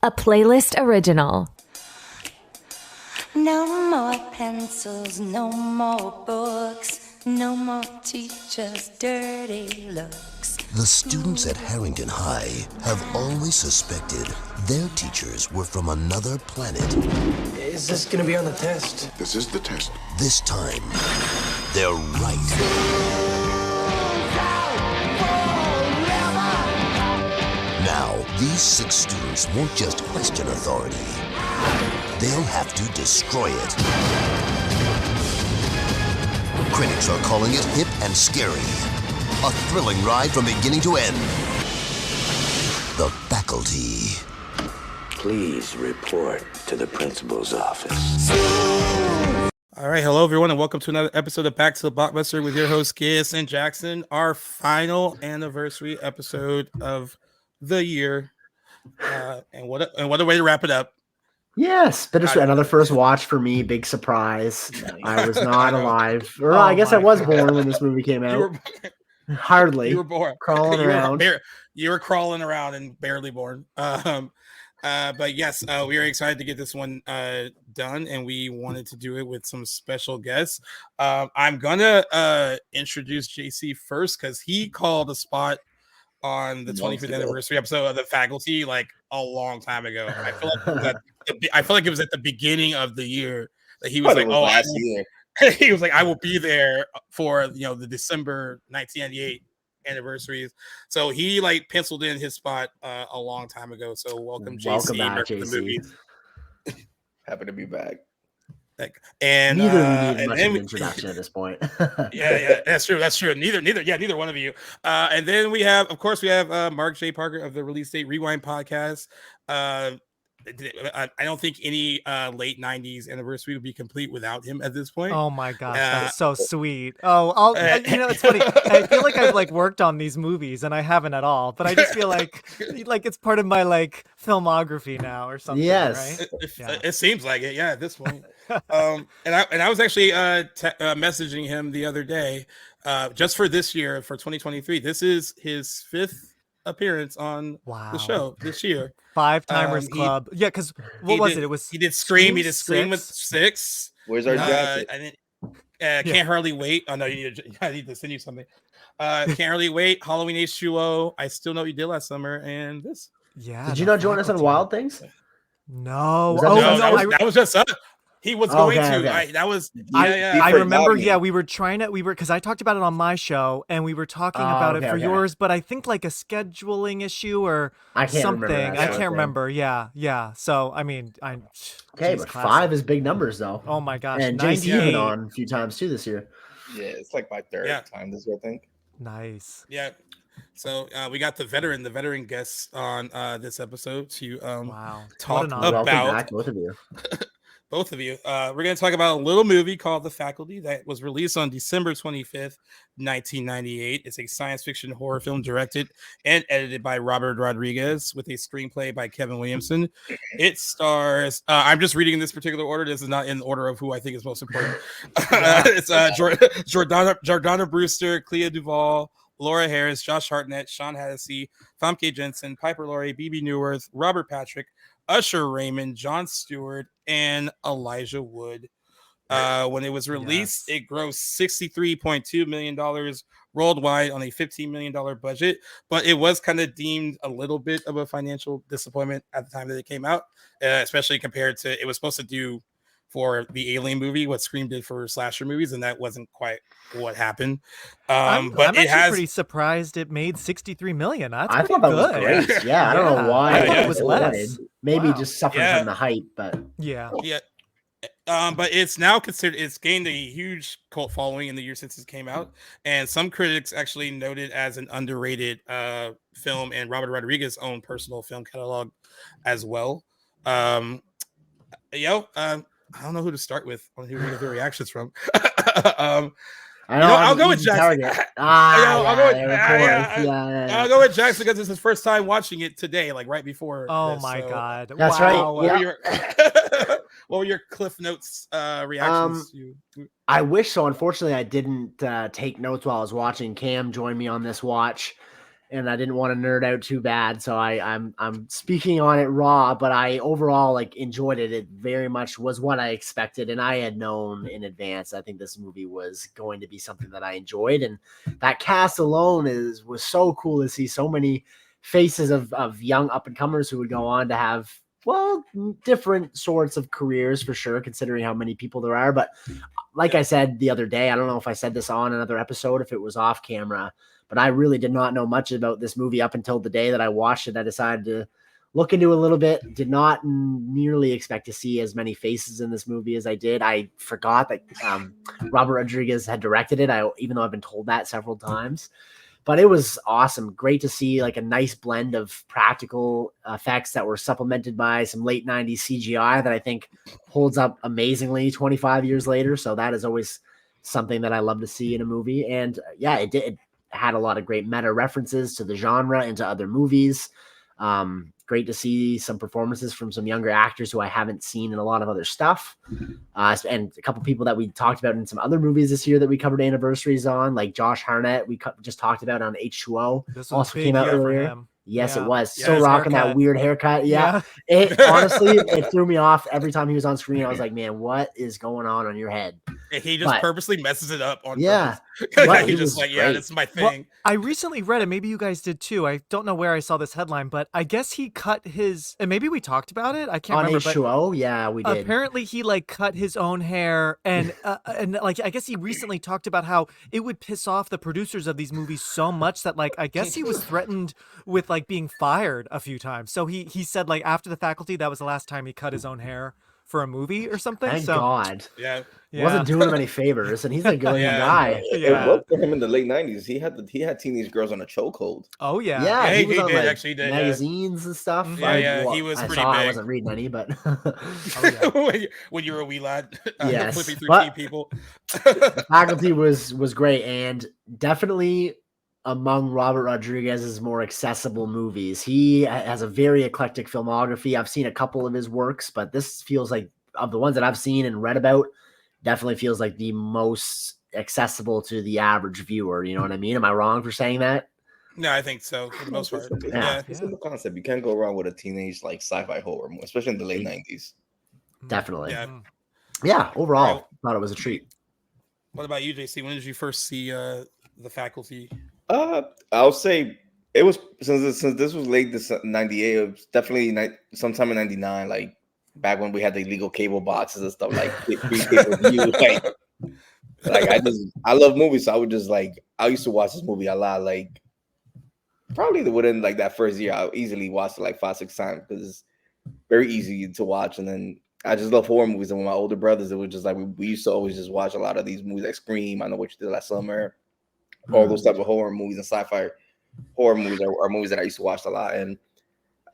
a playlist original. No more pencils, no more books, no more teachers' dirty looks. The students at Harrington High have always suspected their teachers were from another planet. Is this gonna be on the test? This is the test. This time, they're right. Now, these 6 students won't just question authority. They'll have to destroy it. Critics are calling it hip and scary. A thrilling ride from beginning to end. The Faculty. Please report to the principal's office. All right, hello everyone, and welcome to another episode of Back to the Blockbuster with your host Kiss and Jackson. Our final anniversary episode of the year, and what a way to wrap it up. Yes, bittersweet. Another first watch for me. Big surprise. I was not alive, or I guess I was born when this movie came out. Hardly. You were born. Crawling around. You were crawling around and barely born. But yes, we are excited to get this one done, and we wanted to do it with some special guests. I'm gonna introduce JC first because he called a spot on the 25th anniversary episode of The Faculty like a long time ago. I feel like it was at the beginning of the year that he was like, "Oh, last year." He was like, "I will be there for the December 1998 anniversaries." So he like penciled in his spot a long time ago. So welcome JC back, JC. Happy to be back. And neither need much of an introduction at this point. yeah, that's true. Neither one of you. And then we have, of course, Mark J. Parker of the Release Date Rewind podcast. I don't think any late 90s anniversary would be complete without him at this point. Oh my gosh, that's so sweet. It's funny. I feel like I've worked on these movies and I haven't at all, but I just feel like it's part of my filmography now or something. Yes, right? It seems like it. Yeah, at this point. And I was actually messaging him the other day, just for this year, for 2023. This is his 5th appearance on the show this year. 5-timers club. Yeah, because what was it? It was he did Scream. He did Scream with 6. Where's our jacket? Can't hardly wait. Oh no, I need to send you something. Can't hardly wait. Halloween H2O. I still know what you did last summer, and this. Yeah. Did you not join us on Wild Things? No. That was just us. He was going to. Okay. I remember. Yeah, we were because I talked about it on my show, and we were talking about it for yours. But I think like a scheduling issue or something. I can't remember. Yeah. So I mean, but 5 is big numbers though. Oh my gosh, and JC's been on a few times too this year. Yeah, it's like my 3rd time this year, I think. Nice. Yeah. So we got the veteran guests on this episode to talk about back, both of you. Both of you. We're going to talk about a little movie called The Faculty that was released on December 25th, 1998. It's a science fiction horror film directed and edited by Robert Rodriguez with a screenplay by Kevin Williamson. It stars, I'm just reading in this particular order. This is not in order of who I think is most important. It's Jordana Brewster, Clea Duvall, Laura Harris, Josh Hartnett, Sean Hennessy, Famke Jensen, Piper Laurie, Bebe Neuwirth, Robert Patrick, Usher Raymond, Jon Stewart, and Elijah Wood. When it was released, it grossed $63.2 million worldwide on a $15 million budget, but it was kind of deemed a little bit of a financial disappointment at the time that it came out, especially compared to it was supposed to do for the Alien movie what Scream did for slasher movies, and that wasn't quite what happened. I'm pretty surprised it made $63 million. I thought that was great. Yeah, I don't know why. I thought it was less. Maybe just suffering from the hype, but yeah. But it's now considered, it's gained a huge cult following in the year since it came out, and some critics actually noted as an underrated film in Robert Rodriguez's own personal film catalog as well. I don't know who to start with. I want to hear the reactions from. I'll go with Jackson. I'll go with Jackson because it's his first time watching it today, like right before. Oh my God. That's right. What were your Cliff Notes reactions? I wish so. Unfortunately, I didn't take notes while I was watching. Cam joined me on this watch. and I didn't want to nerd out too bad, so I'm speaking on it raw. But I overall like enjoyed it. It very much was what I expected, and I had known in advance. I think this movie was going to be something that I enjoyed, and that cast alone was so cool to see so many faces of young up and comers who would go on to have different sorts of careers for sure, considering how many people there are. But like I said the other day, I don't know if I said this on another episode, if it was off camera. But I really did not know much about this movie up until the day that I watched it. I decided to look into it a little bit. Did not nearly expect to see as many faces in this movie as I did. I forgot that Robert Rodriguez had directed it, even though I've been told that several times. But it was awesome. Great to see like a nice blend of practical effects that were supplemented by some late 90s CGI that I think holds up amazingly 25 years later. So that is always something that I love to see in a movie. And yeah, it did. Had a lot of great meta references to the genre and to other movies. Great to see some performances from some younger actors who I haven't seen in a lot of other stuff. And a couple people that we talked about in some other movies this year that we covered anniversaries on, like Josh Hartnett, we just talked about on H2O. This also came out earlier. Yes, yeah. It was. Still rocking that weird haircut. Yeah. It honestly, it threw me off every time he was on screen. I was like, man, what is going on your head? He just purposely messes it up on purpose. Right, he's just like, yeah, that's my thing. Well, I recently read it. Maybe you guys did too. I don't know where I saw this headline, but I guess he cut his, and maybe we talked about it. I can't remember. On H2O? Yeah, we did. Apparently he like cut his own hair and like, I guess he recently talked about how it would piss off the producers of these movies so much that like, I guess he was threatened with like being fired a few times. So he said like after The Faculty, that was the last time he cut his own hair for a movie or something. Thank God. Yeah. Wasn't doing him any favors, and he's a good guy. It worked for him in the late 90s. He had teenage girls on a chokehold. Oh yeah. Yeah, he was on, did, like, actually did, magazines and stuff. He was pretty big. I wasn't reading any, but when you were a wee lad, yes, flipping through people. The Faculty was great, and definitely among Robert Rodriguez's more accessible movies. He has a very eclectic filmography. I've seen a couple of his works, but this feels like, of the ones that I've seen and read about, definitely feels like the most accessible to the average viewer. You know what I mean? Am I wrong for saying that? No, I think so for the most part. It's a concept. You can't go wrong with a teenage like sci-fi horror movie, especially in the late 90s. Definitely. Yeah. Overall, thought it was a treat. What about you, JC? When did you first see The Faculty? I'll say it was since this was late this 98. It was definitely sometime in 99, like back when we had the illegal cable boxes and stuff, like I love movies, so I would just like, I used to watch this movie a lot, like probably within like that first year I easily watched it like 5-6 times because it's very easy to watch. And then I just love horror movies, and with my older brothers it was just like we used to always just watch a lot of these movies like Scream, I Know What You Did Last Summer, all those type of horror movies and sci-fi horror movies are movies that I used to watch a lot. And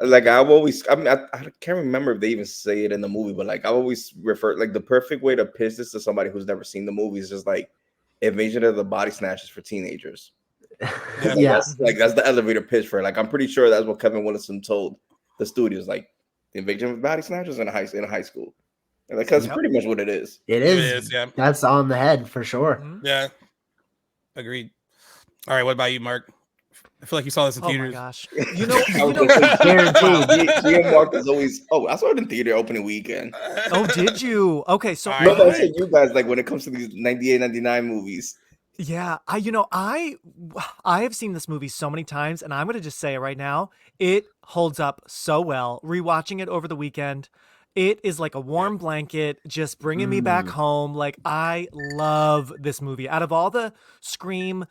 like I can't remember if they even say it in the movie, but like I always refer, like the perfect way to pitch this to somebody who's never seen the movie is just like Invasion of the Body Snatchers for teenagers. That's the elevator pitch for it. Like I'm pretty sure that's what Kevin Williamson told the studios, like the Invasion of the Body Snatchers in a high school. And like that's pretty much what it is. It is. Yeah. That's on the head for sure. Yeah. Agreed. All right, what about you, Mark? I feel like you saw this in theaters. Oh my gosh. Guaranteed. Mark is always. Oh, I saw it in theater opening weekend. Oh, did you? Okay, so I said you guys, like when it comes to these 98, 99 movies. Yeah, I have seen this movie so many times, and I'm gonna just say it right now, it holds up so well. Rewatching it over the weekend, it is like a warm blanket, just bringing me back home. Like I love this movie. Out of all the Scream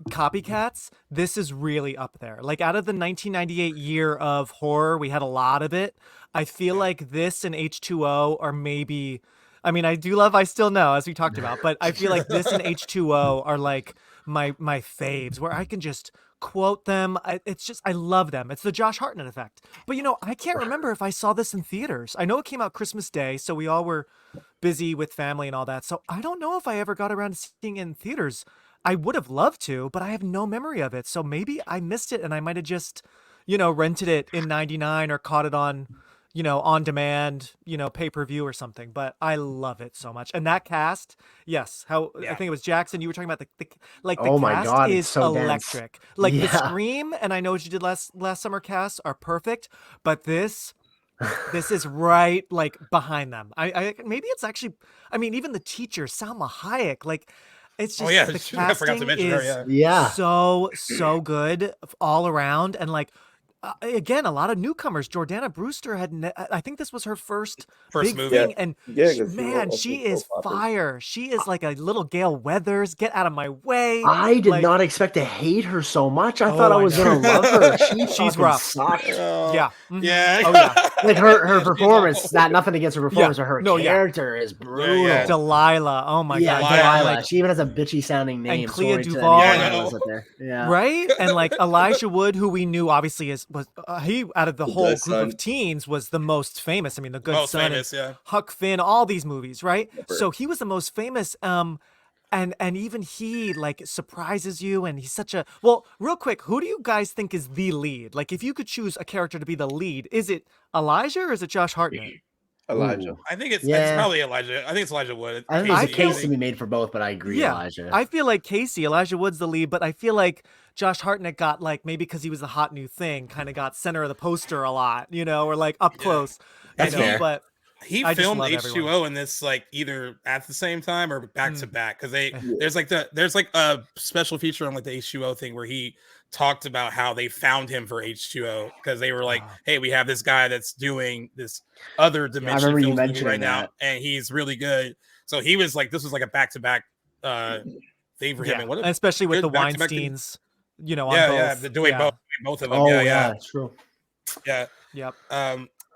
copycats, this is really up there. Like out of the 1998 year of horror, we had a lot of it. I feel like this and H2O are maybe, I mean, I do love I Still Know, as we talked about, but I feel like this and H2O are like my faves, where I can just quote them. It's just, I love them. It's the Josh Hartnett effect. But I can't remember if I saw this in theaters. I know it came out Christmas Day, so we all were busy with family and all that. So I don't know if I ever got around to seeing it in theaters. I would have loved to, but I have no memory of it. So maybe I missed it and I might have just, rented it in 99 or caught it on, on demand, pay-per-view or something, but I love it so much. And that cast, yes, I think it was Jackson, you were talking about the Oh my cast God, it's is so dense. electric. Like the Yeah. Scream and I Know What You Did Last Summer cast are perfect, but this is right like behind them. I maybe it's actually, I mean, even the teacher, Salma Hayek, like it's just the I forgot to casting mention her. is Yeah. Yeah. so good all around. And like again, a lot of newcomers. Jordana Brewster I think this was her first big movie. thing, and Yeah, 'cause man, she is fire. She is like a little Gail Weathers. Get out of my way! I did Like, not expect to hate her so much. I Oh, thought I I was know. gonna love her. She's She's rough. sucked. Yeah. Mhm. Yeah. Oh yeah. Like her Yeah, she's performance. awful. Not nothing against her performance, Yeah. but her No, yeah. character is brutal. yeah. Delilah. Oh my Yeah, god. Delilah. Delilah. She even has a bitchy sounding name. Clea Sorry to Duvall. anyone Yeah, I that know. was up there. Yeah. Right? And like Elijah Wood, who we knew obviously was he out of the whole Good group Son. of teens was the most famous. I mean, The Good Most Son, famous, and yeah. Huck Finn, all these movies, right? So he was the most famous. And even he like surprises you, and he's such a well. Real quick, who do you guys think is the lead? Like, if you could choose a character to be the lead, is it Elijah or is it Josh Hartnett? Elijah. Ooh. I think it's Yeah. probably Elijah. I think it's Elijah Wood. I think there's a Casey, case to be made for both, but I agree, Yeah, Elijah. I feel like Elijah Wood's the lead, but I feel like Josh Hartnett got like maybe because he was the hot new thing, kind of got center of the poster a lot, or like up close. That's fair. But He I just filmed love H2O everyone. in this like either at the same time or back to Mm. back because there's like a special feature on like the H2O thing where he talked about how they found him for H2O because they were like, Wow. hey, we have this guy that's doing this other dimension remember you films movie mentioning right now, that. and he's really good. So he was like, this was like a back to back thing for him. Yeah, And what a especially with good the back-to-back thing. Weinsteins, on yeah, both. yeah, they're doing both of them. Oh yeah, yeah, true. yeah. Yep.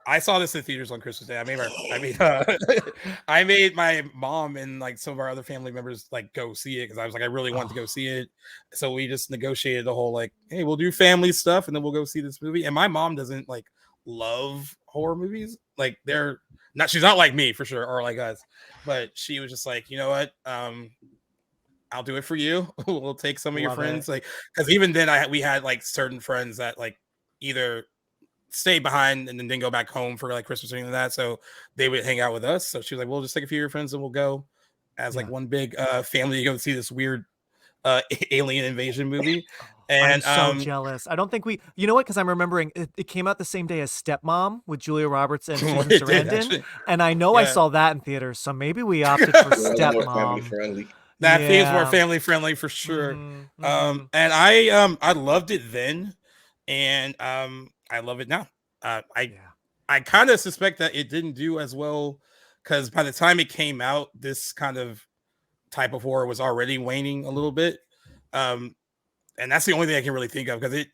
I saw this in theaters on Christmas Day. I made my mom and like some of our other family members like go see it because I was like, I really want to go see it. So we just negotiated the whole like, hey, we'll do family stuff and then we'll go see this movie. And my mom doesn't like love horror movies. Like she's not like me for sure, or like us, but she was just like, you know what? I'll do it for you. We'll take some of your Love friends, it. like because even then we had like certain friends that like either stay behind and then didn't go back home for like Christmas or anything like that. So they would hang out with us. So she was like, we'll just take a few of your friends and we'll go as like one big family to go see this weird alien invasion movie. And I'm so jealous. I don't think you know what? Because I'm remembering it came out the same day as Stepmom with Julia Roberts and Susan It did, Sarandon. actually. And I know I Yeah. saw that in theaters. So maybe we opted for More family Stepmom. friendly. that feels more Yeah. family friendly for sure. Mhm, mhm. And I loved it then, and I love it now. I kind of suspect that it didn't do as well because by the time it came out, this kind of type of horror was already waning a little bit. And that's the only thing I can really think of because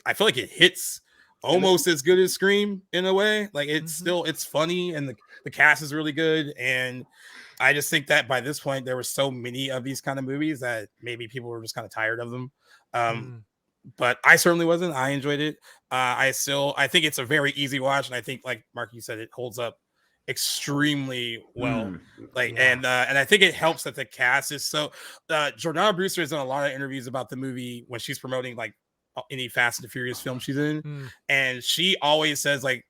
I feel like it hits almost as good as Scream in a way. Like it's funny and the cast is really good. And I just think that by this point, there were so many of these kind of movies that maybe people were just kind of tired of them. But I certainly wasn't. I enjoyed it. I think it's a very easy watch, and I think, like Mark, you said, it holds up extremely well. And I think it helps that the cast is so. Jordana Brewster has done a lot of interviews about the movie when she's promoting like any Fast and the Furious film she's in, and she always says like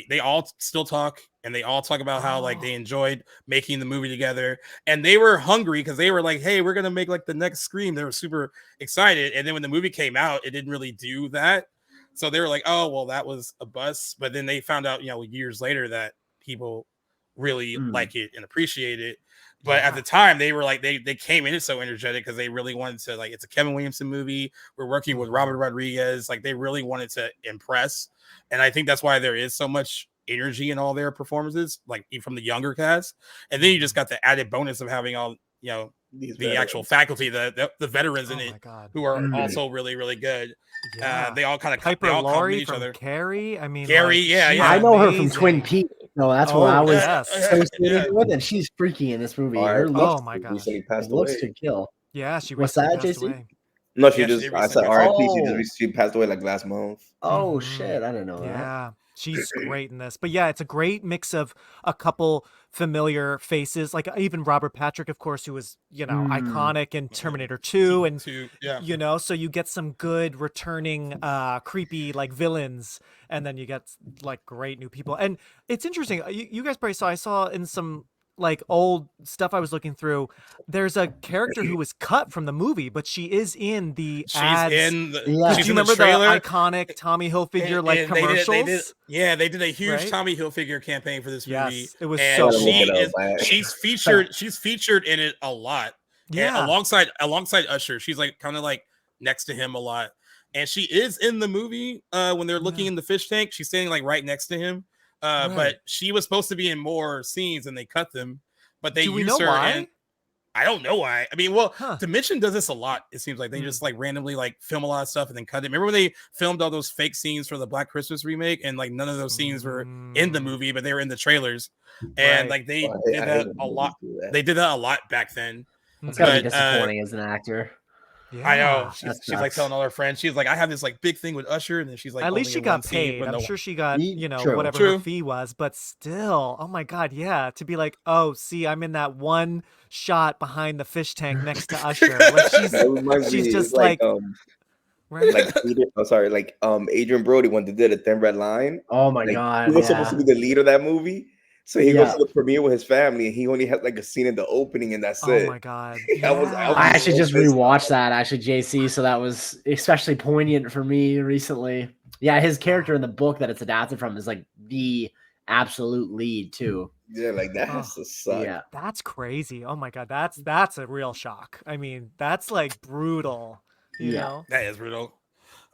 they all still talk and they all talk about how like they enjoyed making the movie together and they were hungry because they were like, hey, we're gonna make like the next Scream. They were super excited, and then when the movie came out, it didn't really do that. So they were like, oh well, that was a bust. But then they found out, years later that people really like it and appreciate it. But at the time, they were like, they came in it so energetic because they really wanted to, like, it's a Kevin Williamson movie. We're working with Robert Rodriguez. Like, they really wanted to impress. And I think that's why there is so much energy in all their performances, like from the younger cast. And then you just got the added bonus of having all, the actual faculty, the veterans in it, who are also really, really good. Yeah. They all kind of Piper they all Laurie compliment each from other. Carrie. I mean, Carrie, like, she's I know her from amazing. Twin Peaks, so that's what I was yes. associated with, and she's freaky in this movie. Her looks, Oh my god, Recently passed looks away. to kill. yeah, she What's recently that, passed JC? away. No, she Yeah, she just. did I recently said pass R.I.P. away. She passed away like last month. Oh shit, I didn't know that. Yeah, She's great in this. But yeah, it's a great mix of a couple familiar faces, like even Robert Patrick, of course, who was, iconic in Terminator 2. And, so you get some good returning, creepy, like villains. And then you get like great new people. And it's interesting. You guys probably saw, I saw in some like old stuff I was looking through, there's a character who was cut from the movie, but she is in the ads. She's in the do you remember the iconic Tommy Hilfiger commercials? They did a huge Tommy Hilfiger campaign for this movie. Yes, it was she's featured in it a lot. Yeah. And alongside Usher. She's like kind of like next to him a lot. And she is in the movie when they're looking in the fish tank. She's standing like right next to him. But she was supposed to be in more scenes and they cut them, but they used her. Why? And I don't know why. I mean, Dimension does this a lot. It seems like they just like randomly like film a lot of stuff and then cut it. Remember when they filmed all those fake scenes for the Black Christmas remake and like none of those scenes were in the movie, but they were in the trailers. And like they did that a lot. They did that a lot back then. It's gotta be disappointing as an actor. Yeah, I know. She's like telling all her friends. She's like, I have this like big thing with Usher, and then she's like, at least she got paid. I'm sure she got whatever her fee was, but still, oh my god, yeah, to be like, oh, see, I'm in that one shot behind the fish tank next to Usher. Like she's just like. Adrian Brody when they did a Thin Red Line. Oh my god, he was supposed to be the lead of that movie. So he goes to the premiere with his family, and he only had like a scene in the opening, and that's it. Oh my god! I actually just rewatched that, JC. So that was especially poignant for me recently. Yeah, his character in the book that it's adapted from is like the absolute lead too. Yeah, like that has to suck. Yeah, that's crazy. Oh my god, that's a real shock. I mean, that's like brutal. You know, that is brutal.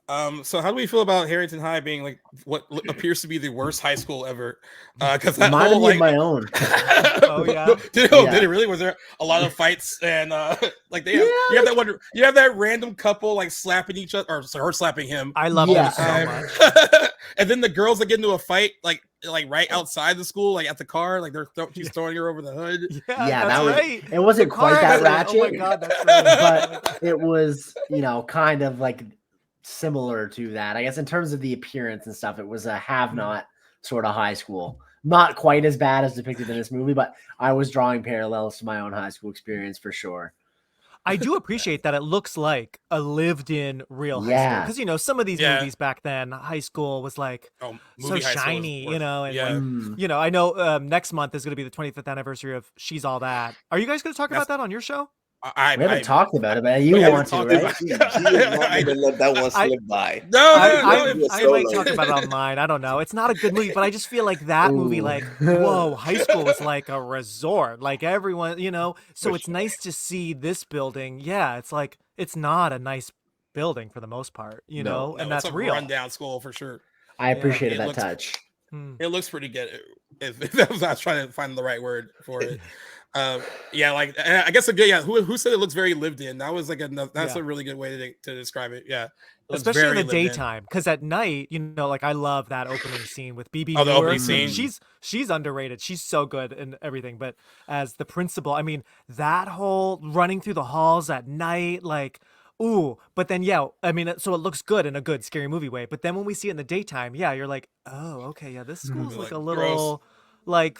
So how do we feel about Harrington High being like what appears to be the worst high school ever? Because that reminded whole me of my own. Oh yeah, did it really? Was there a lot of fights and like you have that one? You have that random couple like slapping each other, or her slapping him. I love him so much. And then the girls that get into a fight like right outside the school, like at the car, like she's throwing her over the hood. Yeah, that was right. It wasn't quite that ratchet. Oh my god, that's right. But it was kind of like similar to that, I guess, in terms of the appearance and stuff. It was a have-not sort of high school, not quite as bad as depicted in this movie, but I was drawing parallels to my own high school experience for sure. I do appreciate that it looks like a lived-in real high school, because some of these movies back then, high school was like so shiny, and I know next month is going to be the 25th anniversary of She's All That. Are you guys going to talk about that on your show? We haven't talked about it, but you want to, right? I didn't let that one slip by. I might talk about it on mine. I don't know. It's not a good movie, but I just feel like that movie, like, whoa, high school is like a resort. Like everyone, so it's nice to see this building. Yeah, it's like, it's not a nice building for the most part, and that's it's a real. rundown school for sure. I appreciated that touch. It looks pretty good. If I was trying to find the right word for it. I guess who said it looks very lived in? That was like that's a really good way to describe it. Yeah, especially in the daytime, because at night, like I love that opening scene with BB. The opening scene. She's underrated. She's so good and everything. But as the principal, I mean, that whole running through the halls at night, like, ooh. But then I mean, so it looks good in a good scary movie way. But then when we see it in the daytime, you're like, oh, okay, yeah, this school's like a little. Gross. Like,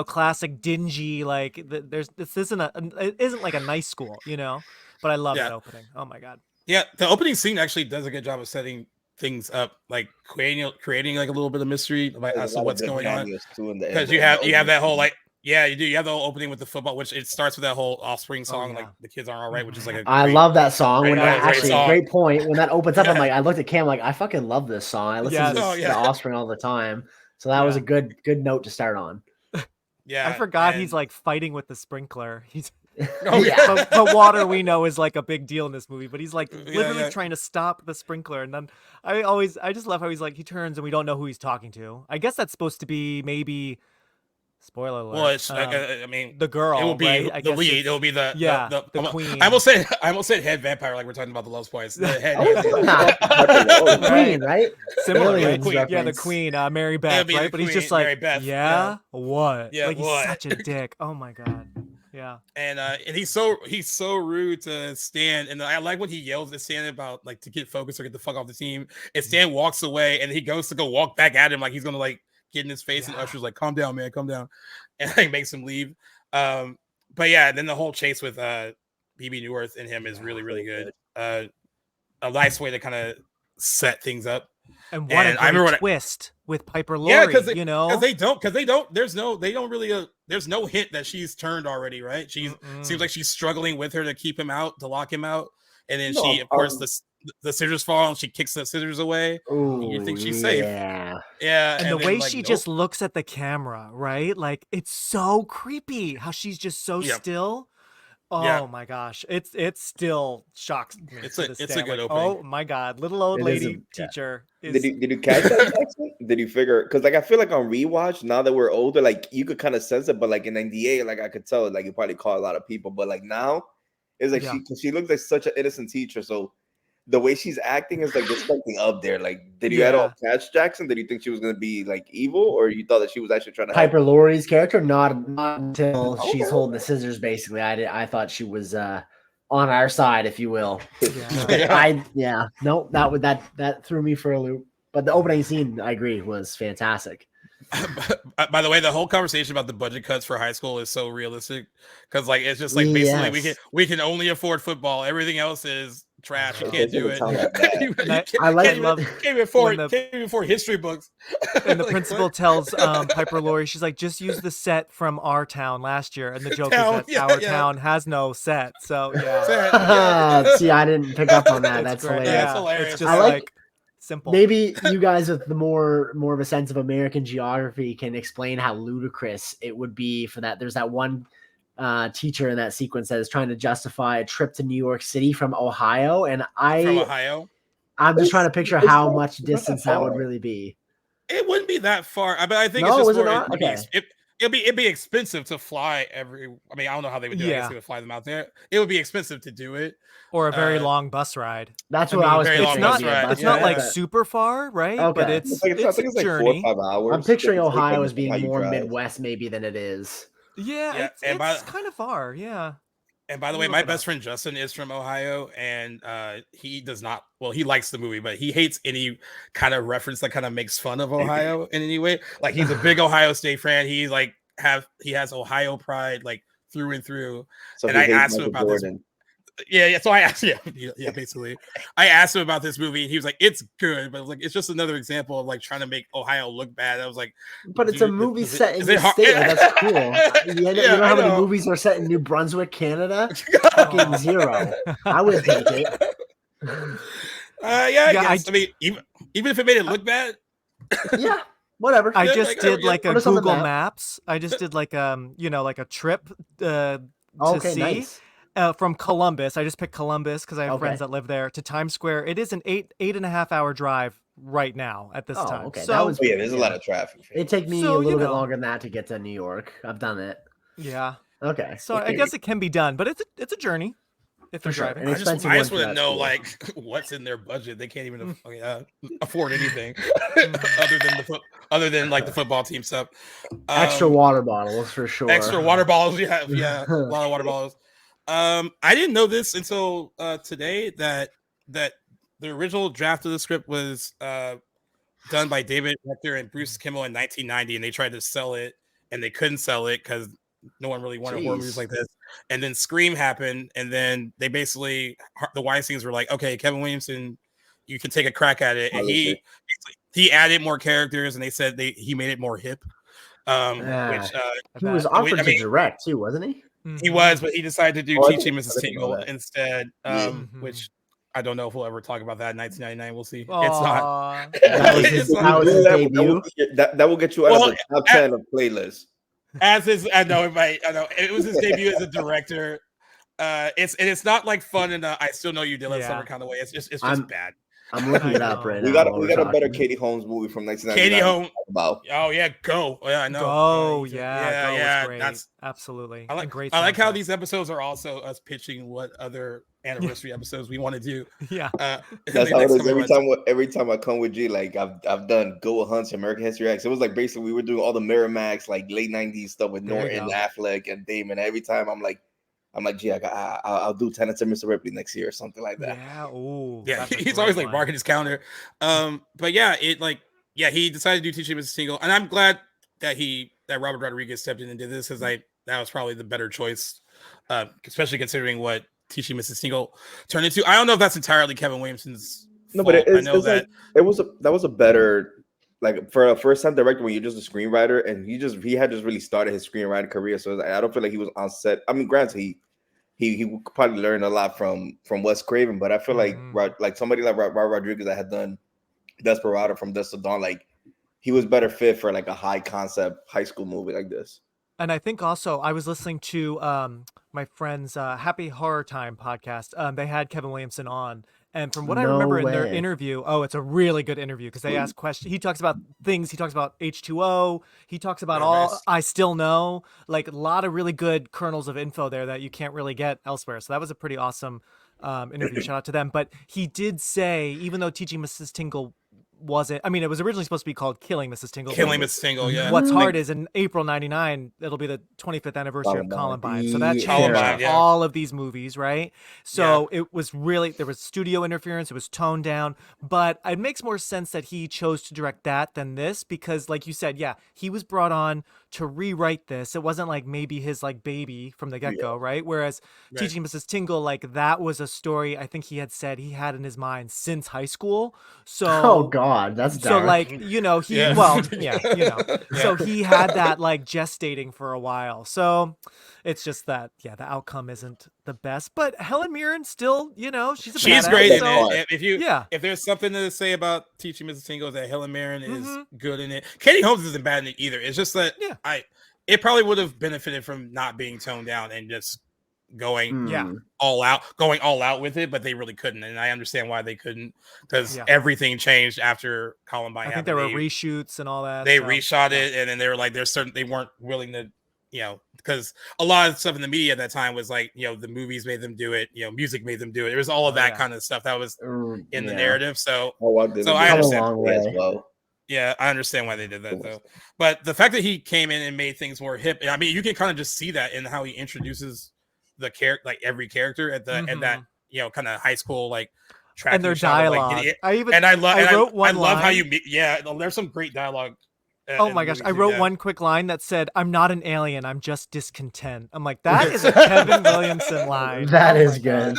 classic dingy, like this isn't it isn't like a nice school, but I love that opening. Oh my god. Yeah, the opening scene actually does a good job of setting things up, like creating like a little bit of mystery about what's going on. Because you have that whole you do. You have the whole opening with the football, which it starts with that whole Offspring song, like The Kids Aren't All Right, which is like I love that song. Great point. When that opens up, I'm like, I looked at Cam like, I fucking love this song. I listen to the Offspring all the time. So that was a good note to start on. Yeah, I forgot he's like fighting with the sprinkler. But water we know is like a big deal in this movie. But he's like literally trying to stop the sprinkler, and then I just love how he's like he turns and we don't know who he's talking to. I guess that's supposed to be maybe. Spoiler alert. Well, it's I mean the girl. It will be right? the lead. It will be the queen. I almost said head vampire, like we're talking about the Love's Points. The head. The queen, right? Similar, right? The queen, Mary Beth, right? But he's just like, Mary Beth, what? Yeah, like what? He's such a dick. Oh my god. Yeah. And he's so rude to Stan, and I like when he yells at Stan about like to get focused or get the fuck off the team. And Stan walks away, and he goes to go walk back at him like he's gonna like get in his face, and Usher's like, "Calm down, man, calm down," and like makes him leave. But yeah, then the whole chase with BB Newirth and him is really really good. A nice way to kind of set things up. And what a great twist with Piper Laurie. Yeah, because they don't. There's no hint that she's turned already, right? Seems like she's struggling with her to keep him out, to lock him out, and then she, of course, the scissors fall and she kicks the scissors away. Ooh, you think she's safe? Yeah. And the way she just looks at the camera, right? Like it's so creepy how she's just so still. Oh my gosh, it's still shocks me. It's a good like, opening. Oh my god, little old lady teacher. Did you catch that, Jackson? Did you figure? Because like I feel like on rewatch now that we're older, like you could kind of sense it, but like in '98, like I could tell, like you probably caught a lot of people, but like now, it's like she looks like such an innocent teacher, so. The way she's acting is like there's something up there. Like, did you at all catch Jackson? Did you think she was gonna be like evil, or you thought that she was actually trying to Piper Laurie's character? Not until she's holding the scissors. Basically, I thought she was on our side, if you will. No, that threw me for a loop. But the opening scene, I agree, was fantastic. By the way, the whole conversation about the budget cuts for high school is so realistic because like it's just like basically we can only afford football. Everything else is trash. You can't do it. Can't even afford history books. And the principal tells Piper Laurie, she's like, just use the set from our town last year. And the joke is that our town has no set. So see, I didn't pick up on that. That's hilarious. Yeah, that's hilarious. It's just like simple. Maybe you guys with the more of a sense of American geography can explain how ludicrous it would be for that. There's that one teacher in that sequence that is trying to justify a trip to New York City from Ohio, and I'm just trying to picture how much distance that would really be. It wouldn't be that far. I think it's just more. It'd be expensive to fly every. I mean, I don't know how they would do it. I guess they would fly them out there. It would be expensive to do it, or a very long bus ride. That's what I was thinking. It's not like super far, right? Okay. But it's a journey. 4 or 5 hours. I'm picturing Ohio as being more Midwest maybe than it is. Yeah, it's kind of far. Yeah. And by the way, my best friend Justin is from Ohio, and he does not. Well, he likes the movie, but he hates any kind of reference that kind of makes fun of Ohio in any way. Like he's a big Ohio State fan. He's like he has Ohio pride like through and through. So and I asked him about this. Yeah. So I asked, basically, I asked him about this movie, and he was like, "It's good," but like, it's just another example of like trying to make Ohio look bad. I was like, "But it's a movie set in the state. That's cool." You know how many movies are set in New Brunswick, Canada? Fucking zero. I would take it. I guess. I mean, even if it made it look bad, yeah. Whatever. I just did like a Google Maps. I just did like like a trip to see. Nice. From Columbus. I just picked Columbus because I have friends that live there, to Times Square. It is an 8.5 hour drive right now at this time. Okay. So there's a lot of traffic. It'd take me a little bit longer than that to get to New York. I've done it. Yeah. Okay. So I guess it can be done, but it's a journey if you're driving. I just want to know like what's in their budget. They can't even afford anything other than like the football team stuff. Extra water bottles for sure. Extra water bottles. Yeah. A lot of water bottles. I didn't know this until today that the original draft of the script was done by David Rector and Bruce Kimmel in 1990, and they tried to sell it and they couldn't sell it because no one really wanted horror movies like this. And then Scream happened, and then they basically the Weinsteins were like, "Okay, Kevin Williamson, you can take a crack at it." And he added more characters, and they said he made it more hip. Which he was offered to direct too, wasn't he? He was, but he decided to do Teaching Mrs. Tingle instead, which I don't know if we'll ever talk about that in 1999. We'll see. Aww. It's not. That was his debut. That will get you out of the top 10 of playlists. I know it was his debut as a director. It's not like fun and I still know you, Dylan, summer kind of way. It's just bad. I'm looking I it up know. right now. We got while we we're got a better talking. Katie Holmes movie from 1999. Katie Holmes. About. Oh yeah, Go. Yeah, I know. Go, He's a- yeah, Go yeah. was great. That's Absolutely. I like. And great I like how soundtrack. these episodes are also us pitching what other anniversary episodes we want to do. Yeah. That's the how it next is. time we Every time I come with G, like I've done Go Hunts, American History X. It was like basically we were doing all the Miramax like late '90s stuff with There you Norton, go. Affleck, and Damon. Every time I'm like, Gee, I'll do Tenants of Mr. Ripley next year or something like that. Yeah. Ooh. Yeah, that's a he's great always like line. marking his calendar. But yeah, he decided to do Teaching Mrs. Tingle, and I'm glad that Robert Rodriguez stepped in and did this because that was probably the better choice, especially considering what Teaching Mrs. Tingle turned into. I don't know if that's entirely Kevin Williamson's No, fault. but I know that that was a better, like, for a first time director when you're just a screenwriter, and he had just really started his screenwriting career. So I don't feel like he was on set. I mean, granted, he probably learned a lot from Wes Craven, but I feel like somebody like Robert Rodriguez that had done Desperado from Dusk to Dawn, like he was better fit for like a high concept high school movie like this. And I think also I was listening to my friend's Happy Horror Time podcast. They had Kevin Williamson on. And from what I No remember in their way. interview, it's a really good interview because they ask questions. He talks about things. He talks about H2O. He talks about all nice. I Still Know. Like a lot of really good kernels of info there that you can't really get elsewhere. So that was a pretty awesome interview. Shout out to them. But he did say, even though Teaching Mrs. Tingle wasn't, I mean, it was originally supposed to be called Killing Mrs. Tingle. Killing Mrs. Tingle. Yeah. What's hard is in April '99, it'll be the 25th anniversary of Columbine. So that changed Columbine, yeah. all of these movies, right? So it was really, there was studio interference. It was toned down. But it makes more sense that he chose to direct that than this because, like you said, he was brought on to rewrite this. It wasn't like maybe his like baby from the get-go, right? Whereas Teaching Mrs. Tingle, like that was a story I think he had said he had in his mind since high school. So Oh God, that's dark. so like, you know, so he had that like gestating for a while. So it's just that, the outcome isn't the best, but Helen Mirren still, you know, she's She's badass, great in so- it. If there's something to say about Teaching Mrs. Tingle, that Helen Mirren is Mm-hmm. good in it. Katie Holmes isn't bad in it either. It's just that it probably would have benefited from not being toned down and just going all out with it, but they really couldn't, and I understand why they couldn't because everything changed after Columbine. I think there were reshoots and all that. They reshot it, and then they were like, they weren't willing to, because a lot of stuff in the media at that time was like, the movies made them do it, music made them do it. There was all of that kind of stuff that was in the narrative. So, I understand. Yeah, I understand why they did that though. But the fact that he came in and made things more hip, I mean, you can kind of just see that in how he introduces the character, like every character at that kind of high school like track and their dialogue. I love how you there's some great dialogue. Oh my gosh, I wrote one quick line that said, "I'm not an alien, I'm just discontent." I'm like, that is a Kevin Williamson line. That is good.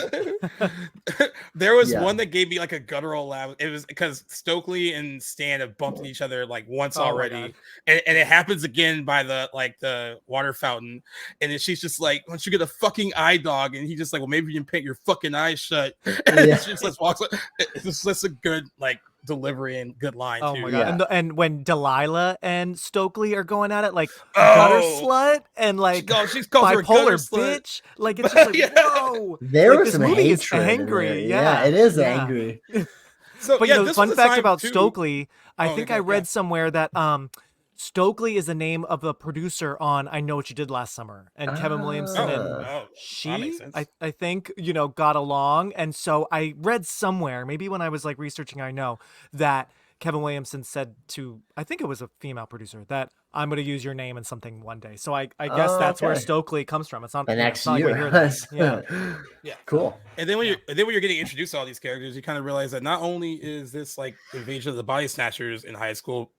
There was one that gave me like a guttural laugh. It was because Stokely and Stan have bumped into each other like once already, and it happens again by the water fountain, and then she's just like, "Why don't you get a fucking eye dog?" And he's just like, "Well, maybe you can paint your fucking eyes shut." And she just walks. It's just that's a good like delivery and good line. Oh too. my god! And when Delilah and Stokely are going at it, like gutter slut and like she's called her bipolar slut. bitch, like it's just like whoa. There like, was this some movie is hatred in angry. there. Yeah, it is angry. So, but this fun was a fact time, about too. Stokely, I think I read somewhere that Stokely is the name of the producer on I Know What You Did Last Summer, and Kevin Williamson and she, I think, got along, and so I read somewhere, maybe when I was like researching, I know that Kevin Williamson said to, I think it was a female producer, that I'm going to use your name in something one day. So I guess that's where Stokely comes from. It's not the next not year. like we hear that. Yeah, cool. And then when you're getting introduced to all these characters, you kind of realize that not only is this like Invasion of the Body Snatchers in high school,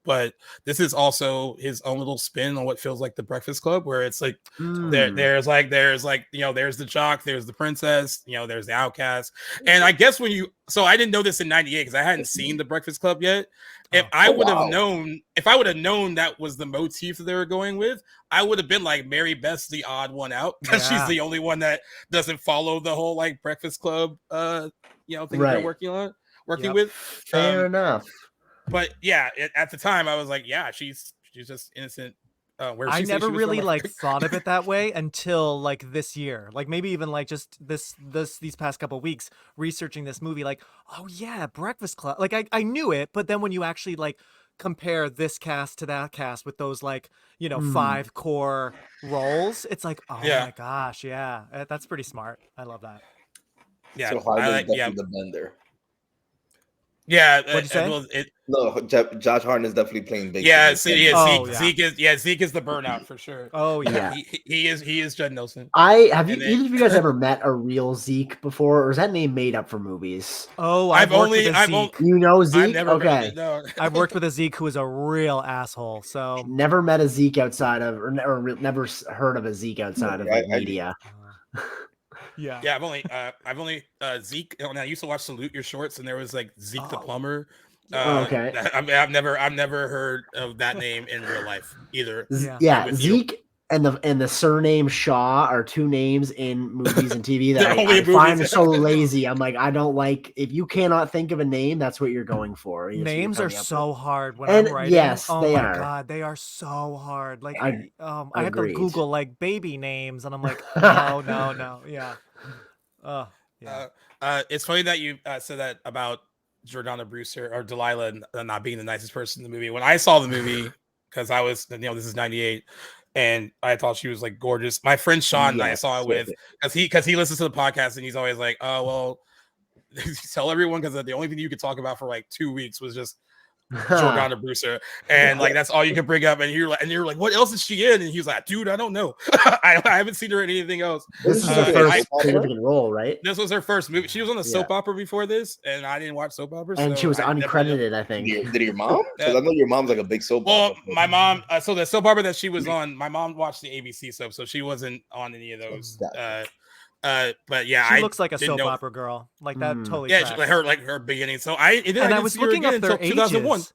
but this is also his own little spin on what feels like the Breakfast Club, where it's like there's the jock, there's the princess, there's the outcast, and I guess I didn't know this in '98 because I hadn't seen the Breakfast Club yet. If I would have known that was the motif that they were going with, I would have been like Mary Beth's the odd one out because she's the only one that doesn't follow the whole like Breakfast Club thing that they're working with. Fair enough. But at the time I was like, she's just innocent Where I she say never she was really from? like thought of it that way until like this year. Like maybe even like just these past couple weeks researching this movie, like, oh yeah, Breakfast Club. Like I knew it, but then when you actually like compare this cast to that cast with those like, Hmm. 5 core roles, it's like, oh Yeah, my gosh, yeah. That's pretty smart. I love that. yeah, So I Harden's like, yeah, definitely the bender. yeah. What'd you say? Well, No, Josh Harden is definitely playing big for yeah. me. See, yeah, Oh yeah. Zeke is the burnout for sure. Oh yeah. Yeah. He is Judd Nelson, Have you and then either of you guys ever met a real Zeke before, or is that name made up for movies? Oh, I've worked with a Zeke. You know I've Zeke? never met Okay. it. No. I've worked with a Zeke who is a real asshole. So Never met a Zeke outside of, or never heard of a Zeke outside of like I media. yeah. Yeah, I've only Zeke. And I used to watch Salute Your Shorts, and there was like Zeke the plumber. Okay. I've never heard of that name in real life either. Yeah. Yeah, With you. Zeke and the surname Shaw are two names in movies and TV that They're only I in find movies. so lazy. I'm like, I don't like, if you cannot think of a name, that's what you're going for. That's what you're Names are coming up so with. hard when And I'm writing. yes, Oh they my are. god, they are so hard. Like I I had to agreed. Google like baby names, and I'm like, no, yeah. Yeah. It's funny that you said that about Jordana Brewster or Delilah not being the nicest person in the movie. When I saw the movie, because I was, this is 98, and I thought she was like gorgeous. My friend Sean and I saw it with, because he listens to the podcast and he's always like, oh, well, tell everyone, because the only thing you could talk about for like 2 weeks was just Jordana Brewster, and like that's all you can bring up. And you're like, what else is she in? And he was like, dude, I don't know. I haven't seen her in anything else. This is her first significant role, right? This was her first movie. She was on a soap opera before this, and I didn't watch soap operas. And so she was I uncredited, I think. Did your mom? Because I know your mom's like a big soap opera. Well, my mom. So the soap opera that she was on, my mom watched the ABC soap, so she wasn't on any of those. But yeah, She I looks like a didn't soap know. opera girl. Like that totally. Yeah, tracks. like her beginning. So I And I was looking up their 2001. ages.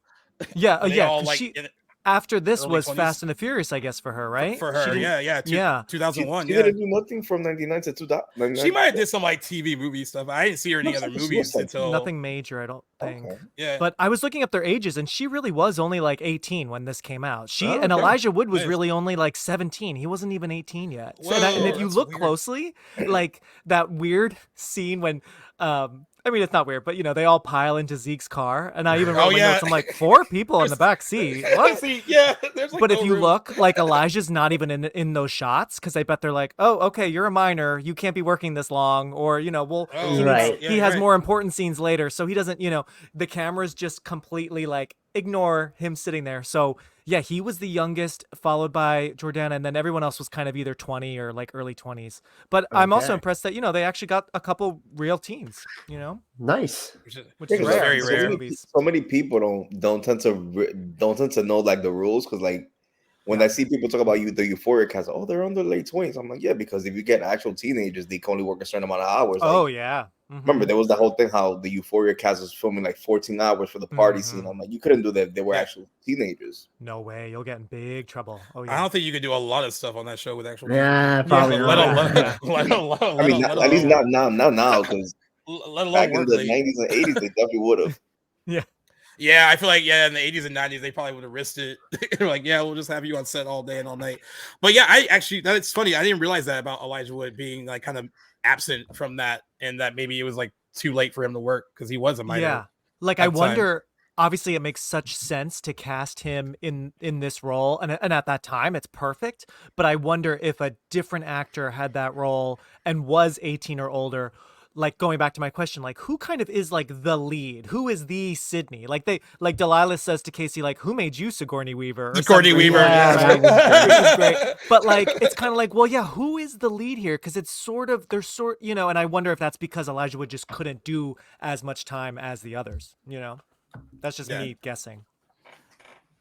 Yeah, They yeah. all, 'cause like, she, in after this early was 20s. Fast and the Furious, I guess, for her, right? For She her, didn't- yeah, 2001. She Yeah, didn't do nothing from 99 to 2000. she might have did some like TV movie stuff. I didn't see her in any Looks other like she movies looks like until Nothing major, I don't think. Okay. Yeah, But I was looking up their ages, and she really was only like 18 when this came out. She Oh, and okay. Elijah Wood was Nice. really only like 17. He wasn't even 18 yet. So and Whoa, if you that's look weird. closely, like that weird scene when, I mean, it's not weird, but they all pile into Zeke's car, and I even wrote Oh, my yeah. notes. I'm like, 4 people in the back seat. What? See, yeah, there's like But if no you room. look, like Elijah's not even in those shots, because I bet they're like, oh, okay, you're a minor, you can't be working this long, or well, Oh, he, needs- Right. yeah, he has right. more important scenes later, so he doesn't, the cameras just completely like ignore him sitting there. So yeah, he was the youngest, followed by Jordana, and then everyone else was kind of either 20 or like early 20s. But I'm also Okay. impressed that they actually got a couple real teens, Nice. which Yeah, is 'cause, rare. very in so some rare. movies. many people don't tend to know like the rules, because like when I see people talk about the Euphoria cast, oh, they're under late 20s. I'm like, yeah, because if you get actual teenagers, they can only work a certain amount of hours. Oh Like, yeah. Mhm. remember there was that whole thing how the Euphoria cast was filming like 14 hours for the party scene. I'm like, you couldn't do that if they were Yeah. actual teenagers. No way, you'll get in big trouble. Oh yeah. I don't think you could do a lot of stuff on that show with actual. Yeah, probably Yeah. let not. alone, Yeah. let alone, I mean, let at least alone- not now, because let alone back in work the late. 90s and 80s, they definitely would have. Yeah, I feel like in the 80s and 90s they probably would have risked it. They're like, yeah, we'll just have you on set all day and all night. But yeah, that's funny. I didn't realize that about Elijah Wood being like kind of absent from that, and that maybe it was like too late for him to work because he was a minor. Yeah. Like at I the time. wonder, obviously it makes such sense to cast him in this role, and at that time it's perfect, but I wonder if a different actor had that role and was 18 or older, like going back to my question, like who kind of is like the lead? Who is the Sydney? Like Delilah says to Casey, like, who made you Sigourney Weaver? or Sigourney something. Weaver. Yeah, Right? that Which is great. But like it's kind of like, well, yeah, who is the lead here? Because it's and I wonder if that's because Elijah Wood just couldn't do as much time as the others. That's just Yeah. me guessing.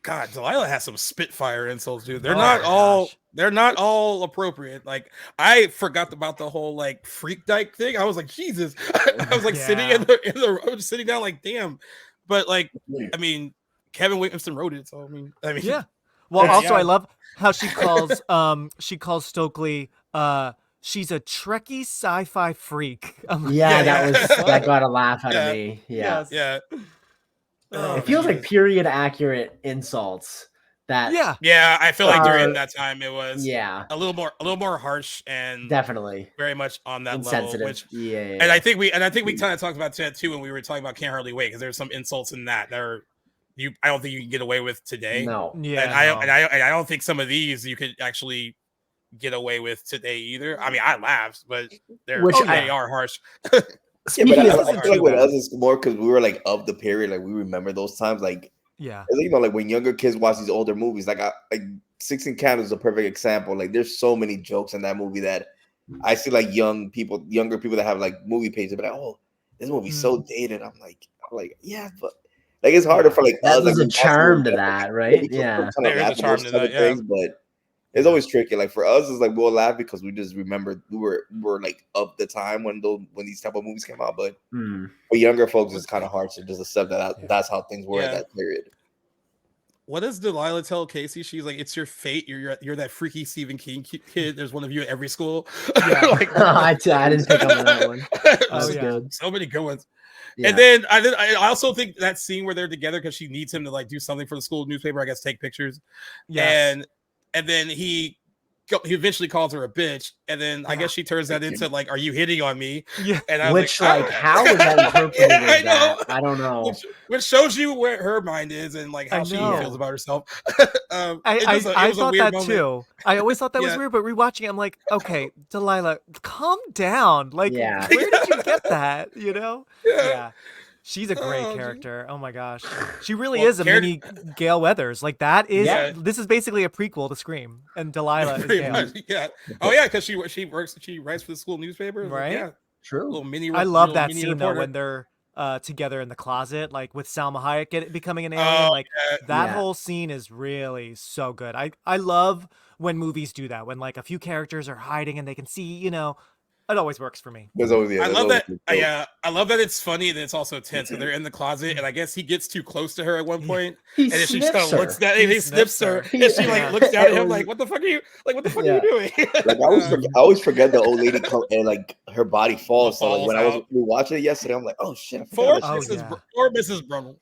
God, Delilah has some Spitfire insults, dude. They're Oh not my all gosh. they're not all appropriate. Like I forgot about the whole like freak dyke thing. I was like, Jesus. I was like sitting in the I was just sitting down like, damn. But like, I mean, Kevin Williamson wrote it, so I mean, Yeah. Well, Yeah. also Yeah. I love how she calls Stokely she's a Trekkie sci-fi freak. I'm like, Yeah, Yeah, that yeah. got a laugh out Yeah. of me. Yeah. Yes. yeah. Oh, It feels man. like period accurate insults That Yeah, I feel like during Uh, that time it was yeah, a little more harsh and definitely very much on that level. insensitive. Which Yeah. and I think we kind of talked about that too when we were talking about Can't Hardly Wait, because there's some insults in that are I don't think you can get away with today. No. Yeah, and I don't think some of these you could actually get away with today either. I mean, I laughed, but they are harsh. Yeah, Speaking but of- I feel like with us it's more because we were like of the period, like we remember those times, like Yeah. you know, like when younger kids watch these older movies, like 16 Candles is a perfect example. Like there's so many jokes in that movie that I see like younger people that have like movie pages, but like, oh, this movie's so dated. I'm like, yeah, but like it's harder for like that us. was Like, a charm to that, right? Yeah. There is a charm to that, yeah. But it's always tricky. Like for us, it's like we'll laugh because we just remember we were like of the time when these type of movies came out. But for younger folks, it's kind of hard to just accept that that's how things were at that period. What does Delilah tell Casey? She's like, "It's your fate. You're that freaky Stephen King kid. There's one of you at every school." Yeah. Like, I didn't pick up on that one. Oh, yeah. So many good ones. Yeah. And then I also think that scene where they're together because she needs him to like do something for the school newspaper, I guess, take pictures. Yes. And then he eventually calls her a bitch, and then I guess she turns that into like, "Are you hitting on me?" Yeah. And I was Which like, like how was that interpreted? Yeah, I know. I don't know. Which shows you where her mind is and like how she know. feels about herself. I it was a thought weird that moment. too. I always thought that was Yeah. weird, but rewatching it, I'm like, okay, Delilah, calm down. Like, Yeah. where did you get that? You know? Yeah. She's a great Oh, character. Oh my gosh. She really Well, is a mini Gail Weathers. Like that is Yeah. this is basically a prequel to Scream. And Delilah is Pretty Gail. much, yeah. Oh yeah, because she writes for the school newspaper, like, Right? yeah, True. little mini. I love little that mini scene though reporter. when they're together in the closet, like with Salma Hayek becoming an alien. Oh, Like yeah. that Yeah. whole scene is really so good. I love when movies do that, when like a few characters are hiding and they can see, you know, it always works for me. There's always, I love that. Yeah, I love that it's funny and it's also tense. And they're in the closet, and I guess he gets too close to her at one point, He and then she just sniffs kind of her. looks down. And he sniffs her, and she like Yeah. looks down at him like, "What the fuck are you? Like, what the fuck are you doing?" Like I always forget the old lady come and like her body falls. So like, when I was out. watching it yesterday, I'm like, oh shit, I For forgot Oh, that shit. yeah. Mrs. Brummel.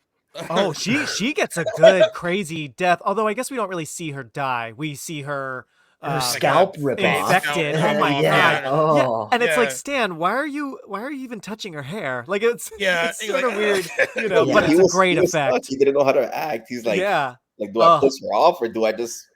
Oh, she gets a good crazy death. Although I guess we don't really see her die. We see her Her scalp rip off. infected. Oh Oh my Yeah. god. Oh. Yeah. And it's like, Yeah. Stan, why are you even touching her hair? Like it's Yeah, it's he's sort like, of weird, you know, Yeah. but He it's a was- great he was stuck. effect. He didn't know how to act. He's like, Yeah. do I Ugh. push her off or do I just?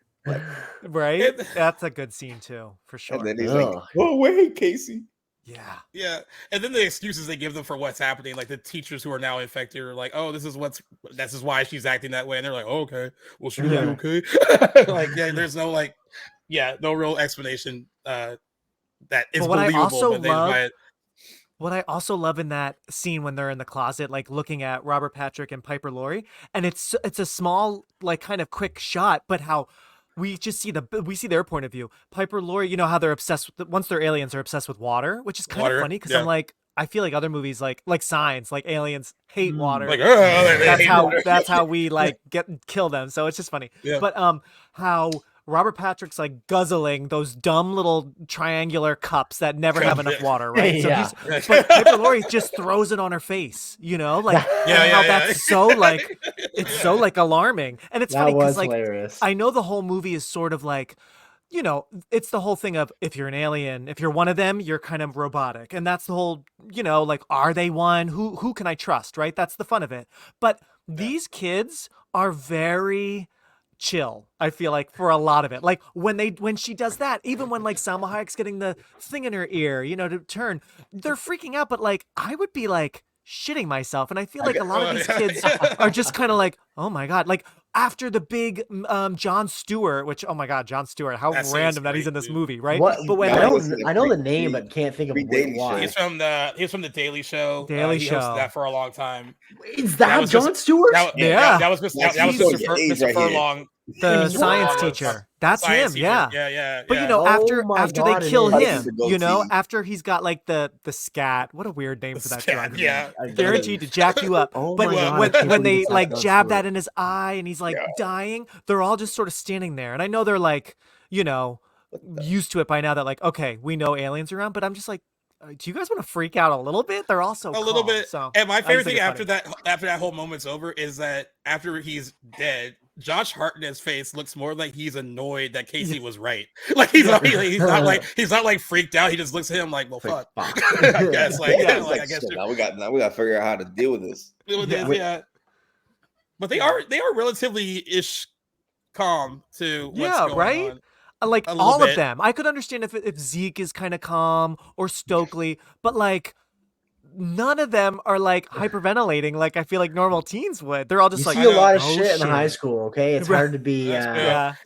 Right? And- That's a good scene too, for sure. And then he's Ugh. like, go away, Casey. Yeah. Yeah, and then the excuses they give them for what's happening, like the teachers who are now infected are like, "Oh, this is why she's acting that way," and they're like, "Oh, okay, well, she Yeah. okay." Like, yeah, there's no like, yeah, no real explanation that is But what I believable. also but they love- buy it. What I also love in that scene when they're in the closet, like looking at Robert Patrick and Piper Laurie, and it's a small, like kind of quick shot, but how we just see their point of view. Piper Laurie, you know how they're obsessed with once they're aliens, they're obsessed with water, which is kind Water, of funny because yeah. I'm like, I feel like other movies like Signs, like aliens hate water. Like, they that's hate how water. that's how we like kill them. So it's just funny. Yeah. But how Robert Patrick's like guzzling those dumb little triangular cups that never have enough water, right? So Yeah. but Piper Laurie just throws it on her face, you know, like Yeah, and how yeah, yeah. that's so like it's so like alarming, and it's That funny because was like hilarious. I know the whole movie is sort of like, you know, it's the whole thing of if you're an alien, if you're one of them, you're kind of robotic, and that's the whole, you know, like are they one? Who can I trust, right? That's the fun of it. But these kids are very chill, I feel like, for a lot of it. Like when she does that, even when like Salma Hayek's getting the thing in her ear, you know, to turn, they're freaking out, but like I would be like shitting myself, and I feel like a lot of these kids are just kind of like, oh my god, like after the big Jon Stewart, which, oh my god, Jon Stewart, how That scene's random that he's great, in this dude. movie, right? What? But when Yeah, I know the Free- name, but can't think of Free Daily Show. why. He's from the Daily Show. Daily he Show. hosted that for a long time. Is That that was Jon just- Stewart? Yeah. That was That's Mr. Mr. Mr. right here. Furlong. the Mr. science Furlong was teacher, that's science him, teacher. yeah. Yeah. But you know, Oh after my after God, they it kill is. him, The you know, goatee. after he's got like the scat, what a weird name for that drug. yeah. Guaranteed to jack you up. Oh But my God, I when, can't when believe they it's like not jab Stewart. that in his eye and he's like Yeah. dying, they're all just sort of standing there. And I know they're like, you know, used to it by now that like, okay, we know aliens are around, but I'm just like, do you guys want to freak out a little bit? They're also A little bit. So And my I just favorite think thing it's funny. after that whole moment's over is that after he's dead, Josh Hartnett's face looks more like he's annoyed that Casey was right. Like he's not like freaked out. He just looks at him like, well, fuck. I guess I guess now we got to figure out how to deal with this. Yeah. But they are relatively ish calm to what's going on. Like all of them. I could understand if Zeke is kind of calm or Stokely, but like none of them are like hyperventilating like I feel like normal teens would. They're all just you like see a lot of shit in high school. Okay, it's hard to be. And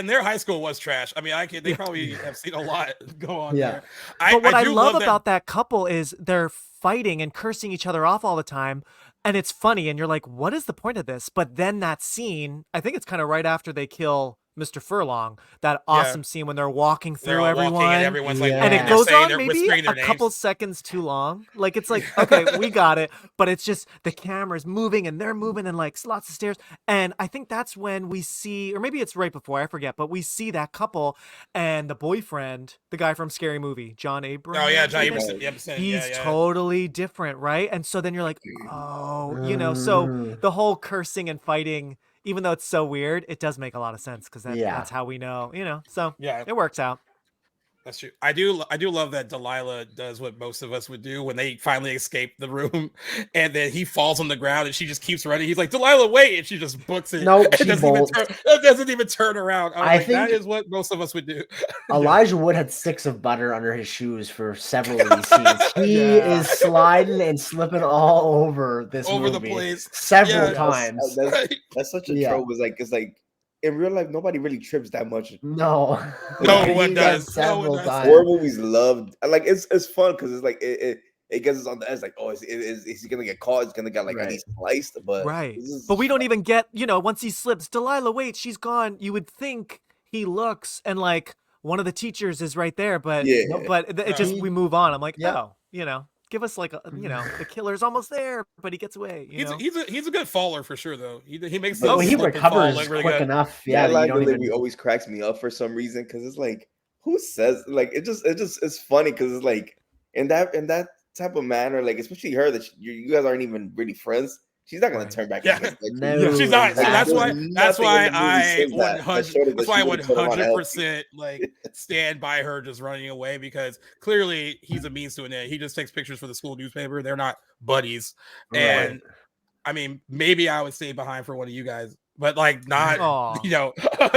their high school was trash. I mean, they probably have seen a lot go on there. But what I love about that couple is they're fighting and cursing each other off all the time. And it's funny, and you're like, what is the point of this? But then that scene, I think it's kind of right after they kill Mr. Furlong, that awesome scene when they're walking through everyone. And everyone's like, and it goes on maybe a couple seconds too long. Like, it's like, okay, we got it. But it's just the camera's moving and they're moving and like lots of stairs. And I think that's when we see, or maybe it's right before, I forget, but we see that couple and the boyfriend, the guy from Scary Movie, John Abrams. Oh, yeah, John Abrams. He's totally different, right? And so then you're like, oh, you know, so the whole cursing and fighting, even though it's so weird, it does make a lot of sense because that's how we know, you know. So it works out. That's true. I do love that Delilah does what most of us would do when they finally escape the room, and then he falls on the ground and she just keeps running. He's like, Delilah, wait, and she just books it. No, she doesn't even turn around. I think that is what most of us would do. Elijah Wood had sticks of butter under his shoes for several of these scenes. He is sliding and slipping all over this movie the place several times. That's such a trope. It's like in real life, nobody really trips that much. No, no one does. Several times. Horror movies loved. Like it's fun because it's like it gets us on the edge. Like, oh, is he gonna get caught? He's gonna get like at least sliced. But but we don't even get. You know, once he slips, Delilah, wait, she's gone. You would think he looks and like one of the teachers is right there, but it just we move on. I'm like, oh, you know. Give us like the killer's almost there, but he gets away. He's a good faller for sure though. He makes he recovers quick enough. Yeah, he always cracks me up for some reason because it's like who says like it's funny because it's like in that type of manner, like especially her that you guys aren't even really friends. She's not gonna turn back. No, she's not. So that's why I 100% like stand by her just running away because clearly he's a means to an end. He just takes pictures for the school newspaper. They're not buddies, and I mean maybe I would stay behind for one of you guys, but like not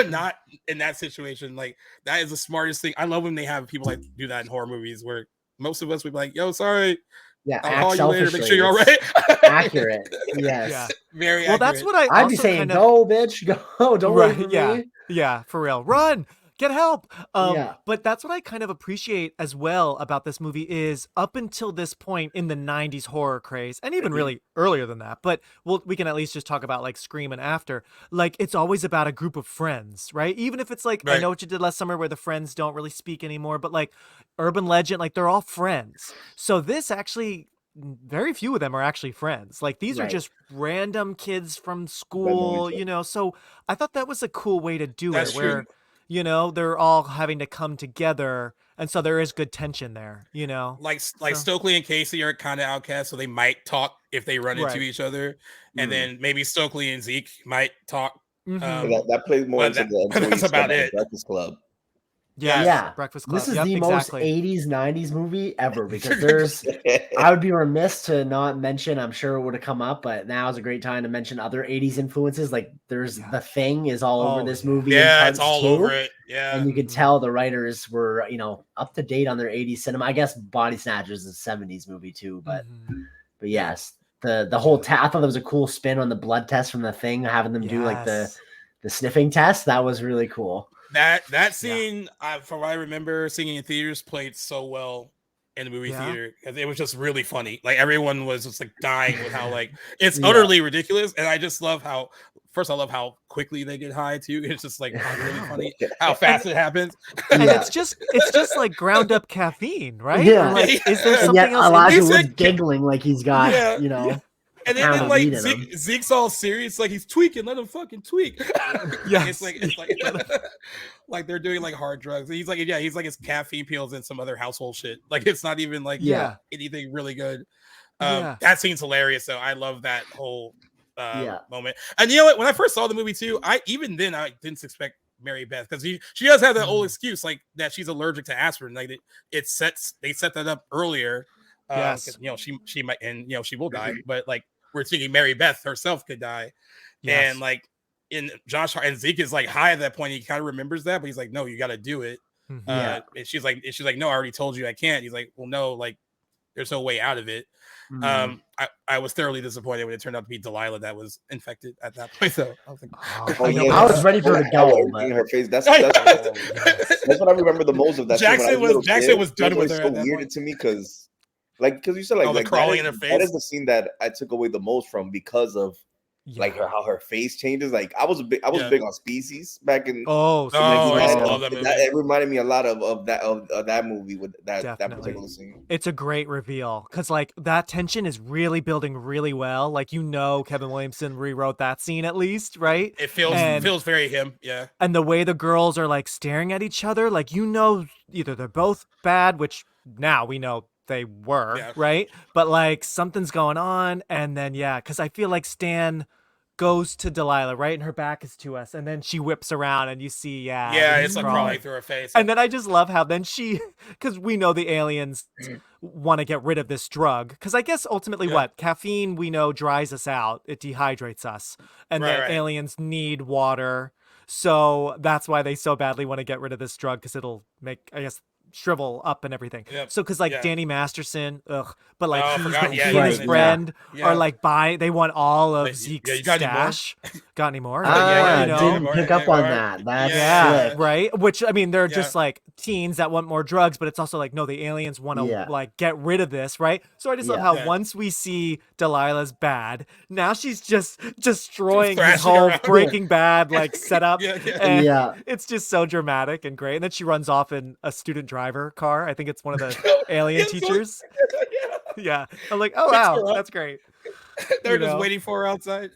not in that situation. Like that is the smartest thing. I love when they have people like do that in horror movies where most of us would be like, "Yo, sorry." Yeah, I'll call you later. Make sure you're all right. Accurate. Yes. Yeah. Very well, accurate. That's what I'd be saying. Go, bitch. Go. Don't wait for me. Yeah, for real. Run. Get help. But that's what I kind of appreciate as well about this movie is up until this point in the 90s horror craze, and even really earlier than that, but we can at least just talk about like Scream and after. Like it's always about a group of friends, right? Even if it's like, I Know What You Did Last Summer where the friends don't really speak anymore, but like Urban Legend, like they're all friends. So this actually, very few of them are actually friends. Like these are just random kids from school, you know? So I thought that was a cool way to do it where, you know, they're all having to come together. And so there is good tension there, you know? Like Stokely and Casey are kind of outcasts, so they might talk if they run into each other. And then maybe Stokely and Zeke might talk. That plays more into that's about it. Breakfast Club. Yeah. Breakfast Club. This is the most 80s, 90s movie ever because there's, I would be remiss to not mention, I'm sure it would have come up, but now is a great time to mention other 80s influences. Like there's The Thing is all over this movie. Yeah, it's all over it. Yeah. And you could tell the writers were, you know, up to date on their 80s cinema. I guess Body Snatchers is a 70s movie too, but yes, the whole I thought that was a cool spin on the blood test from The Thing, having them do like the sniffing test. That was really cool. That scene, from what I remember, seeing in theaters played so well in the movie theater because it was just really funny. Like everyone was just like dying with how like it's utterly ridiculous, and I just love how. First, I love how quickly they get high too. It's just like really funny how fast it happens. And it's just like ground up caffeine, right? Yeah. Like, is there something else? Elijah was giggling like he's got, you know. And then like Zeke's all serious, like he's tweaking. Let him fucking tweak. It's like like they're doing like hard drugs. He's like his caffeine pills and some other household shit. Like it's not even like anything really good. That scene's hilarious though. I love that whole moment. And you know what? When I first saw the movie too, I didn't expect Mary Beth because she does have that old excuse like that she's allergic to aspirin. Like they set that up earlier. Yes. You know, she might, and you know, she will die, but like we're thinking Mary Beth herself could die. Yes. And like in Josh and Zeke is like high at that point. He kind of remembers that, but he's like, no, you got to do it. And she's like, no, I already told you I can't. He's like, well, no, like there's no way out of it. I was thoroughly disappointed when it turned out to be Delilah that was infected at that point. So I was like, I was ready for her to go. In her face. That's what I remember the most of that. Jackson was done with her. So weird to me because you said like crawling in her face. That is the scene that I took away the most from because of like how her face changes. Like I was big on Species back in. I love that movie. It reminded me a lot of that movie with that particular scene. It's a great reveal because like that tension is really building really well. Like Kevin Williamson rewrote that scene at least, right? It feels very him, yeah. And the way the girls are like staring at each other, like either they're both bad, which now we know they were, right? But like something's going on, and then because I feel like Stan goes to Delilah, right? And her back is to us, and then she whips around and you see it's like crawling through her face. And then I just love how then because we know the aliens want to get rid of this drug, because I guess ultimately what caffeine we know dries us out, it dehydrates us, and the aliens need water, so that's why they so badly want to get rid of this drug, because it'll make, I guess, shrivel up and everything. So because like Danny Masterson, but like he and his friend are like they want all of Zeke's stash. Got any more? Didn't pick up on that. That's sick. Right. Which I mean, they're just like teens that want more drugs, but it's also like no, the aliens want to like get rid of this, right? So I just love how once we see Delilah's bad, now she's just destroying his whole Breaking Bad like setup. And it's just so dramatic and great. And then she runs off in a student driver car. I think it's one of the alien teachers. I'm like, oh wow, that's great. They're just waiting for her outside.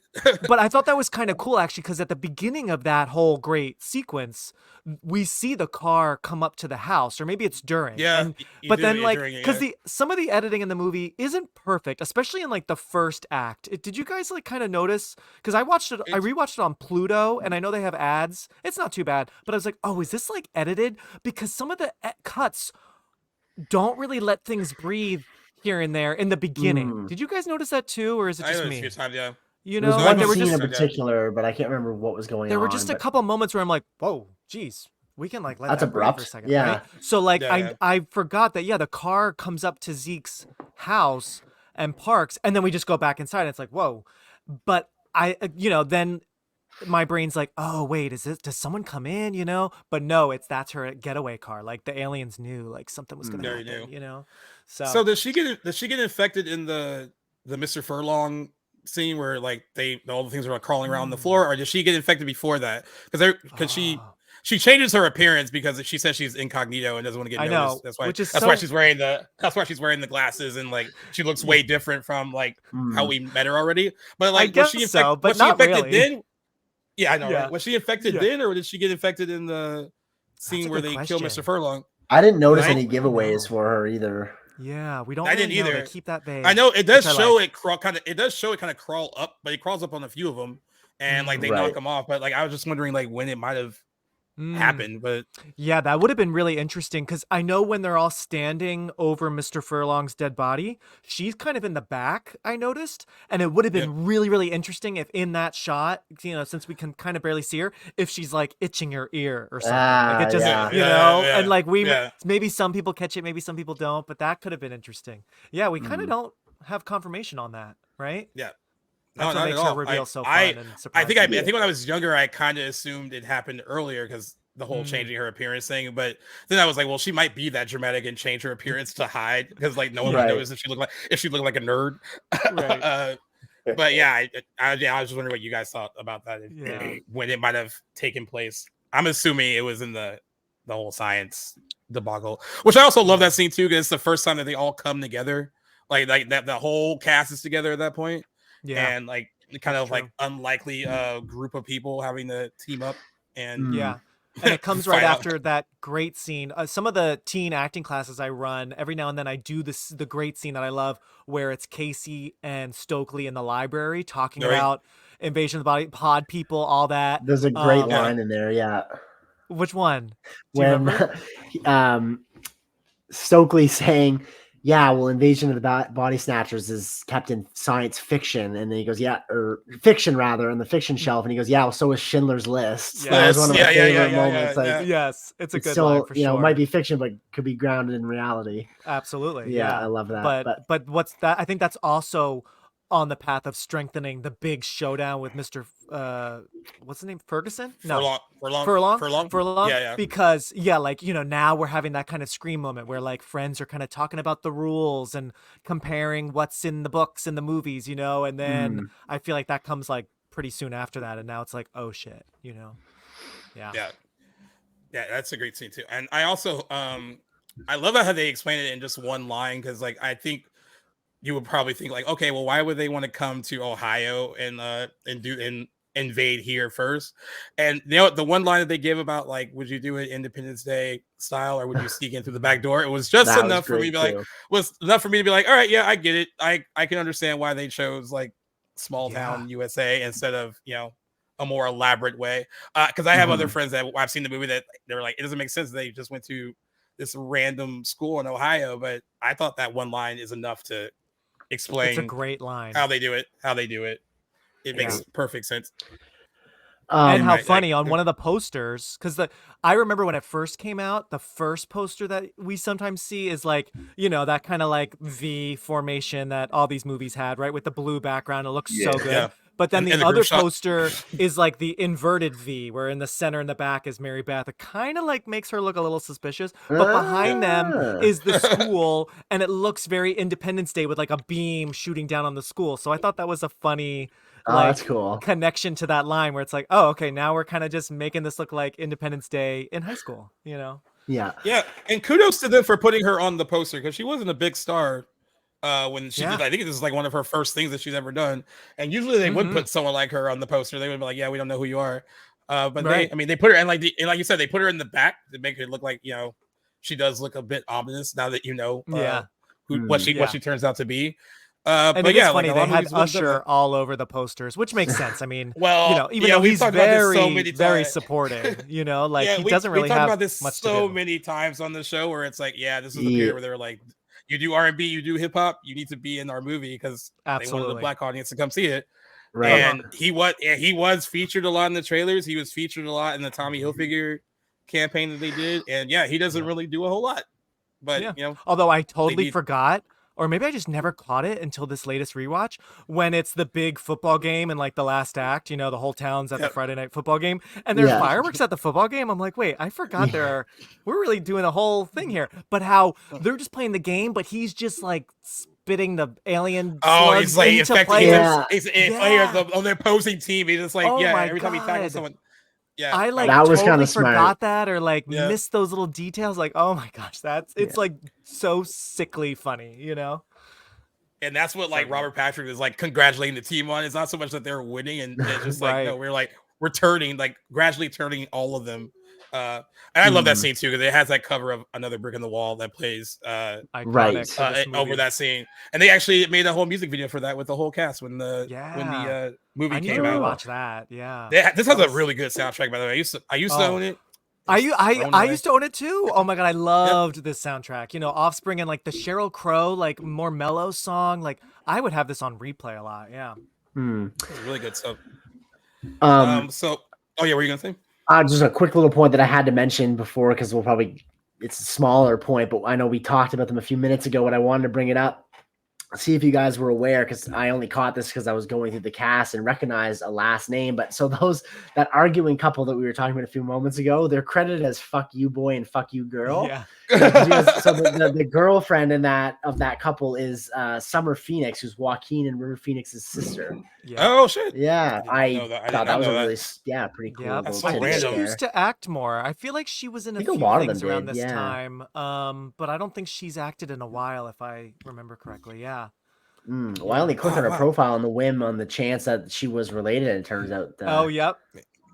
But I thought that was kind of cool actually, because at the beginning of that whole great sequence, we see the car come up to the house, or maybe it's during. But then like because some of the editing in the movie isn't perfect, especially in like the first act. Did you guys like kind of notice? Because I rewatched it on Pluto, and I know they have ads. It's not too bad, but I was like, oh, is this like edited? Because some of the cuts don't really let things breathe here and there in the beginning. Did you guys notice that too, or is it just me? You know, there was one scene in particular, but I can't remember what was going on. There were just a couple moments where I'm like, whoa, geez, we can like let that's that abrupt breathe for a second. Right? So like I forgot that the car comes up to Zeke's house and parks, and then we just go back inside and it's like, whoa. But I then my brain's like, oh wait, does someone come in, but no, that's her getaway car. Like the aliens knew like something was gonna happen, so does she get infected in the Mr. Furlong scene where like all the things are like crawling around the floor, or does she get infected before that? Because she changes her appearance because she says she's incognito and doesn't want to get noticed. That's why she's wearing the glasses, and like she looks way different from like how we met her already. But like was she infected then? Yeah, I know. Right? Was she infected then, or did she get infected in the scene where they kill Mr. Furlong? I didn't notice any giveaways for her either. Yeah, we don't. I didn't either. They keep that vague. I know it does show it crawl kind of crawl up, but it crawls up on a few of them, and like they knock them off. But like I was just wondering like when it might have happened. But yeah, that would have been really interesting, because I know when they're all standing over Mr. Furlong's dead body, she's kind of in the back, I noticed, and it would have been really, really interesting if in that shot, since we can kind of barely see her, if she's like itching her ear or something. Like it just, and like maybe some people catch it, maybe some people don't, but that could have been interesting. Yeah, we kind of don't have confirmation on that, right? Yeah. That's what makes her reveal so fun and surprising. I think when I was younger, I kind of assumed it happened earlier because the whole changing her appearance thing. But then I was like, well, she might be that dramatic and change her appearance to hide, because like no one would notice if she looked like a nerd. Right. But yeah, I was just wondering what you guys thought about that, when it might have taken place. I'm assuming it was in the whole science debacle, which I also love that scene too, because it's the first time that they all come together, like that the whole cast is together at that point. And like kind of like unlikely group of people having to team up, and And it comes right Fight out. after that great scene. Some of the teen acting classes I run, every now and then I do the great scene that I love where it's Casey and Stokely in the library talking Right. about Invasion of the Body, pod people, all that. There's a great Um, line in there, yeah. Which one? Do you When remember? Stokely saying, "Yeah, well, Invasion of the Body Snatchers is kept in science fiction," and then he goes, "Yeah, or fiction rather, on the fiction shelf," and he goes, "Yeah, well, so is Schindler's List." Yeah. That was one of my Yeah, yeah, yeah, favorite yeah, moments. yeah, Like, yeah. Yes, it's a it's good still, line for you know, sure. it might be fiction, but could be grounded in reality. Absolutely. Yeah, Yeah. I love that. But what's that? I think that's also on the path of strengthening the big showdown with Mr. What's the name? Ferguson? No. Furlong. Yeah, yeah. Because like, now we're having that kind of Scream moment where like friends are kind of talking about the rules and comparing what's in the books and the movies, and then I feel like that comes like pretty soon after that, and now it's like, oh shit, Yeah. Yeah, that's a great scene too. And I also I love how they explain it in just one line, because like I think you would probably think like, okay, well, why would they want to come to Ohio and invade here first? And the one line that they give about like, would you do it Independence Day style, or would you sneak in through the back door? It was just That was enough for me to be great, like, too. was enough for me to be like, all right, yeah, I get it. I can understand why they chose like small town USA instead of a more elaborate way. Because I have other friends that I've seen the movie that they're like, it doesn't make sense that they just went to this random school in Ohio, but I thought that one line is enough to explain It's a great line. how they do it. It makes perfect sense. And how Right, funny like- on one of the posters, because I remember when it first came out, the first poster that we sometimes see is like, that kind of like V formation that all these movies had, right? With the blue background. It looks so good. Yeah. But then And the the other group shot. poster is like the inverted V, where in the center and the back is Mary Beth. It kind of like makes her look a little suspicious. But behind them is the school, and it looks very Independence Day with like a beam shooting down on the school. So I thought that was a funny That's cool. connection to that line where it's like, oh, okay, now we're kind of just making this look like Independence Day in high school, Yeah. Yeah, and kudos to them for putting her on the poster, because she wasn't a big star when she did. I think this is like one of her first things that she's ever done. And usually they would put someone like her on the poster. They would be like, "Yeah, we don't know who you are," but they put her, and like you said, they put her in the back to make her look like she does look a bit ominous now that what she turns out to be. And but it yeah, is funny, like, they a lot of had movies would've done Usher that. all over the posters, which makes sense. I mean, Well, even though we've he's talked about this very, so many very times. supportive, like he we doesn't really talked have about this much so to do. many times on the show, where it's like, this is the period where they're like, you do R&B, you do hip hop, you need to be in our movie, because they wanted the Absolutely. black audience to come see it. Right. And he was featured a lot in the trailers. He was featured a lot in the Tommy Hilfiger campaign that they did. And he doesn't really do a whole lot. But Although I totally forgot, or maybe I just never caught it until this latest rewatch, when it's the big football game and like the last act, the whole town's at the Friday night football game, and there's fireworks at the football game. I'm like, wait, I forgot we're really doing a whole thing here. But how they're just playing the game, but he's just like spitting the alien slugs he's like into infecting players. on their opposing team. He's just like, my every time he tackles God. someone. Yeah, I like That was totally kinda smart. forgot that, or like missed those little details. Like, oh my gosh, it's like so sickly funny, And that's what like Robert Patrick is like congratulating the team on. It's not so much that they're winning, and it's just like, no, we're turning, like gradually turning all of them. And I love that scene too, because it has that cover of Another Brick in the Wall that plays Iconic for this over movie. that scene. And they actually made a whole music video for that with the whole cast when the movie I need came to out. watch that. Yeah. This has a really good soundtrack, by the way. I used to own it. I away. used to own it too. Oh my god, I loved this soundtrack. Offspring and like the Sheryl Crow, like more mellow song. Like I would have this on replay a lot. Yeah. It's really good stuff. So, what were you gonna say? Just a quick little point that I had to mention before, because it's a smaller point, but I know we talked about them a few minutes ago, but I wanted to bring it up. See if you guys were aware, because I only caught this because I was going through the cast and recognized a last name. But so that arguing couple that we were talking about a few moments ago, they're credited as "fuck you boy" and "fuck you girl." Yeah. So the girlfriend of that couple is Summer Phoenix, who's Joaquin and River Phoenix's sister. Yeah. Oh shit! Yeah, I know that. I did thought not that was know a that. really pretty cool. Yeah, That's little so I think tidbit she random. used to act more. I feel like she was in a I think a few lot of things them around did, this yeah. time. But I don't think she's acted in a while, if I remember correctly. Yeah. Well, I only clicked on her profile on the whim on the chance that she was related, and it turns out Oh, yep.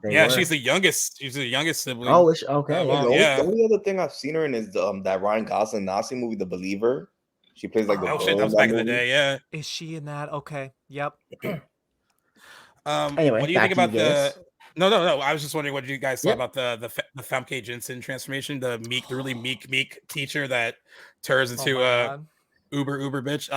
Yeah, she's the youngest. She's the youngest sibling. Oh, okay. The only other thing I've seen her in is that Ryan Gosling Nazi movie, The Believer. She plays like the oh shit, that was back in the day. Yeah. Is she in that? Okay. Yep. Anyway, what do you think about the? No. I was just wondering what you guys thought about the Famke Janssen transformation, the really meek teacher that turns into uber bitch.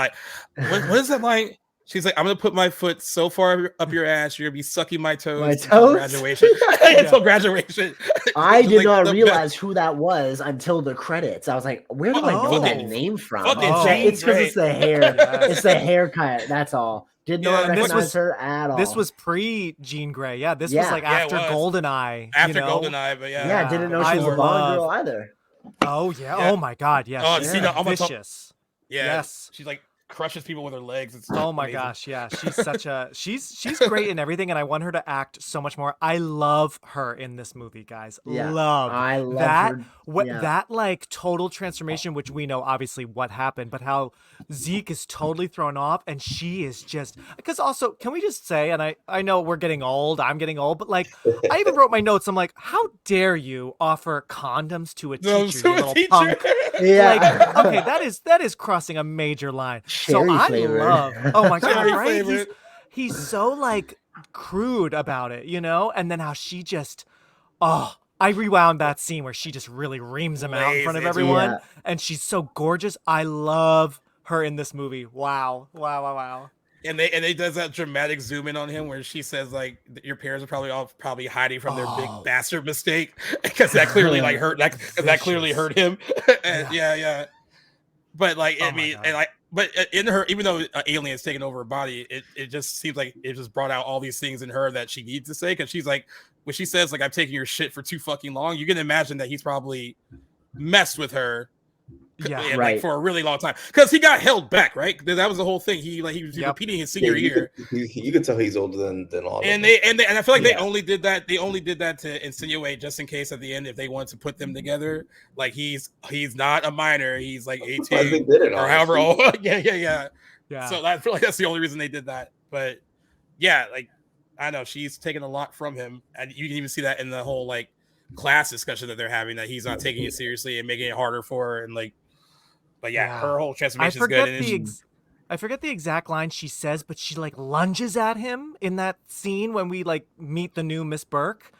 What is that like? She's like, I'm gonna put my foot so far up your ass, you're gonna be sucking my toes until graduation. Until graduation. I did not realize who that was until the credits. I was like, where do I know that name from? It's because it's the hair. It's the haircut. That's all. Did not recognize her at all. This was pre Jean Grey. Yeah, this was like after GoldenEye. After GoldenEye, but yeah, didn't know she was a Bond girl either. Oh yeah. Oh my God. Yes. Oh, see, I'm vicious. Yeah. Yes. She's like crushes people with her legs. It's oh my gosh, yeah. She's such a she's great in everything, and I want her to act so much more. I love her in this movie, guys. I love that. Her. That like total transformation, which we know obviously what happened, but how Zeke is totally thrown off, and she is just because also can we just say, and I know we're getting old, I'm getting old, but like I even wrote my notes. I'm like, how dare you offer condoms to a teacher, you little punk? Yeah. Like, okay, that is crossing a major line. So I love. Oh my God, right? He's so like crude about it, you know, and then how she just I rewound that scene where she just really reams him out in front of everyone, and she's so gorgeous. I love her in this movie. Wow. And they does that dramatic zoom in on him where she says like your parents are probably hiding from their big bastard mistake because that clearly like hurt that clearly hurt him. And, yeah. But like but in her, even though an alien is taking over her body, it just seems like it just brought out all these things in her that she needs to say, because she's like, when she says like I'm taking your shit for too fucking long, you can imagine that he's probably messed with her like for a really long time, because he got held back, right? That was the whole thing. He was repeating his senior year. You could tell he's older than all. And I feel like they only did that. They only did that to insinuate, just in case at the end, if they wanted to put them together, like he's not a minor. He's like 18 or however old. Yeah. So I feel like that's the only reason they did that. But yeah, like I know she's taking a lot from him, and you can even see that in the whole like class discussion that they're having, that he's not taking it seriously and making it harder for her, and like. But her whole transformation is good. I forget the exact line she says, but she like lunges at him in that scene when we like meet the new Miss Burke,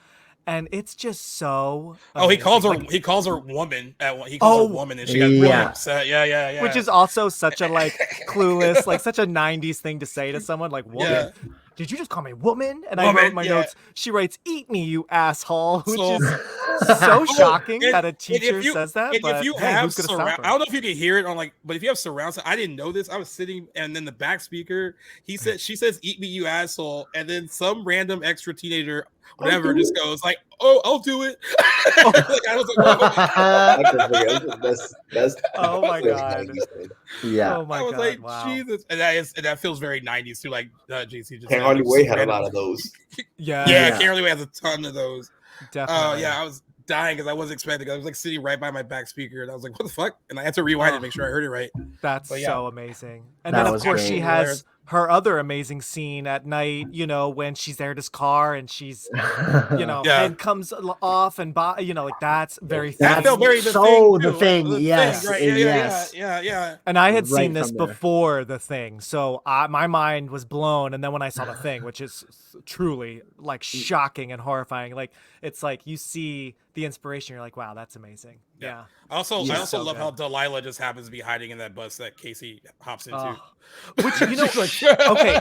and it's just so. Amazing. He calls her woman. He calls her woman, and she got really upset. Yeah. Which is also such a like clueless, like such a '90s thing to say to someone, like woman. Yeah. Did you just call me woman? And I wrote my notes. She writes, "Eat me, you asshole," which is so shocking that a teacher says that. And but if you have surround, I don't know if you can hear it on like, but if you have surround sound, I didn't know this. I was sitting, and then the back speaker, she says, "Eat me, you asshole," and then some random extra teenager, whatever, just goes like, "Oh, I'll do it." Like, I was like, that's oh my God. Yeah. Oh my God. I was God, like, wow. Jesus, and that feels very 90s too. Like JC just Can't Hardly Wait had a lot of those. Yeah. Can't Hardly Wait has a ton of those. Definitely. I was dying because I wasn't expecting. I was like sitting right by my back speaker, and I was like, "What the fuck?" And I had to rewind it to make sure I heard it right. That's so amazing. And then of course she has her other amazing scene at night, you know, when she's there at his car and she's, you know, head comes off and, you know, like that's very. That felt very The Thing. Yes. Right? Yes. Yeah. And I had seen this before The Thing, so my mind was blown. And then when I saw The Thing, which is truly like shocking and horrifying, like it's like you see the inspiration, you're like, wow, that's amazing. Yeah. I also love how Delilah just happens to be hiding in that bus that Casey hops into. Which, you know, okay,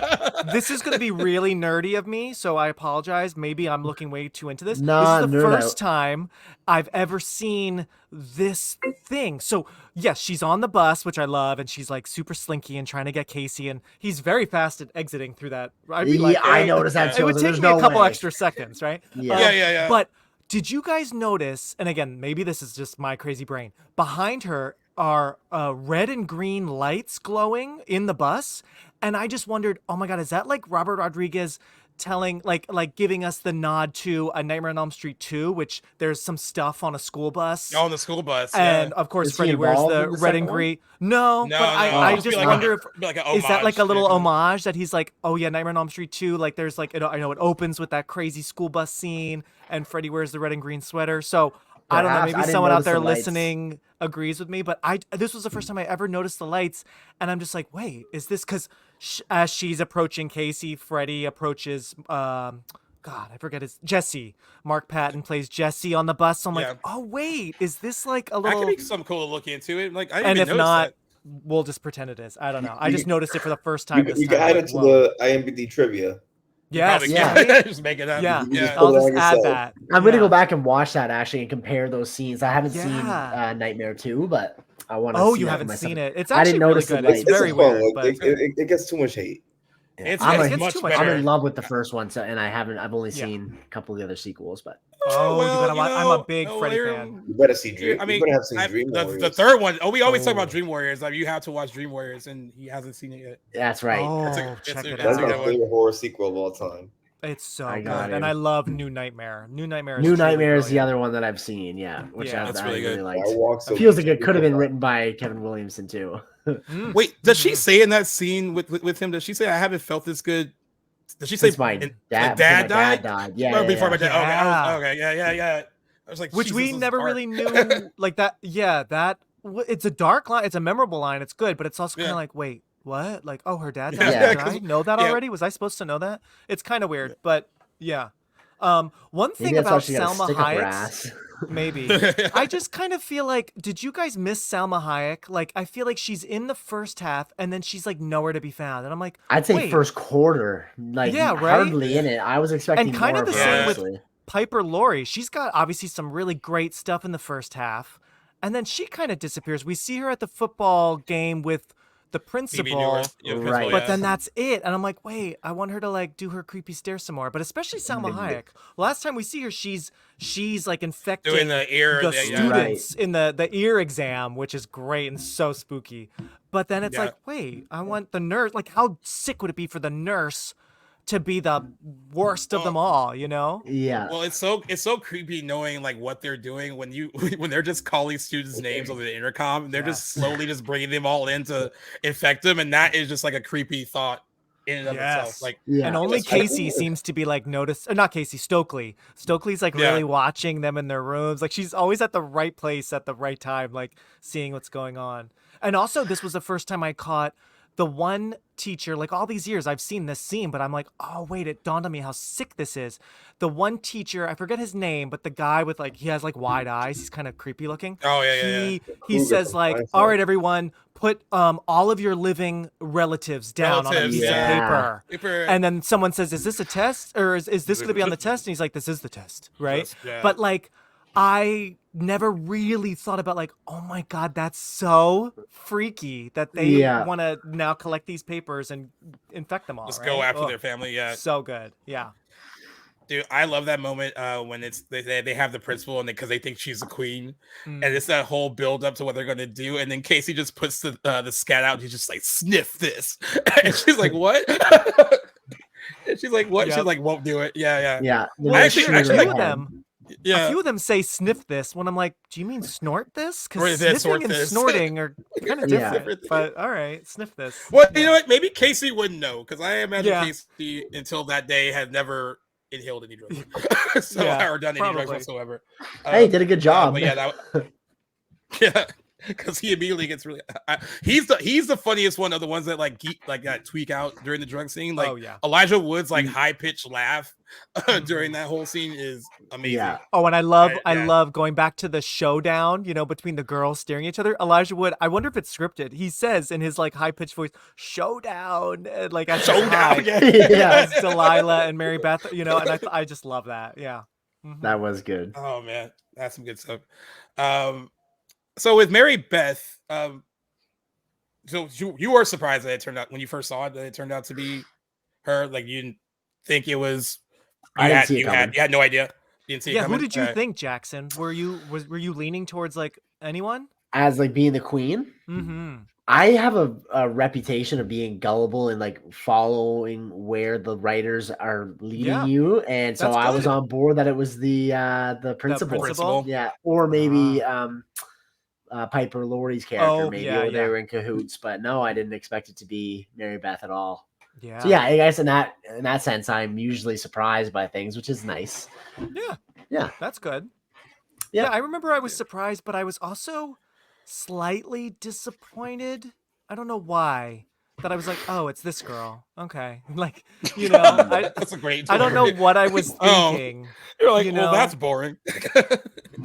this is going to be really nerdy of me, so I apologize. Maybe I'm looking way too into this. This is the first time I've ever seen this thing. So, yes, she's on the bus, which I love, and she's like super slinky and trying to get Casey, and he's very fast at exiting through that. I noticed that too. It would take me a couple extra seconds, right? Yeah. But did you guys notice, and again, maybe this is just my crazy brain, behind her are red and green lights glowing in the bus, and I just wondered, oh my God, is that like Robert Rodriguez telling like giving us the nod to A Nightmare on Elm Street 2, which there's some stuff on a school bus. On the school bus, and of course Is he Freddy wears involved the in the red second and one? green. No, No, but no, I it'd be just like wonder a- if like an is that like a homage, little yeah. homage that he's like, oh yeah, Nightmare on Elm Street 2, like there's like I know it opens with that crazy school bus scene and Freddy wears the red and green sweater. So I don't know, Perhaps. I maybe didn't someone out notice there the lights. listening agrees with me, but this was the first time I ever noticed the lights, and I'm just like, wait, is this because as she's approaching Casey, Freddy approaches God, I forget his Jesse. Mark Patton plays Jesse on the bus. So I'm Yeah. like, oh wait, is this like a That little? could be some cool to look into it. Like I didn't And even if notice not, that. we'll just pretend it is. I don't know. I You- just noticed it for the first time. This You time. can I'm add like, it to whoa. the IMDb trivia. Yes, Probably yeah. can't. Just make it up. Yeah. You just I'll put it just on add yourself. that. I'm gonna Yeah. go back and watch that actually and compare those scenes. I haven't seen Yeah. Nightmare 2, but I want to. Oh, see you that haven't for seen myself. it. It's I actually didn't really notice the good. lights. It's very a fun weird, look. but It gets too much hate. It's I'm it's a- much too much better. I'm in love with the first one, so and I've only Yeah. seen a couple of the other sequels, but oh, well, you gotta you watch. I'm know, a big no, Freddy they're- fan. You better see Dream. I mean, you better have seen Dream the Warriors. third one. Oh, we always talk Oh. about Dream Warriors. Like you have to watch Dream Warriors, and he hasn't seen it yet. that's right. Oh, It's a- check it's a- it That's a my good out. one. favorite horror sequel of all time. It's so I good, got and it. I love New Nightmare. New Nightmare. Is New truly Nightmare is the brilliant. other one that I've seen, yeah, which Yeah, I, it's I really really good. liked. I walk so It feels like much it could have been people- written by Kevin Williamson too. Mm. Wait, does she say in that scene with him? Does she say I haven't felt this good? Does she say Since my in- dad, my dad before my died? died. Yeah, Or yeah, before yeah. my dad. Okay, Yeah. okay, yeah. I was like, Which Jesus, we this is never dark. really knew like that. Yeah, it's a dark line. It's a memorable line. It's good, but it's also kind Yeah. of like, wait, what? Like, oh, her dad Yeah, died. yeah, Did I 'cause- know that yeah. already? Was I supposed to know that? It's kind of weird, but yeah. One Maybe thing that's why about she got a Salma stick up her Hayek, ass. maybe. I just kind of feel like, did you guys miss Salma Hayek? Like, I feel like she's in the first half, and then she's like nowhere to be found, and I'm like, I'd say wait. first quarter, like Yeah, right? hardly in it. I was expecting kind more of the her, same with- honestly. Piper Laurie, she's got obviously some really great stuff in the first half, and then she kind of disappears. We see her at the football game with the Phoebe principal, Newell, yeah, Right. principal, but yeah. then that's it. And I'm like, wait, I want her to like do her creepy stare some more. But especially Salma Hayek. Last time we see her, she's like infecting doing the ear. the yeah. students in the ear exam, which is great and so spooky. But then it's Yeah. like, wait, I want the nurse. Like, how sick would it be for the nurse to be the worst of them all? You know? Yeah. Well, it's so creepy knowing like what they're doing when you when they're just calling students' names over the intercom and they're just slowly just bringing them all in to infect them, and that is just like a creepy thought in and of Yes. itself. Like, Yeah. And only That's kinda Casey cool. seems to be like noticed, or not Casey, Stokely. Stokely's like Yeah. really watching them in their rooms. Like she's always at the right place at the right time, like seeing what's going on. And also, this was the first time I caught the one teacher, like all these years I've seen this scene, but I'm like, oh wait, it dawned on me how sick this is. The one teacher, I forget his name, but the guy with like, he has like wide eyes, he's kind of creepy looking. oh yeah. He Cougar says from like, Seinfeld. all right, everyone, put all of your living relatives down on a Relatives, piece of yeah. paper. Paper- And then someone says, is this a test? Or is this going to be on the test? And he's like, this is the test, right? Test, yeah. But like, I never really thought about like, oh my God, that's so freaky that they Yeah. want to now collect these papers and infect them all. just right? go after Ugh, their family. Yeah, So good. Yeah. dude, I love that moment when it's they have the principal and because they think she's the queen, Mm. and it's that whole build up to what they're gonna do, and then Casey just puts the scat out. And he's just like, sniff this, and she's like, what? And she's like, what? Yep. She's like, won't do it. Yeah. Yeah. Well, I a actually- few actually of like- them. A Yeah. few of them say sniff this when I'm like, do you mean snort this? Or Because is it sniffing snort and this? snorting are kind of Yeah. different. But all right, sniff this. Well, Yeah. you know what? Maybe Casey wouldn't know because I imagine Yeah. Casey until that day had never inhaled any drugs, so Yeah, or done any drugs probably. whatsoever. Hey, did a good job. But yeah, yeah, because he immediately gets really. He's the funniest one of the ones that like that tweak out during the drug scene. Like Oh, yeah. Elijah Wood's like high pitched laugh during that whole scene is amazing. Yeah. Oh, and I love Yeah. love going back to the showdown, between the girls staring at each other. Elijah Wood, I wonder if it's scripted. He says in his like high pitched voice, "Showdown," and, like at the Showdown, high. yeah. Yeah. It's Delilah and Mary Beth, and I just love that. Yeah. Mhm. That was good. Oh man, that's some good stuff. So with Mary Beth, so you were surprised that it turned out when you first saw it that it turned out to be her. Like you didn't think it was. I didn't see it you had no idea. You didn't see it Yeah, coming? who did you Okay. think, Jackson? Were you leaning towards like anyone? As like being the queen. Mm-hmm. I have a reputation of being gullible and like following where the writers are leading Yeah, you, and so that's I was good. on board that it was the principal. principal? Yeah, or maybe Ah. Piper Laurie's character, Oh, maybe, yeah, or they yeah. were in cahoots. But no, I didn't expect it to be Mary Beth at all. So Yeah. yeah, I guess in that sense, I'm usually surprised by things, which is nice. Yeah. Yeah, That's good. yeah. Yeah, I remember I was surprised, but I was also slightly disappointed. I don't know why. That I was like, oh, it's this girl. Okay. Like, That's a great. I don't know story. what I was Oh, thinking. you're like, you well, know? that's boring.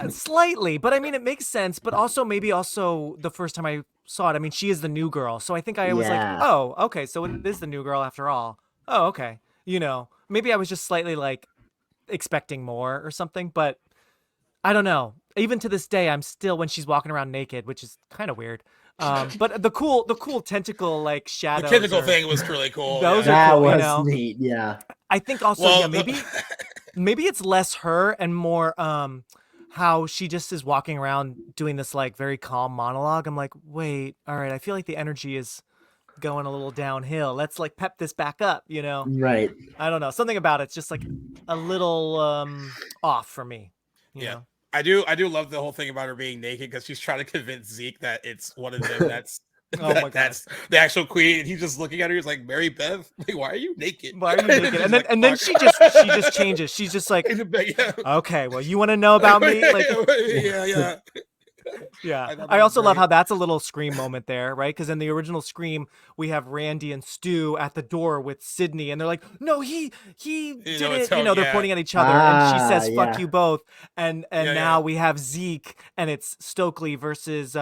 Slightly, but I mean, it makes sense. But also, maybe also the first time I saw it, I mean, she is the new girl. So I think I was like, Yeah. oh, okay. So it is the new girl after all. Oh, okay. Maybe I was just slightly like expecting more or something, but I don't know. Even to this day, I'm still when she's walking around naked, which is kind of weird. But the cool tentacle like The shadows. tentacle thing was really cool. Those yeah. are That cool, was neat. Yeah. I think also, Well, yeah, maybe it's less her and more how she just is walking around doing this like very calm monologue. I'm like, wait, all right, I feel like the energy is going a little downhill. Let's like pep this back up, Right. I don't know. Something about it's just like a little off for me. You Yeah. know? I do love the whole thing about her being naked because she's trying to convince Zeke that it's one of them that's Oh my God. that's the actual queen, and he's just looking at her. He's like, Mary Beth, like, why are you naked? Why are you naked? She's And like, then she just changes. She's just like, yeah. okay, well, you want to know about me? Like, yeah. yeah. I thought that I was also love great. how that's a little Scream moment there, right? Because in the original Scream, we have Randy and Stu at the door with Sydney, and they're like, "No, he did it's it." how- They're yeah. pointing at each other, and she says, "Fuck Yeah. you both." And Yeah, now yeah. we have Zeke, and it's Stokely versus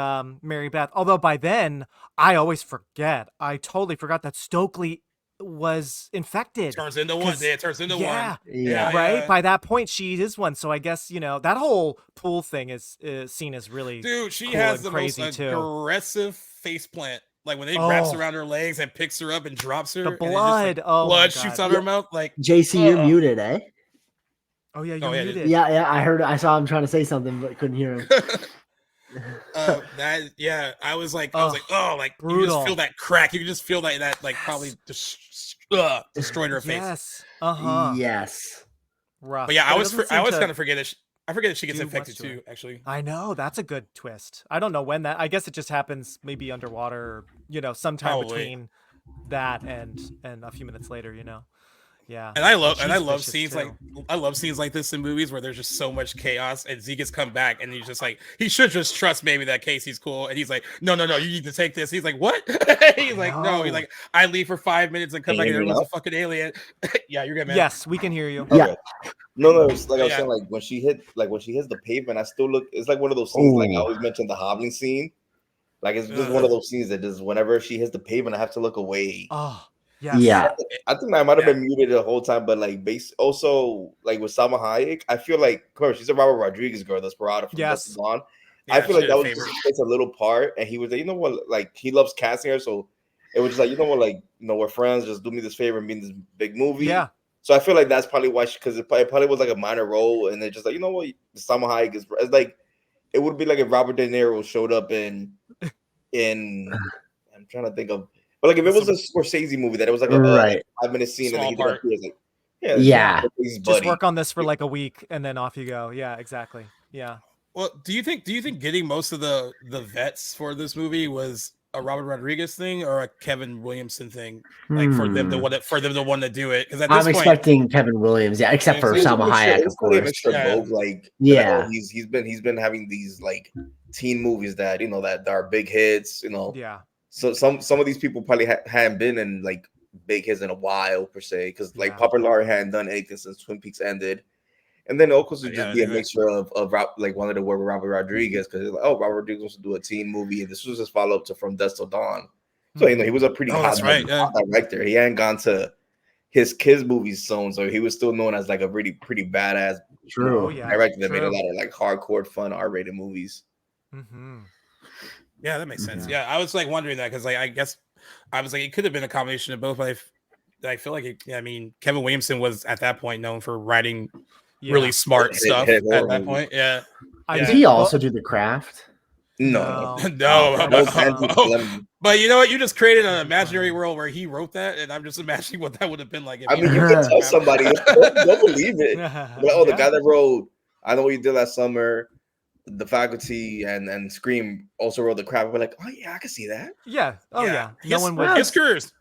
Mary Beth. Although by then, I always forget. I totally forgot that Stokely was infected. Turns into one. 'Cause- Yeah, it turns into yeah. one. Yeah. Right by that point, she is one. So I guess that whole pool thing is seen as really Dude, she cool has and the most crazy too. aggressive face plant. Like when they wraps Oh. around her legs and picks her up and drops her, The and it just, blood. like, Oh my blood God. shoots out her mouth. Like, JC, you're muted, eh? Oh yeah, you're yeah, muted. Yeah. I saw him trying to say something, but couldn't hear him. I was like, Ugh, like you brutal. just feel that crack. You can just feel that like probably destroyed her face. Yes. Uh-huh. Yes. Rough. But yeah, I it always doesn't seem kind to of forget that. I forget that she gets do infected much to too. her. Actually, I know, that's a good twist. I don't know when that. I guess it just happens maybe underwater, or, sometime Probably. between that and a few minutes later, Yeah. and I love She's scenes vicious, like this in movies where there's just so much chaos, and Zeke has come back, and he's just like, he should just trust maybe that Casey's cool, and he's like, no, you need to take this. He's like, what? He's like, no. He's know. like, I leave for 5 minutes and come Can back, you and hear me everyone's a now? fucking alien. Yeah, you're good, man. Yes, we can hear you. Yeah. Okay. No, it's like I was Yeah. saying, like when she hits the pavement, I still look. It's like one of those scenes. Like I Ooh. always mention the hobbling scene. Like it's just Ugh. one of those scenes that just whenever she hits the pavement, I have to look away. Oh, yes. Yeah. I think I might have Yeah. been muted the whole time, but like also like with Salma Hayek, I feel like of course she's a Robert Rodriguez girl, Desperado from Yes. Dust Till Dawn. Yeah, I feel she like did that a was favor. just a little part, and he was like, you know what, like he loves casting her, so it was just like, you know what, like we're friends, just do me this favor and be in this big movie. Yeah. So I feel like that's probably why, because it probably was like a minor role, and they're just like, you know what, Salma Hayek is. It's like it would be like if Robert De Niro showed up in I'm trying to think of, but like if it was a Scorsese movie that it was like a Right. 5-minute scene Small and then he part. appears like, Yeah. he's Just buddy. work on this for like a week and then off you go. Yeah, exactly. Yeah. Well, do you think getting most of the vets for this movie was a Robert Rodriguez thing or a Kevin Williamson thing? Like for them to want to do it? Because at this I'm point, expecting Kevin Williams, yeah, except for It's It's a Salma mixture- Hayek, of it's probably a course. mixture of Yeah. both, like Yeah. he's been having these like teen movies that that are big hits, Yeah. So some of these people probably hadn't been in like big hits in a while per se, because like Yeah. Papa Laurie hadn't done anything since Twin Peaks ended, and then it could Yeah, just be a they- mixture of like wanted to work with Robert Rodriguez because like, Robert Rodriguez wants to do a teen movie, and this was his follow up to From Dusk Till Dawn. So he was a pretty Oh, hot, that's right, yeah. hot director. He hadn't gone to his kids movies soon, so he was still known as like a really pretty badass True. Oh, yeah. director that made a True. lot of like hardcore, fun, R-rated movies. Mm-hmm. yeah, that makes sense. Yeah, I was like wondering that because like I guess I was like it could have been a combination of both, but I feel like Kevin Williamson was at that point known for writing Yeah. really smart Hit- stuff hit at horror that movies. point. Yeah, I Yeah. Did he also do The Craft? No, No. No, that but, was Andrew Fleming. but you know what? You just created an imaginary world where he wrote that, and I'm just imagining what that would have been like. If I he mean, you wrote can that tell crap. somebody, don't believe it. But, oh, the Yeah. guy that wrote I Know What You Did Last Summer, The Faculty, and Scream also wrote the crap. We're like, oh yeah, I can see that. Yeah. Oh yeah. No His, one would. his career is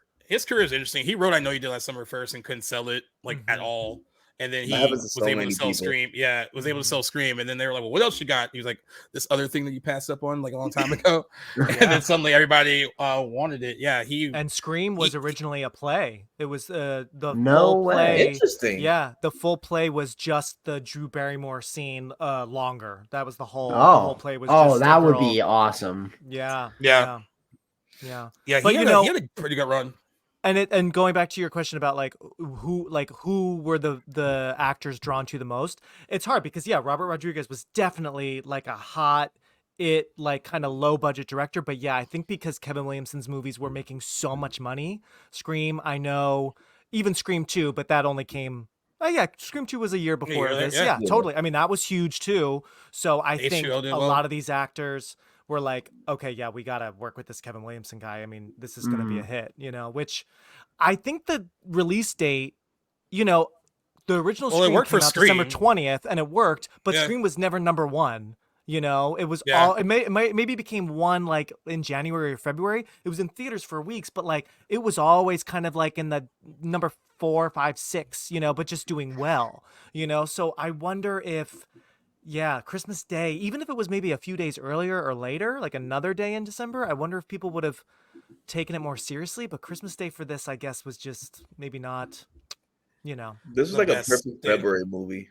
interesting. He wrote I Know You Did Last Summer first and couldn't sell it like at all. And then he That happens to was so able many to sell people. Scream. Yeah, was able to sell Scream. And then they were like, well, what else you got? He was like, this other thing that you passed up on like a long time ago. And then suddenly everybody wanted it. Yeah, And Scream was originally a play. It was the No full way. play. Interesting. Yeah, the full play was just the Drew Barrymore scene longer. That was the whole play was just a that would girl. be awesome. Yeah. Yeah. Yeah. Yeah, But he had a pretty good run. And going back to your question about who were the actors drawn to the most, it's hard because Robert Rodriguez was definitely like a hot like kind of low budget director, but I think because Kevin Williamson's movies were making so much money, Scream, I know, even Scream 2, but that only came Scream 2 was a year before this. Yeah, totally. I mean, that was huge too. So I think a lot of these actors were like, okay, we got to work with this Kevin Williamson guy. I mean, this is going to be a hit, which I think the release date, the original Scream worked came for out December 20th and it worked, but Scream was never number one. It was it maybe became one like in January or February. It was in theaters for weeks, but like it was always kind of like in the number 4, 5, 6, but just doing well, So I wonder if, Christmas Day, even if it was maybe a few days earlier or later, like another day in December, I wonder if people would have taken it more seriously. But Christmas Day for this, I guess, was just maybe not, This is like a perfect February movie.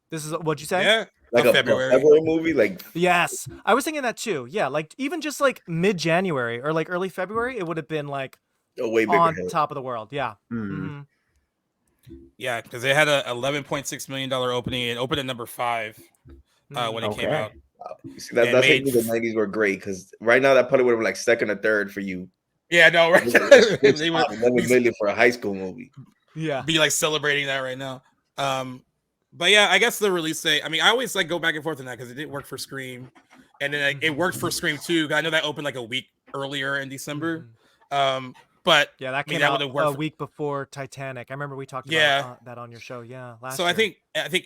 This is what'd you say? Yeah. Like a February movie, like yes, I was thinking that too. Yeah, like even just like mid-January or like early February, it would have been like a way bigger on hit. top of the world. Yeah. Yeah, because they had a $11.6 million opening. It opened at number 5 when it came out. Wow. See, that's how the 90s were great because right now that probably would have been like second or third for you. Yeah, no, right. They were $11 million for a high school movie. Yeah, be like celebrating that right now. But I guess the release date. I mean, I always like go back and forth on that because it didn't work for Scream, and then it worked for Scream 2. I know that opened like a week earlier in December. But that came out a week before Titanic. I remember we talked about that on your show. Yeah, last year. I think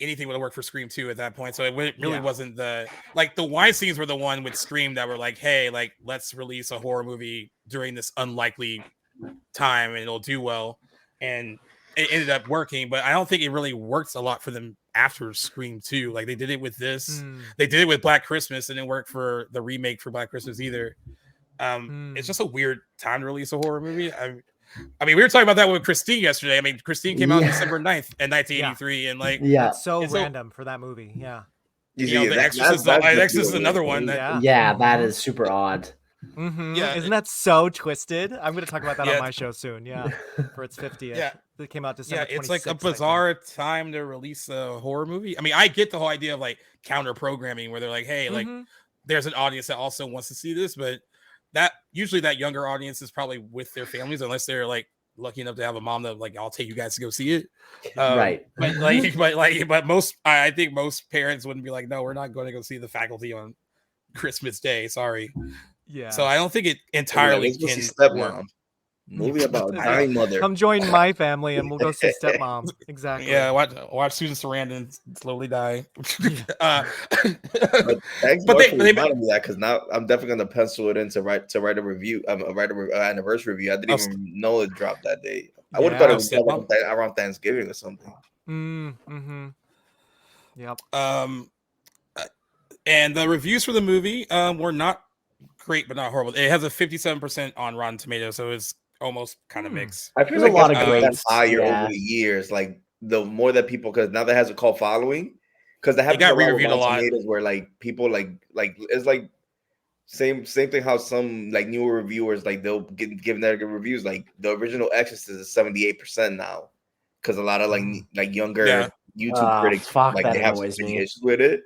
anything would have worked for Scream 2 at that point. So it really wasn't the Weinsteins were the one with Scream that were like, hey, like let's release a horror movie during this unlikely time and it'll do well. And it ended up working, but I don't think it really works a lot for them after Scream 2. Like they did it with this, they did it with Black Christmas, and it didn't work for the remake for Black Christmas either. It's just a weird time to release a horror movie. I mean, we were talking about that with Christine yesterday. I mean, Christine came out December 9th in 1983, and like, it's so random for that movie. Yeah, The Exorcist is another one. That is super odd. Yeah, isn't that so twisted? I'm going to talk about that on my show soon. Yeah, for its 50th. Yeah, it came out December. Yeah, it's like a bizarre time to release a horror movie. I mean, I get the whole idea of like counter programming where they're like, hey, like there's an audience that also wants to see this, but that usually that younger audience is probably with their families unless they're like lucky enough to have a mom that like I'll take you guys to go see it. Right. But most I think most parents wouldn't be like, no, we're not going to go see The Faculty on Christmas Day. Sorry. Yeah. So I don't think it entirely can Stepmom. Movie about dying mother. Come join my family and we'll go see Stepmom. Exactly. Yeah, watch Susan Sarandon slowly die. But thanks for reminding me that because now I'm definitely gonna pencil it in to write a review. Write an anniversary review. I didn't even know it dropped that day. I would have thought it was around Thanksgiving or something. Yep. And the reviews for the movie were not great, but not horrible. It has a 57% on Rotten Tomatoes, so it's almost kind of mixed. I feel like a lot of great higher over the years. Like the more that people, because now that has a cult following, because they have got re-reviewed a lot. Where like people like it's like same thing. How some like newer reviewers like they'll give negative reviews. Like the original Exorcist is 78% now, because a lot of like younger YouTube critics like they have some issues with it.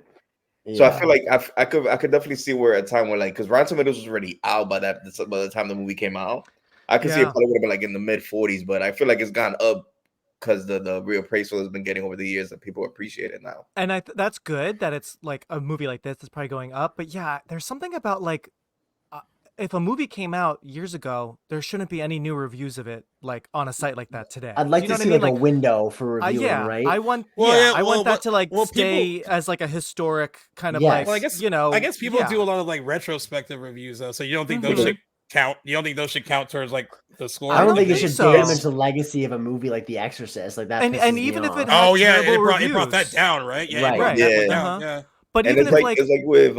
So I feel like I could definitely see where a time where like because Rotten Tomatoes was already out by the time the movie came out. I could see it probably would have been like in the mid 40s, but I feel like it's gone up because the reappraisal has been getting over the years and people appreciate it now. And that's good that it's like a movie like this is probably going up. But yeah, there's something about like if a movie came out years ago, there shouldn't be any new reviews of it like on a site like that today. I'd like You know to what I see mean? like a window for reviewing, yeah, right? I want I want that to like stay as like a historic kind of like Well, I guess I guess people do a lot of like retrospective reviews though, so you don't think those should count? You don't think those should count towards like the score? I don't think it should damage the legacy of a movie like The Exorcist. Like that, and even if it had it brought that down, right? Yeah, right. Yeah. But and even it's if like it's like with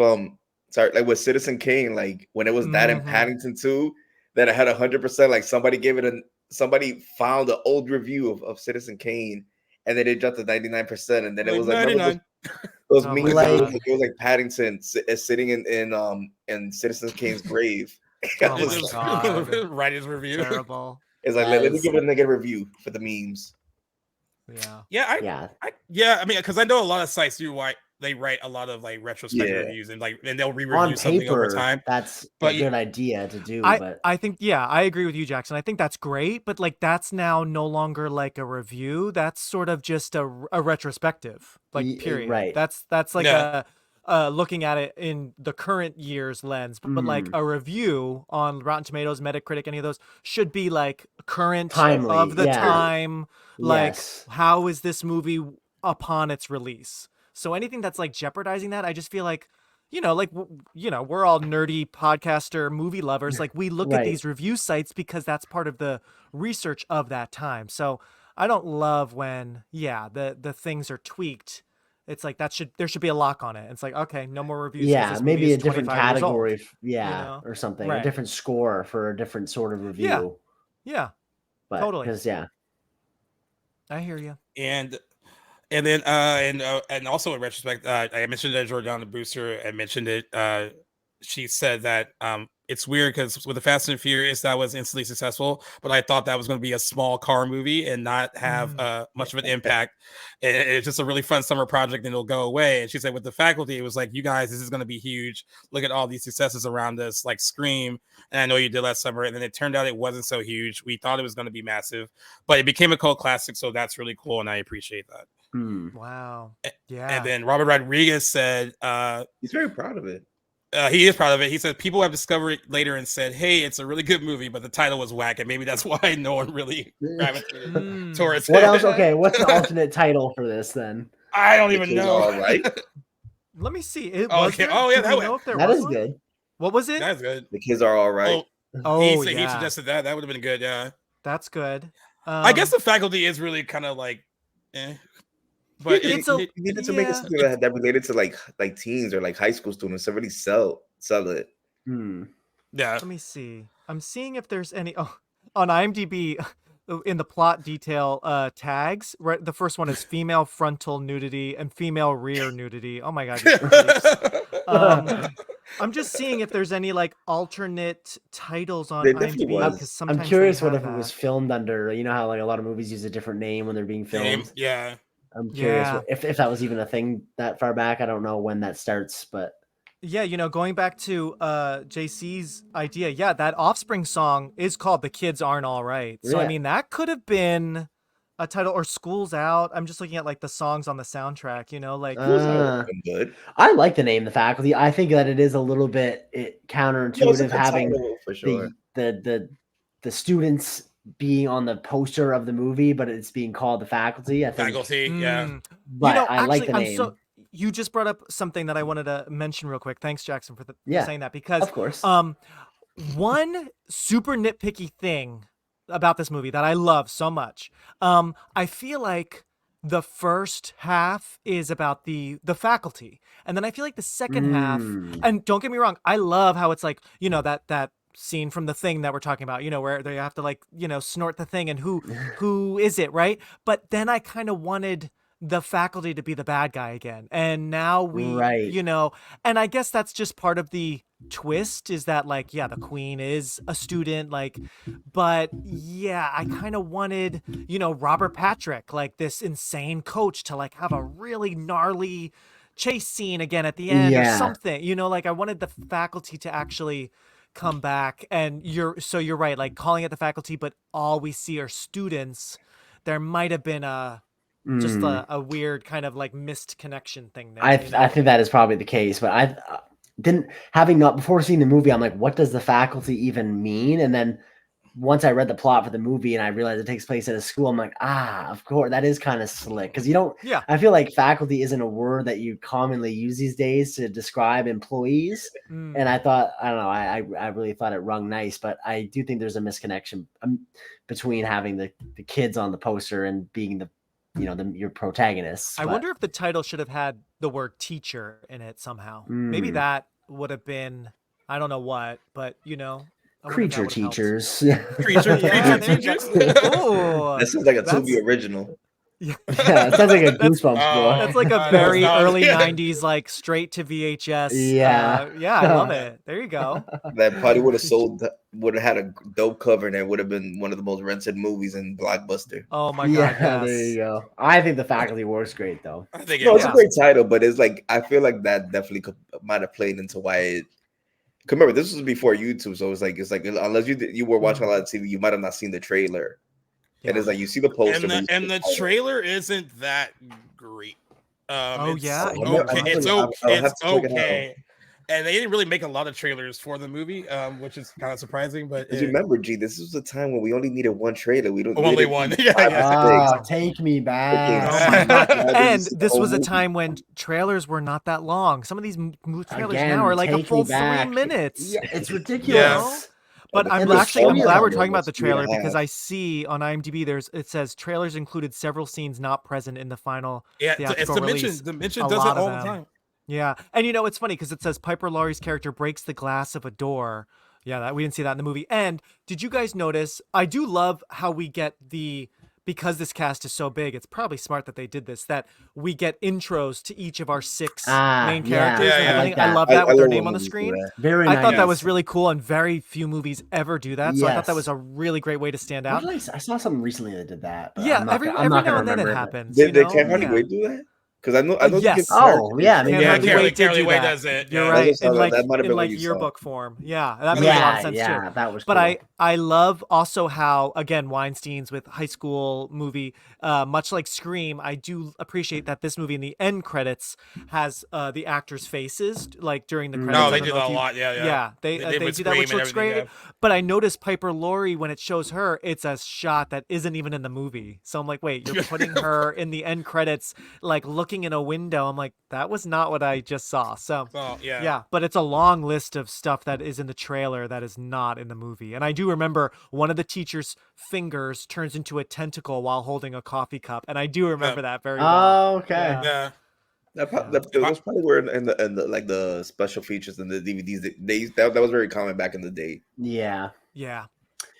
like with Citizen Kane, like when it was that in Paddington 2, that I had 100%. Like somebody found an old review of Citizen Kane, and then it dropped to 99%, and then it was like 99. Those memes. It was like Paddington sitting in Citizen Kane's grave. Write his review. Terrible. It's like let me give a negative review for the memes. Yeah. I mean, because I know a lot of sites do they write a lot of like retrospective reviews and they'll re-review something over time. That's a good idea to do. I think I agree with you, Jackson. I think that's great, but like that's now no longer like a review. That's sort of just a retrospective, like period. Right. That's like looking at it in the current year's lens, but like a review on Rotten Tomatoes, Metacritic, any of those should be like current timely, of the time. Like Yes. how is this movie upon its release? So anything that's like jeopardizing that, I just feel like, we're all nerdy podcaster movie lovers. Like we look at these review sites because that's part of the research of that time. So I don't love when, the things are tweaked. It's like there should be a lock on it. It's like, okay, no more reviews. Yeah, this maybe movie a is different 25 years old, category, or something. A different score for a different sort of review. Yeah, but, totally. Because I hear you. And then and also in retrospect, I mentioned that Jordana Brewster, I mentioned it. She said that it's weird because with the Fast and Furious that was instantly successful, but I thought that was going to be a small car movie and not have much of an impact. And it's just a really fun summer project and it'll go away. And she said with The Faculty, it was like, you guys, this is going to be huge. Look at all these successes around us, like Scream. And I know you did last summer. And then it turned out it wasn't so huge. We thought it was going to be massive, but it became a cult classic. So that's really cool. And I appreciate that. Wow. Yeah. And then Robert Rodriguez said he's very proud of it. He is proud of it. He said people have discovered it later and said, hey, it's a really good movie, but the title was whack. And maybe that's why no one really gravitated towards it. What else? Okay, what's the alternate title for this then? I don't even know. All right. Let me see. That is good. What was it? That's good. The kids are all right. He suggested that. That would have been good. Yeah. That's good. I guess The Faculty is really kind of like, but you needed to make it something that related to like teens or like high school students to really sell it. Yeah. Let me see. I'm seeing if there's any on IMDb in the plot detail tags. Right, the first one is female frontal nudity and female rear nudity. Oh my god. I'm just seeing if there's any like alternate titles on IMDb because sometimes I'm curious what if it was filmed under. You know how like a lot of movies use a different name when they're being filmed. Yeah. I'm curious if that was even a thing that far back. I don't know when that starts, but yeah, going back to JC's idea, that Offspring song is called "The Kids Aren't All Right." So I mean, that could have been a title, or "School's Out." I'm just looking at like the songs on the soundtrack. Like good. I like the name The Faculty. I think that it is a little bit counterintuitive having for sure. the students being on the poster of the movie, but it's being called The Faculty. I think. Faculty, yeah. But I like the name. You just brought up something that I wanted to mention real quick. Thanks, Jackson, for saying that, because of course, one super nitpicky thing about this movie that I love so much. I feel like the first half is about the faculty, and then I feel like the second half. And don't get me wrong, I love how it's like that scene from The Thing that we're talking about, where they have to like snort the thing, and who is it, right? But then I kind of wanted the faculty to be the bad guy again, and now we and I guess that's just part of the twist, is that like the queen is a student, like, but I kind of wanted Robert Patrick, like this insane coach, to like have a really gnarly chase scene again at the end or something, like I wanted the faculty to actually come back. And you're right, like calling it The Faculty, but all we see are students. there might have been just Mm. a weird kind of like missed connection thing there. I you know? I think that is probably the case, but I didn't having not before seeing the movie. I'm like, what does the faculty even mean? And then once I read the plot for the movie and I realized it takes place at a school, I'm like, of course, that is kind of slick because you don't. Yeah. I feel like faculty isn't a word that you commonly use these days to describe employees. Mm. And I thought, I don't know, I really thought it rung nice, but I do think there's a misconnection between having the kids on the poster and being your protagonists. I but- wonder if the title should have had the word teacher in it somehow. Maybe Mm. that would have been, I don't know what, but I wonder if that creature would have helped. teachers. Creature Yeah, teachers. there you go. Ooh, That sounds like a that's- Tubi original. Yeah, it sounds like a That's- Goosebumps book. That's like a I know, very it's not- early yeah. 90s, like straight to VHS. Yeah. Yeah, I love it. There you go. That probably would have had a dope cover, and it would have been one of the most rented movies in Blockbuster. Oh my Yeah, God. there you Yes. go. I think the faculty works great though. I think No, it's Yeah. a great title, but it's like I feel like that definitely might have played into why it. 'Cause remember, this was before YouTube, so it's like unless you were watching a lot of TV, you might have not seen the trailer. And it's like you see the poster, but you see and the title. trailer isn't that great. Oh, It's yeah? okay. It's I'll okay. have It's to check it out. okay. And they didn't really make a lot of trailers for the movie, which is kind of surprising. But Because remember, G, this was the time when we only needed one trailer. We don't Only needed one. 5 Yeah, or yeah. 6. Take me back. Oh my God. Yeah, And is the this whole was a movie. time when trailers were not that long. Some of these trailers Again, now are like a take full me back. 3 minutes. Yeah, it's ridiculous. But And I'm the glad we're story talking about was the 3 and a trailer because half. I see on IMDb it says trailers included several scenes not present in the final yeah, it's theatrical the release. mention. The mention A does lot it of all the them. time. Yeah, and it's funny because it says Piper Laurie's character breaks the glass of a door. Yeah, we didn't see that in the movie. And did you guys notice? I do love how we get because this cast is so big. It's probably smart that they did this. That we get intros to each of our 6 main yeah. characters. Yeah, and yeah. everything. I I like love that. that with I their love name when on the movies do screen. that. Very I nice. thought that was really cool, and very few movies ever do that. So I thought Yes. that was a really great way to stand What out. did I saw something recently that did that. But Yeah, I'm not every gonna- I'm not now gonna and then it remember happens. Did you know? Can't Hardly Yeah. Wait do that? Because I know yes. Kids Oh, Hardly yeah, Wait. maybe Yeah, Hardly Wait Carly, did Carly do Wait that. does it. You're yeah. right. just saw In that. like That might have been what you saw. yearbook form. Yeah, that makes a lot of sense too. that was. But cool. I love also how, again, Weinstein's with high school movie, much like Scream, I do appreciate that this movie in the end credits has the actors' faces like during the credits. No, I they don't do know that if a you- lot. Yeah, yeah. Yeah, they did with do that, which Scream and looks great. everything, But I noticed Piper Laurie, when it shows her, it's a shot that isn't even in the movie. So I'm like, wait, you're putting her in the end credits, like looking in a window. I'm like, that was not what I just saw. So Oh, yeah. yeah, but it's a long list of stuff that is in the trailer that is not in the movie. And I do remember one of the teacher's fingers turns into a tentacle while holding a coffee cup, and I do remember that very well. Oh, okay. Yeah. Those probably were in the like the special features in the DVDs. That was very common back in the day. Yeah. Yeah.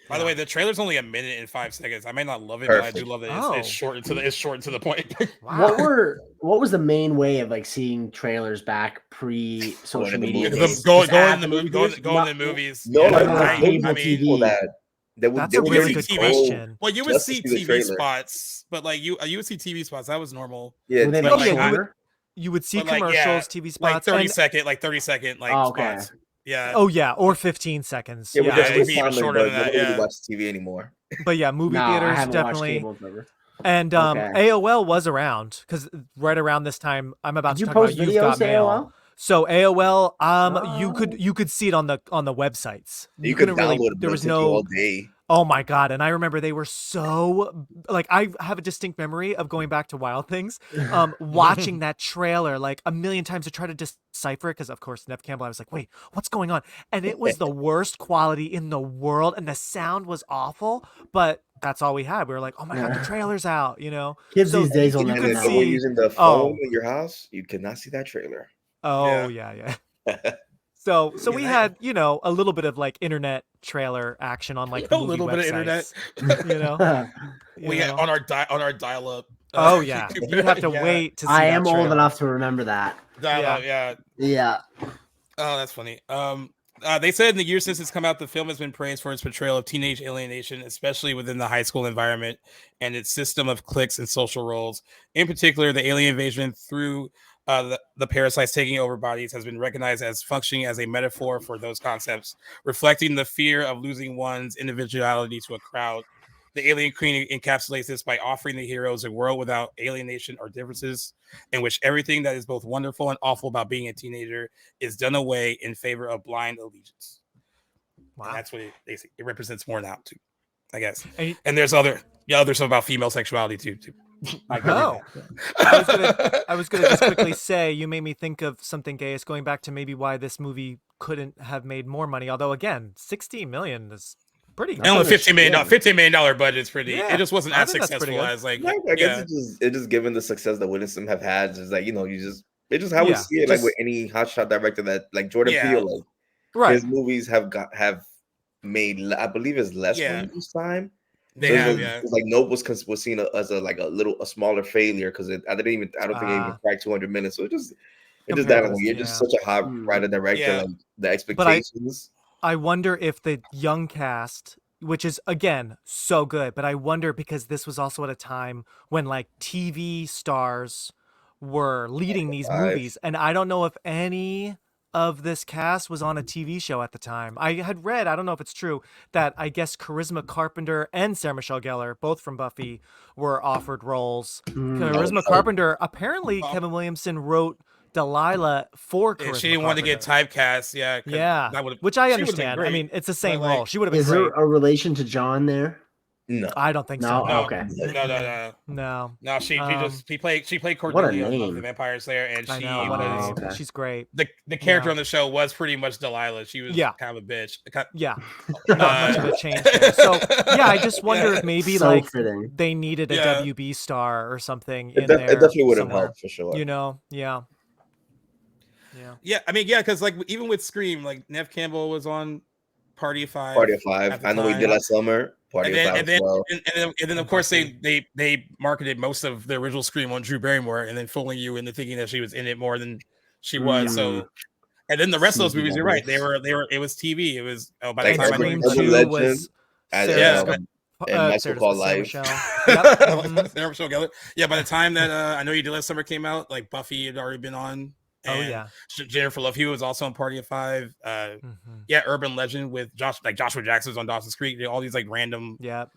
By the way, the trailer's only 1 minute and 5 seconds. I may not love it, but I do Perfect. love that Oh. it's short and to the point. Wow. What was the main way of like seeing trailers back pre social Going to the media? movies. days? Going Just in at the movie, theaters? going in the movies. No, Yeah, like I- cable I TV mean, that That's they a would really just good go- question. well, you would just to see see the TV trailer. spots, but like you would see TV spots. That was normal. Yeah, Were they TV like like, I would- shorter? You would see But, like, commercials, yeah, TV Like spots, 30 and- second, like 30 second, like Oh, okay. spots. Yeah. oh yeah, or 15 seconds. Yeah, Yeah, but Yeah, that's it'd just be even common, shorter but than that, nobody really yeah. watches TV anymore. but yeah, movie No, I theaters haven't definitely. watched cable ever. And Okay. AOL was around because right around this time, I'm about Did to you talk post about You've videos Got to Mail. AOL? So AOL, Oh. you could see it on the websites. You could couldn't download really. it. There But was it took you no. all day. Oh my god! And I remember they were so like I have a distinct memory of going back to Wild Things, watching that trailer like a million times to try to decipher it because of course Nev Campbell. I was like, wait, what's going on? And it was the worst quality in the world, and the sound was awful. But that's all we had. We were like, oh my god, the trailer's out, you know. Kids So these days will you never could And know. if you're see- using the Oh. phone in your house, you cannot see that trailer. Oh yeah. So we had a little bit of like internet trailer action on like A movie little bit of websites, internet. you know. We you had know? on our dial up. Oh yeah, you'd have to wait to see. I that am old trailer. enough to remember that. Dial Yeah. up, yeah. Yeah. Oh, that's funny. They said in the years since it's come out, the film has been praised for its portrayal of teenage alienation, especially within the high school environment and its system of cliques and social roles. In particular, the alien invasion through the parasites taking over bodies has been recognized as functioning as a metaphor for those concepts, reflecting the fear of losing one's individuality to a crowd. The Alien Queen encapsulates this by offering the heroes a world without alienation or differences, in which everything that is both wonderful and awful about being a teenager is done away in favor of blind allegiance. Wow. And that's what it represents more now, too, I guess. And, And there's other stuff about female sexuality, too. Oh. I was gonna just quickly say, you made me think of something, Gaius, going back to maybe why this movie couldn't have made more money. Although again, 60 million is pretty good. And only $15 million budget's pretty. Yeah, it just wasn't I as think that's pretty successful good. as like. Yeah, I guess it just given the success that Williamson have had, just like it's just how we see it, like with any hotshot director that like Jordan Peele, like Right. his movies have made, I believe, it's less money each time. They have, it's like Nope was seen as a smaller failure because I don't think it even cracked 200 million. So it just that like, you're just such a hot writer director, like the expectations. I wonder if the young cast, which is again so good, but I wonder because this was also at a time when like TV stars were leading these movies, and I don't know if any of this cast was on a TV show at the time. I had read, I don't know if it's true, that I guess Charisma Carpenter and Sarah Michelle Gellar, both from Buffy, were offered roles. Charisma Carpenter, apparently Kevin Williamson wrote Delilah for Charisma she didn't want to get typecast, which I understand. I mean, it's the same role. She would have been Is great. there a relation to John there? No, I don't think so. No, okay. No. She played What a Cordelia name. of the Vampire Slayer, and I she know, what a was name. She's great. the character on the show was pretty much Delilah. She was kind of a bitch. Yeah, not much of a change there. So I just wonder if maybe So fitting. they needed a WB star or something It in there. definitely would have somewhere. helped for sure. I mean, because like even with Scream, like Nev Campbell was on Party of Five. I know we did last summer. And then of course they marketed most of the original Scream on Drew Barrymore, and then fooling you into thinking that she was in it more than she was. So, and then the rest of those movies, you're right, they were. It was TV. It was by the time Scream 2 was Sarah Call Life. Sarah Michelle Gellar. Yeah, by the time that I Know You Did Last Summer came out, like Buffy had already been on. And Jennifer Love Hewitt was also on Party of Five. Urban Legend with Joshua Jackson was on Dawson's Creek. All these like random. If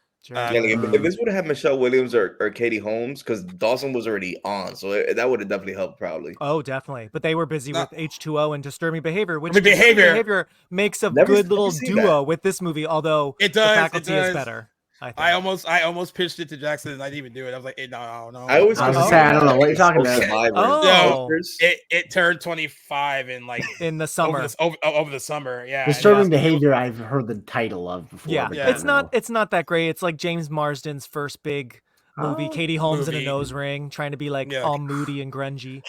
this would have had Michelle Williams or Katie Holmes, because Dawson was already on, so that would have definitely helped probably. Oh, definitely. But they were busy with H2O and Disturbing Behavior, which Disturbing Behavior makes a good little duo with this movie, although it does, the Faculty is better. I almost pitched it to Jackson and I didn't even do it. I was like, no. I was gonna say, I don't know what you're talking about. It turned 25 in like in the summer over the summer. Yeah, Disturbing Behavior. I've heard the title of before. Yeah, it's not that great. It's like James Marsden's first big movie. Katie Holmes in a nose ring, trying to be like all moody and grungy.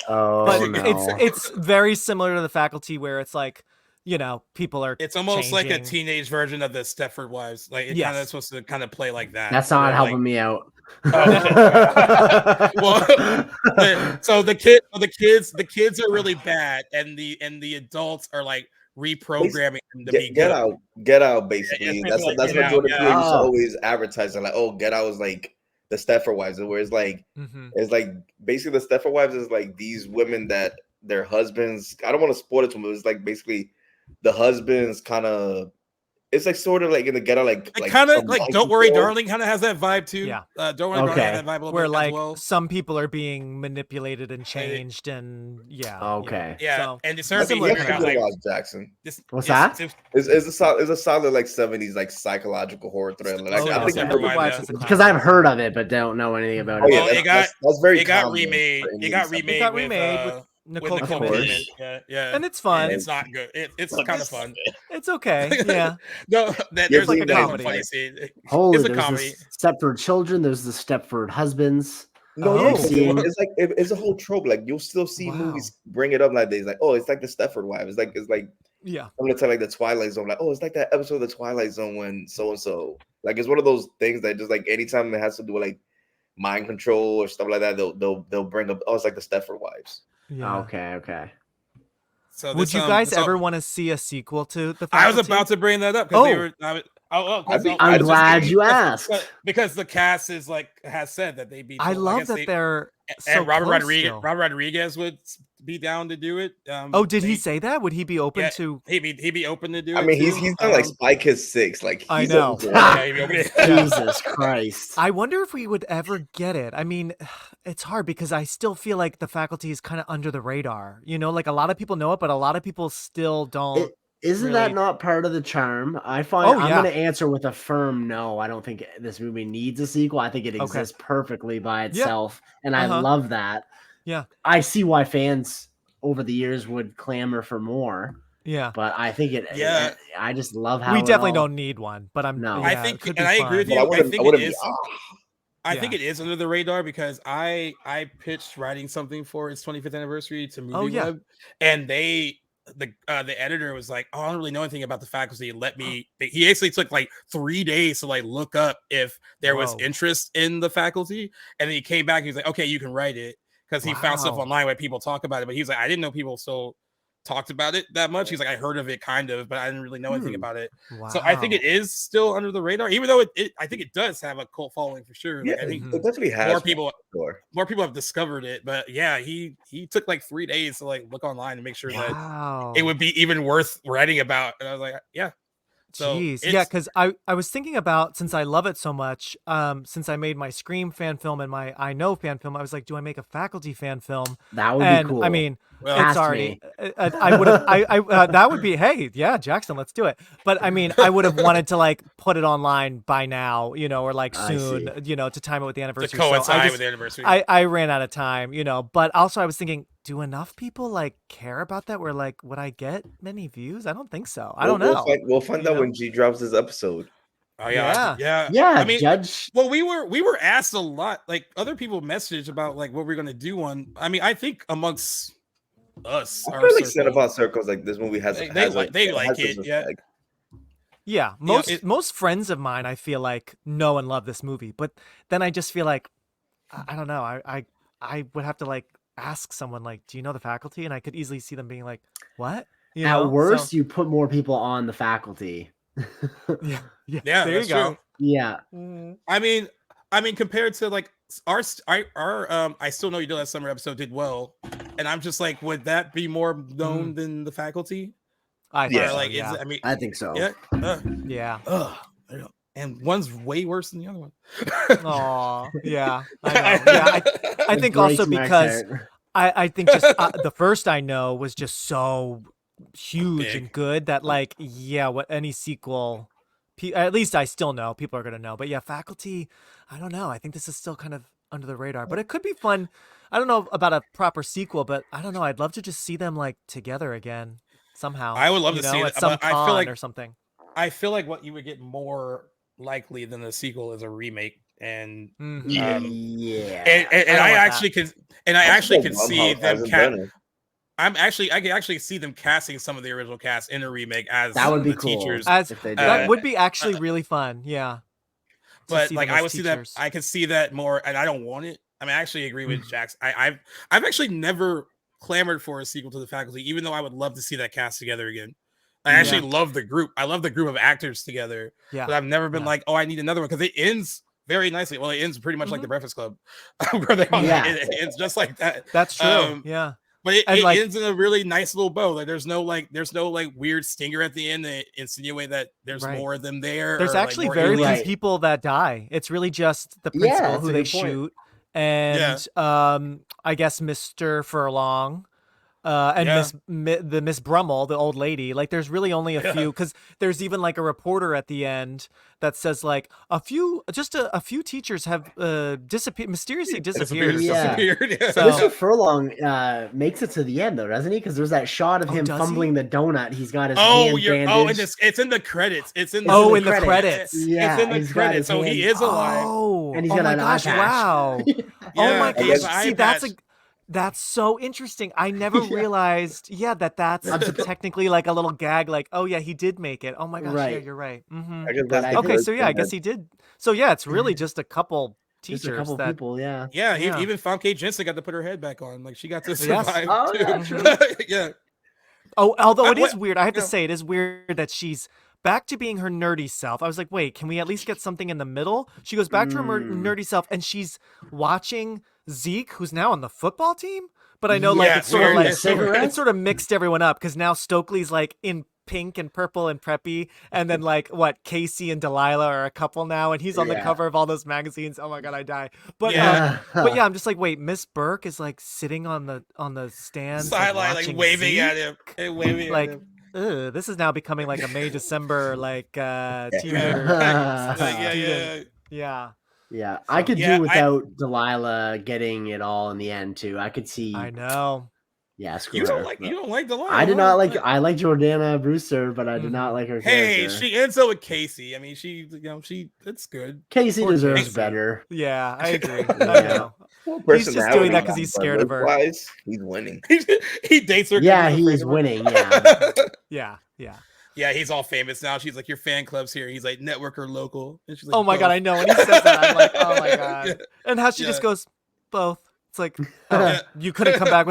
It's very similar to The Faculty, where it's like, people are. It's almost like a teenage version of the Stepford Wives. Like it's kind of supposed to kind of play like that. That's not helping me out. So the kids are really bad, and the adults are like reprogramming them to be good. Get Out, basically. That's what Jordan Peele used to always advertise. Like, Get Out is like the Stepford Wives, where it's like it's like basically the Stepford Wives is like these women that their husbands. I don't want to spoil it to them, but it's like basically the husbands kind of. It's like sort of like in the Get Out, like kind of like Don't Worry, Darling, kind of has that vibe too. Yeah, Don't Worry, Darling has that vibe a little where bit like as well. some people are being manipulated and changed, and and it's certainly Jackson. What's that? It's a solid like 70s like psychological horror thriller. Like, I think because I've heard of it but don't know anything about it. Oh, yeah, that's very. It got remade. It got remade with Nicole Kidman. Yeah, and it's fun. And it's not good. It's kind of fun. It's okay. Yeah. No, there's like a comedy. Holy, it's a comedy. Stepford Children. There's the Stepford Husbands. It's a whole trope. Like you'll still see movies bring it up nowadays. Like, it's like the Stepford Wives. It's like I'm gonna tell like the Twilight Zone. Like, it's like that episode of the Twilight Zone when so and so. Like, it's one of those things that just like anytime it has to do with like mind control or stuff like that, they'll bring up. It's like the Stepford Wives. Yeah. Okay. So would you guys ever want to see a sequel to The Faculty? I was about to bring that up because they were. I'm glad you asked because the cast is like has said that they be. I love that they're so Robert close Rodriguez. still. Robert Rodriguez would be down to do it. Oh, did he say that? Would he be open Yeah, to? he'd be open to do I it. mean, too. he's done like Spy Kids 6. Like I he's know. open to it. Yeah, he'd be open to- Jesus Christ. I wonder if we would ever get it. I mean, it's hard because I still feel like The Faculty is kind of under the radar. You know, like a lot of people know it, but a lot of people still don't. Isn't really- that not part of the charm? I find Oh, I'm yeah. going to answer with a firm no. I don't think this movie needs a sequel. I think it Okay. exists perfectly by Yeah. itself, and I Uh-huh. love that. Yeah. I see why fans over the years would clamor for more, Yeah. but I think Yeah. I just love how We it definitely all- don't need one, but I'm. No. yeah, I it think, could and be I agree with fun. you. But I think it is. I Yeah. think it is under the radar because I pitched writing something for its 25th anniversary to Movie yeah. Web, and the editor was like, "Oh, I don't really know anything about The Faculty. Let me." He actually took like 3 days to like look up if there was Whoa. interest in The Faculty, and then he came back and he was like, "Okay, you can write it," because he found stuff Wow. online where people talk about it. But he was like, "I didn't know people still talked about it that much." He's like, "I heard of it kind of, but I didn't really know anything about it." Wow. So I think it is still under the radar, even though I think it does have a cult following for sure. Like, Yeah, I think it definitely has more people Sure. more people have discovered it, but yeah, he took like 3 days to like look online and make sure that Wow. it would be even worth writing about. And I was like, yeah. So Jeez. it's- Yeah, because I was thinking about, since I love it so much, since I made my Scream fan film and my I Know fan film, I was like, do I make a Faculty fan film? That would And be cool. I mean, Well, it's Ask already. me. I would have. That would be. Hey, yeah, Jackson, let's do it. But I mean, I would have wanted to like put it online by now, you know, or like I soon, see. you know, to time it with the to anniversary. So I coincide just- with the anniversary. I ran out of time, you know, but also I was thinking, do enough people like care about that? Where like, would I get many views? I don't think so. I don't know. We'll find You out know? when G drops this episode. Oh yeah, yeah. Yeah, I mean, Judge. well, we were asked a lot. Like other people messaged about like what we're gonna do on. I mean, I think amongst us, I our feel like circle, Cinephiles circles like this movie has. They has like- they like has it, this yeah. effect. Yeah, most friends of mine, I feel like, know and love this movie, but then I just feel like, I don't know, I would have to like ask someone like, do you know The Faculty? And I could easily see them being like, what? You know? At worst, So- you put more people on the Faculty. yeah, Yeah, there that's you go. true. Yeah. I mean, compared to like our I Still Know You Did Last Summer episode did well, and I'm just like, would that be more known than The Faculty? I think Yeah. so, Like, yeah. is I mean, I think so. yeah, Yeah. I know. And one's way worse than the other one. Aw, yeah. I know. Yeah, I It think also breaks my because heart. I think just the first I Know was just so huge Big. and good that like, yeah, what any sequel, at least I still know people are gonna know. But yeah, Faculty, I don't know. I think this is still kind of under the radar, but it could be fun. I don't know about a proper sequel, but I don't know. I'd love to just see them like together again somehow. I would love you to know, see at it, some but I feel con like- or something. I feel like what you would get more likely than a sequel is a remake, and Mhm. Yeah. Yeah. and I I like actually can, and I actually can see Blumhouse them. hasn't done it. I can actually see them casting some of the original cast in a remake as That would be the cool. teachers. As if they did. that would be actually really fun. Yeah. to But see like them I as would see that, teachers. I could see that more, and I don't want it. I mean, I actually agree with Jax. I've actually never clamored for a sequel to The Faculty, even though I would love to see that cast together again. I actually love the group. I love the group of actors together. Yeah. But I've never been Yeah. like, oh, I need another one, because it ends very nicely. Well, it ends pretty much like The Breakfast Club, where they all, Yeah. it ends just like that. That's true. Um, Yeah. But it And, like- ends in a really nice little bow. Like there's no weird stinger at the end that insinuate that there's Right. more of them there. There's or, like, actually more very few aliens. Right. people that die. It's really just the Yeah, principal that's who a they good point. shoot, and I guess Mr. Furlong, and Yeah. the Miss Brummel, the old lady. Like, there's really only a few, because there's even like a reporter at the end that says like a few teachers have mysteriously disappeared. Yeah. Disappeared. Yeah. So- Mr. Furlong makes it to the end though, doesn't he? Because there's that shot of Oh, him does he? fumbling the donut. He's got his Oh, hand you're bandaged. and it's in the credits. It's in the Oh, in in the the credits. credits. Yeah, it's in the he's got credits. his So he hand- is alive. Oh, And he's oh got my an eye gosh! patch. Wow. Oh Yeah, my he has gosh! an eye See, patch. that's so interesting. I never realized. Yeah, that's technically like a little gag. Like, oh yeah, he did make it. Oh my gosh, yeah, Right. you're right. hmm I guess But that's I the think- Okay, first so yeah, I thing guess he did. So yeah, it's really just a couple Just teachers a couple that. people, yeah. Yeah, Yeah. even Famke Jensen got to put her head back on. Like she got to Yes. survive. Oh, too. yeah, Mhm. Yeah. Oh, although it what- is weird. I have to yeah. say, it is weird that she's back to being her nerdy self. I was like, wait, can we at least get something in the middle? She goes back to her nerdy self, and she's watching Zeke, who's now on the football team. But I know, like, Yeah, it's sort of weird. like it sort of mixed everyone up because now Stokely's like in pink and purple and preppy, and then like what Casey and Delilah are a couple now, and he's on the Yeah. cover of all those magazines. Oh my god, I die. But Yeah. but yeah, I'm just like, wait, Miss Burke is like sitting on the stands, Sideline, like watching waving at Zeke? him, and waving Like, at him. ugh, this is now becoming like a May December like teenager. Like, yeah. Yeah, Yeah, I could Yeah, do without Delilah getting it all in the end too. I could see. I know. Yeah, screw You her. don't like Delilah. I did huh? not like. I like Jordana Brewster, but I did not like her Hey, character. she ends up with Casey. I mean, it's good. Casey Poor deserves Casey. better. Yeah, I agree. Yeah. I know. He's just doing that 'cause he's but scared of her. look-wise, he's winning. He dates her. 'cause Yeah, he's he afraid is of her. winning. Yeah, Yeah. Yeah, he's all famous now. She's like, your fan club's here. He's like, network or local. And she's like, Oh my god, "Both." I know. When he says that, I'm like, oh my god. Yeah. And how she just Yeah. goes, both. It's like, oh, Yeah. you couldn't come back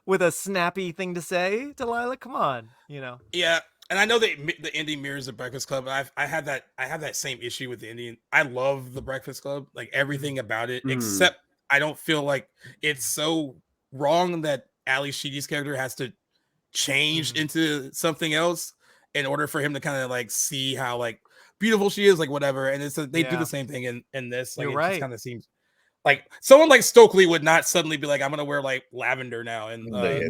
with a snappy thing to say, Delilah. Come on, you know. Yeah, and I know that the Indie mirrors the Breakfast Club. And I have that same issue with the Indian. I love the Breakfast Club, like everything about it, except I don't feel like it's so wrong that Ali Sheedy's character has to change into something else in order for him to kind of like see how like beautiful she is, like whatever. And they do Yeah. the same thing in this. Like, You're it right. kind of seems like someone like Stokely would not suddenly be like, I'm gonna wear like lavender now, and like,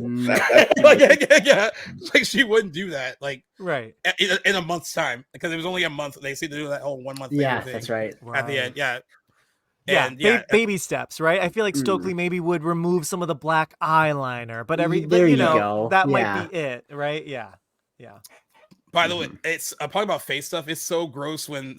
yeah, like she wouldn't do that. Like Right. in a month's time, because it was only a month. They seem to do that whole 1 month. yeah, thing that's right. At the end, yeah. Yeah, And, yeah, baby steps, right? I feel like Stokely maybe would remove some of the black eyeliner, but There but, you you know, go. that Yeah. might be it, right? Yeah. By the way, it's talking about face stuff. It's so gross when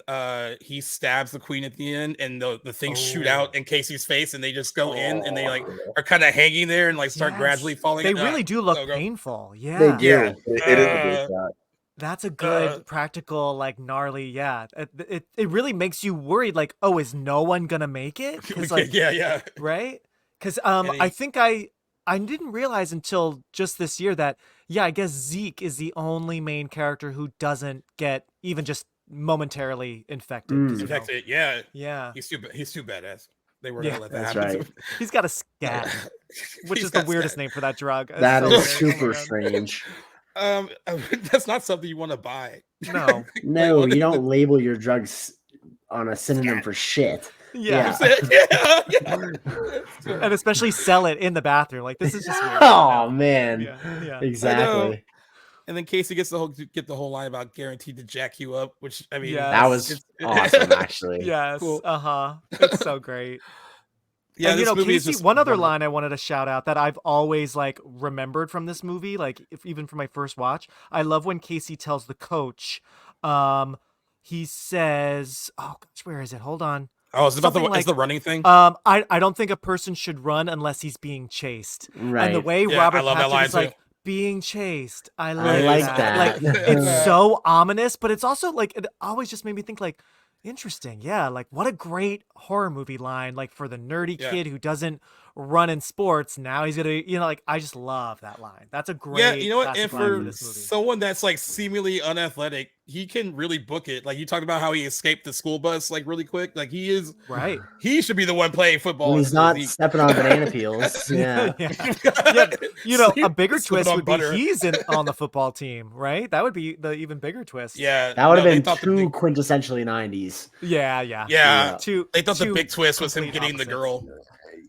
he stabs the queen at the end, and the things shoot out in Casey's face, and they just go in, and they like are kind of hanging there and like start Yes. gradually falling. They really do look so gross. painful. Yeah. They do. Yeah. It is a good shot. That's a good practical, like gnarly. Yeah, it really makes you worried. Like, oh, is no one gonna make it? 'Cause, like, yeah. right? Because And I think I didn't realize until just this year that I guess Zeke is the only main character who doesn't get even just momentarily infected. 'cause, you know, Infected, yeah. yeah, He's too badass. They were Yeah. gonna let that That's happen. right. he's got a scat, which He's is the got weirdest scat. name for that drug. It's That so is weird. Oh my super God. strange. That's not something you want to buy. No. No, you don't label your drugs on a synonym for shit. Yeah. yeah. And especially sell it in the bathroom. Like, this is just weird. Oh man. Yeah. Exactly. And then Casey gets the whole line about guaranteed to jack you up, which I mean, Yes. That was it's- awesome, actually. Yes. Cool. It's so great. Yeah, And you this know, movie is Casey, just one other wonderful. line I wanted to shout out that I've always like remembered from this movie, like even from my first watch, I love when Casey tells the coach, he says, oh gosh, where is it? Hold on. Oh, is it about Something it's the running thing? I don't think a person should run unless he's being chased. Right. And the way Yeah, Robert I love that Patrick line is like too. being chased. I I like, like that. Like it's so ominous, but it's also like it always just made me think like interesting. Yeah, like what a great horror movie line, like for the nerdy Yeah. kid who doesn't run in sports. Now he's gonna, like I just love that line. That's a great Yeah, you know what? classic And line for for this movie. someone that's like seemingly unathletic, he can really book it. Like you talked about how he escaped the school bus like really quick. Like he Right. should be the one playing football. When he's instead of not Zeke. stepping on banana peels. Yeah. Yeah, a bigger Slipping twist on would butter. be he's on the football team, right? That would be the even bigger twist. Yeah, That would no, have they been thought the too big- quintessentially 90s. Yeah. Yeah, Two. they thought the two big twist was him complete getting the opposites. girl.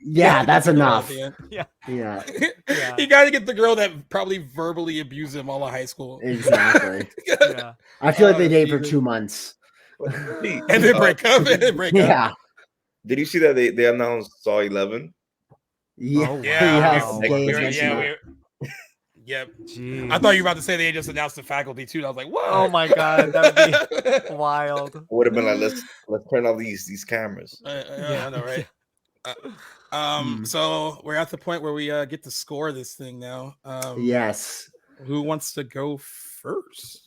Yeah, that's The girl at enough. the end. Yeah. Yeah, Yeah. He got to get the girl that probably verbally abused him all of high school, exactly. Yeah. I feel like they date for Jesus. 2 months. and then break up. And then break up. Yeah. Did you see that they announced Saw 11? Yeah. Oh, Yeah, Yes, wow. they we were- mentioned yeah, that. Yep. Jeez. I thought you were about to say they just announced the faculty too. And I was like, what? Oh my god, that would be wild. Would have been like, let's turn off these cameras. Yeah, I know, right? So we're at the point where we get to score this thing now. Yes. Who wants to go first?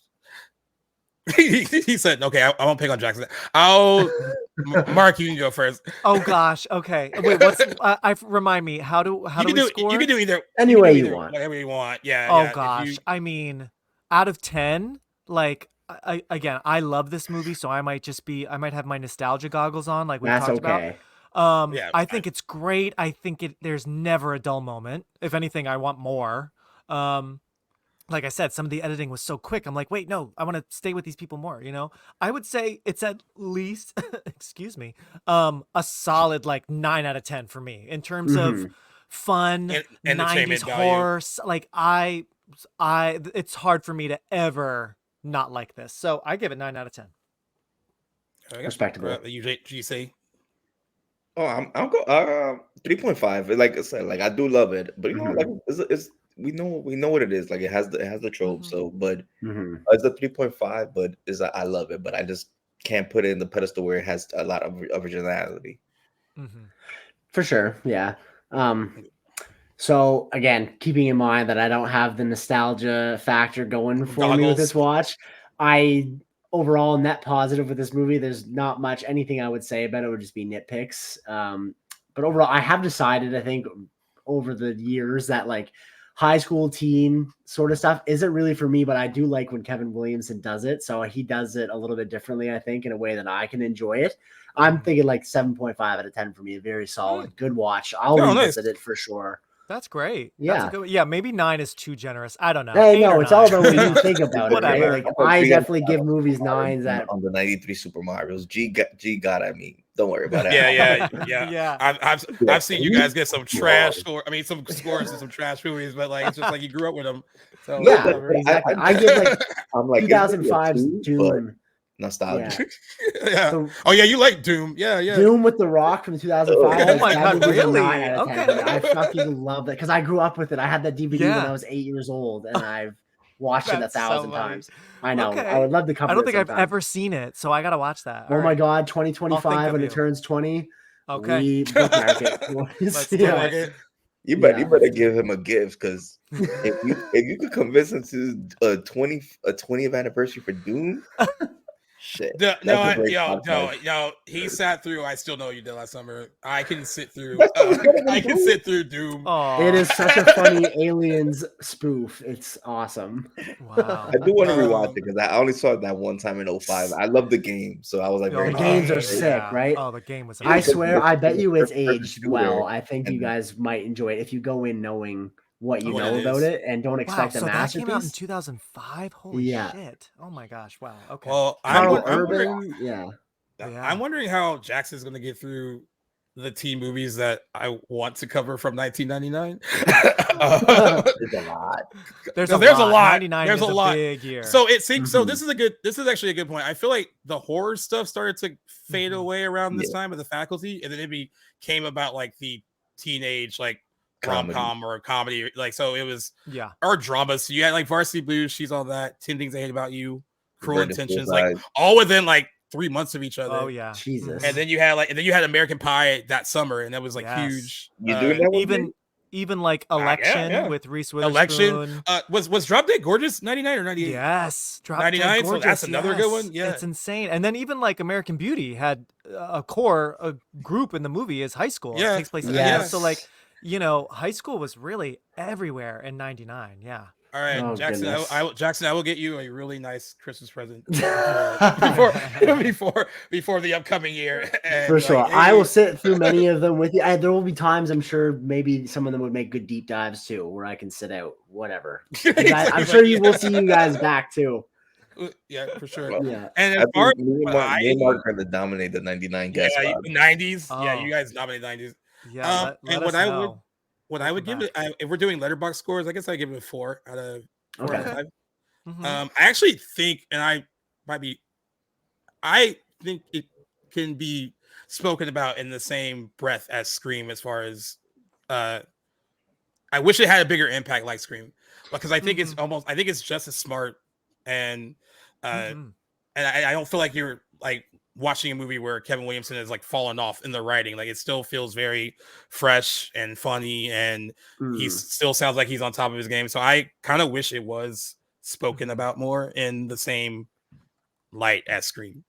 He said, "Okay, I won't pick on Jackson. Mark, you can go first. Oh gosh. Okay. Wait. What's? Remind me. How do You we can do score? you can do either Any you can way do you either want. whatever you want. Yeah. Oh yeah. If gosh. you- I mean, out of 10, like again, I love this movie, so I might have my nostalgia goggles on, like we That's talked about. okay. Yeah, I think it's great. I think there's never a dull moment. If anything, I want more. Like I said, some of the editing was so quick. I'm like, wait, no, I want to stay with these people more, you know? I would say it's at least, excuse me, a solid like 9 out of 10 for me in terms of fun, Entertainment 90s value. horror. Like it's hard for me to ever not like this. So I give it 9 out of 10. Okay. Respectable. GC. Oh, I'll go 3.5. Like I said, like I do love it, but you know, like it's we know what it is. Like it has the trope. So, but it's a 3.5. But I love it, but I just can't put it in the pedestal where it has a lot of originality. For sure, yeah. So again, keeping in mind that I don't have the nostalgia factor going for me with this watch, I overall net positive with this movie. There's not much anything I would say about it would just be nitpicks. But overall, I have decided, I think, over the years that like high school teen sort of stuff isn't really for me, but I do like when Kevin Williamson does it. So he does it a little bit differently, I think, in a way that I can enjoy it. I'm thinking like 7.5 out of 10 for me. A very solid, good watch. I'll revisit it for sure. That's great. Yeah. That's yeah, maybe 9 is too generous. I don't know. Hey, no, it's all about what you think about it. Whatever. Right? Like, I definitely give movies 9s on the 93 Super Mario's. G got I mean, don't worry about it. Yeah. I've seen you guys get some trash score. I mean, some scores and some trash movies, but like it's just like you grew up with them. So yeah, exactly. I give like I'm like 2005's Doom. Nostalgia. Yeah. So, oh yeah, you like Doom. Yeah. Doom with The Rock from 2005. Oh my God, really? Okay. I fucking love that because I grew up with it. I had that DVD when I was 8 years old, and I've watched it 1,000 times. I know. Okay. I would love to cover it. I don't think I've sometime. ever seen it, so I gotta watch that. Oh my God, 2025 when it turns 20. Okay. We bookmark it. Let's do it. You better give him a gift because if you could convince him to a 20th anniversary for Doom. Shit. No. He sat through. I still know you did last summer. I can sit through. I can sit through Doom. It is such a funny Aliens spoof. It's awesome. Wow. I do want to rewatch it because I only saw it that one time in 05. I love the game, so I was like, the games are sick, right? Oh, the game was. I swear, I bet you it's aged well. I think you guys might enjoy it if you go in knowing what you know about it and don't expect a masterpiece. That came out in 2005. Holy shit! Oh my gosh! Wow. Okay. Well, I'm wondering how Jackson's going to get through the teen movies that I want to cover from 1999. There's a lot. There's a lot. 99 There's is a lot. Big year. So it seems. So this is actually a good point. I feel like the horror stuff started to fade away around this time of The Faculty, and then it became about like the teenage like rom-com or comedy, like so it was or dramas. So you had like Varsity Blues, She's All That, 10 Things I Hate About You, Cruel Intentions, like all within like 3 months of each other. Oh yeah, Jesus. And then you had American Pie that summer, and that was like huge. You doing that one? Even like Election with Reese Witherspoon. Was Drop Dead Gorgeous 99 or 98? Yes, Drop 99. Dead Gorgeous, so that's another good one. Yeah, it's insane. And then even like American Beauty had a group in the movie is high school. Yeah, it takes place. So like. You know, high school was really everywhere in '99. Yeah. All right, Oh, Jackson. goodness. I will get you a really nice Christmas present before the upcoming year. And for sure, hey, I will sit through many of them with you. There will be times I'm sure maybe some of them would make good deep dives too, where I can sit out. Whatever. I'm sure you will see you guys back too. Yeah, for sure. Yeah. And as far as me and Mark are going to dominate the 99 guest. 90s. Oh. Yeah, you guys dominate 90s. Yeah. And what I would give it, if we're doing letterbox scores, I guess I give it a 4 out of 4 out of 5. Mm-hmm. I actually think, and I think it can be spoken about in the same breath as Scream, as far as I wish it had a bigger impact like Scream, because I think it's just as smart, and and I don't feel like you're like watching a movie where Kevin Williamson is like fallen off in the writing. Like it still feels very fresh and funny, and he still sounds like he's on top of his game. So I kind of wish it was spoken about more in the same light as Scream.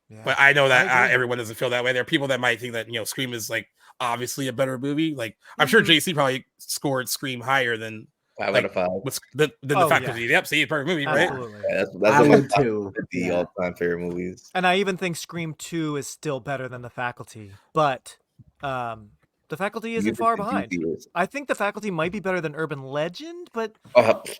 Yeah. But I know that everyone doesn't feel that way. There are people that might think that, Scream is like obviously a better movie. Like I'm sure JC probably scored Scream higher than 5 out Like, of 5. what's the Oh, faculty? yeah. Yep, see, perfect movie, right? Absolutely. Yeah, that's I in my would top too. 50 Yeah. all-time favorite movies. And I even think Scream 2 is still better than The Faculty, but The Faculty isn't far behind. I think The Faculty might be better than Urban Legend, but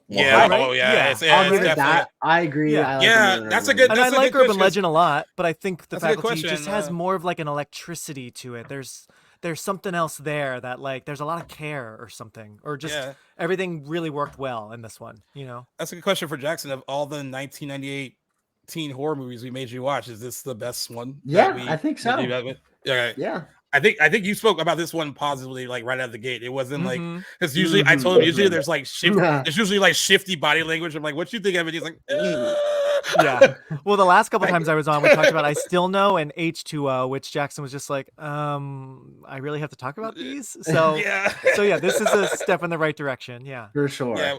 Yeah, Right? oh yeah, Yeah. it's I'll give it's it definitely. that. I agree. Yeah. I like Yeah, it more than that's a Urban good- and Legend. I like good Urban question. Legend a lot, but I think The That's a good Faculty just question, has more of like an electricity to it. There's something else there that like there's a lot of care or something, or just Yeah. everything really worked well in this one. That's a good question for Jackson. Of all the 1998 teen horror movies we made you watch, is this the best one? Yeah, that we I think made so. you guys with? Okay. Yeah. I think you spoke about this one positively, like right out of the gate. It wasn't like Mhm. because usually I told him usually there's like Yeah. there's usually like shifty body language. I'm like, what you think of it? He's like, Yeah. Well, the last couple times I was on, we talked about I Still Know and H2O, which Jackson was just like, I really have to talk about these. So yeah, so yeah, this is a step in the right direction. Yeah. For sure. yeah.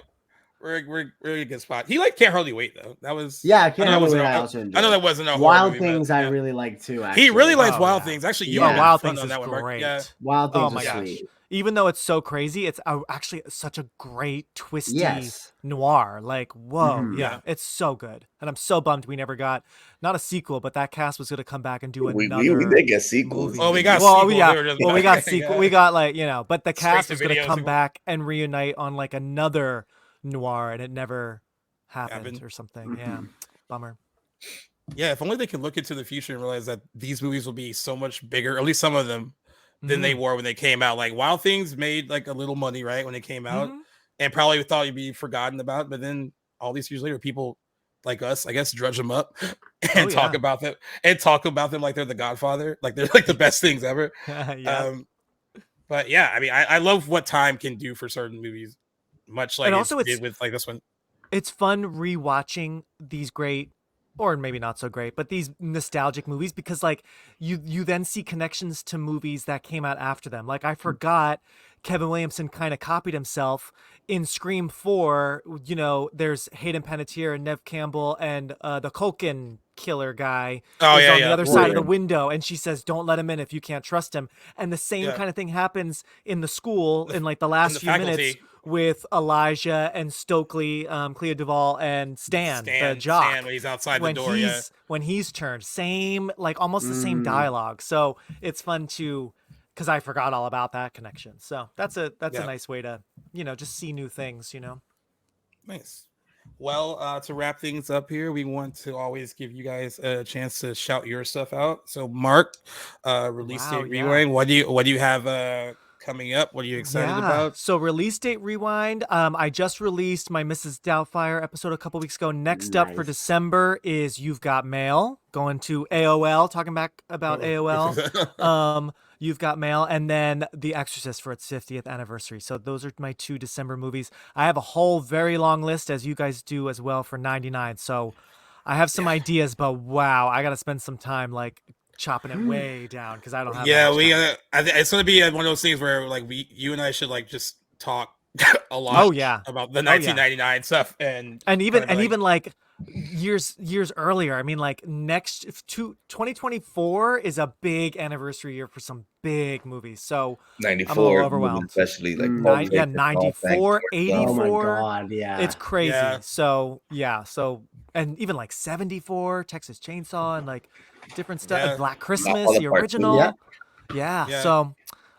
We're in a good spot. He like Can't Hardly Wait though. That was Yeah, I Can't know it Hardly wasn't Wait, a- I also enjoyed. I know that wasn't a horror Wild movie, but, Things I yeah. really like too. He Actually. really likes Oh, Wild yeah. Things. Actually, you Yeah. were Wild fun Things on is that one, Mark. great. Yeah. Wild Oh Things my are gosh. sweet. Even though it's so crazy, it's actually such a great twisty Yes. noir. Like, whoa, Mhm. yeah, it's so good. And I'm so bummed we never got not a sequel, but that cast was going to come back and do We another. did get sequels. movie. Oh, we got well, sequels. yeah, They were just well, we got sequel. yeah. We got like but the Straight cast to was going to video come sequel. back and reunite on like another noir, and it never happened Happened. or something. Yeah, bummer. Yeah, if only they could look into the future and realize that these movies will be so much bigger, at least some of them, than they were when they came out. Like Wild Things made like a little money, right, when they came out, Mhm. and probably thought you'd be forgotten about. But then all these years later, people like us, I guess, drudge them up and talk yeah. about them like they're the Godfather, like they're like the best things ever. Yeah. But yeah, I mean, I love what time can do for certain movies, much like And it also did it's- with like this one. It's fun rewatching these great, or maybe not so great, but these nostalgic movies, because like you then see connections to movies that came out after them. Like I forgot Kevin Williamson kind of copied himself in Scream 4. There's Hayden Panettiere and Nev Campbell and the Culkin killer guy Oh, is yeah, on yeah. the other side of the Yeah. window, and she says, "Don't let him in if you can't trust him." And the same Yeah. kind of thing happens in the school in like the last the few minutes faculty. with Elijah and Stokely, Clea Duvall and Stan, the jock. Stan, when he's outside the when door, he's yeah. when he's turned, same, like almost the same dialogue. So it's fun because I forgot all about that connection. So that's a Yeah. nice way to just see new things. Nice. Well, to wrap things up here, we want to always give you guys a chance to shout your stuff out. So, Mark, release Wow, date yeah. rewind. What do you have coming up? What are you excited about? So release date rewind. I just released my Mrs. Doubtfire episode a couple weeks ago. Next up for Nice. December is You've Got Mail, going to AOL, talking back about AOL. You've Got Mail, and then The Exorcist for its 50th anniversary. So those are my 2 December movies. I have a whole very long list, as you guys do as well, for 99. So I have some ideas, but wow, I got to spend some time like chopping it way down because I don't have. Yeah, that much we. time. It's gonna be one of those things where like you and I should like just talk a lot. Oh, yeah. about the Oh, yeah. 1999 stuff and even kinda, like- even like years earlier. I mean, like 2024 is a big anniversary year for some big movies. So 94, overwhelmed. especially like Mm. yeah, 94, 84. Oh my god, yeah. It's crazy. Yeah. So and even like 74, Texas Chainsaw, and like different stuff. Yeah. Black Christmas, all the the parts, original. yeah. Yeah. Yeah. So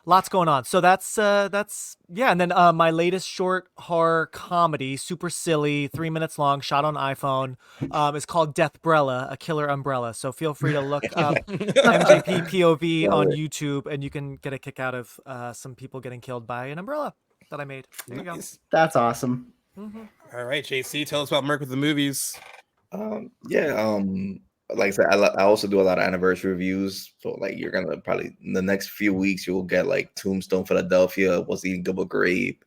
lots going on. So that's yeah. And then my latest short horror comedy, super silly, 3 minutes long, shot on iPhone, is called Deathbrella, a killer umbrella. So feel free to look up MJP POV on YouTube, and you can get a kick out of some people getting killed by an umbrella that I made. There you go. Nice. That's awesome. All right, JC, tell us about Merc with the movies. Like I said, I also do a lot of anniversary reviews. So like you're gonna probably in the next few weeks you'll get like Tombstone Philadelphia, What's Eating Gilbert Grape.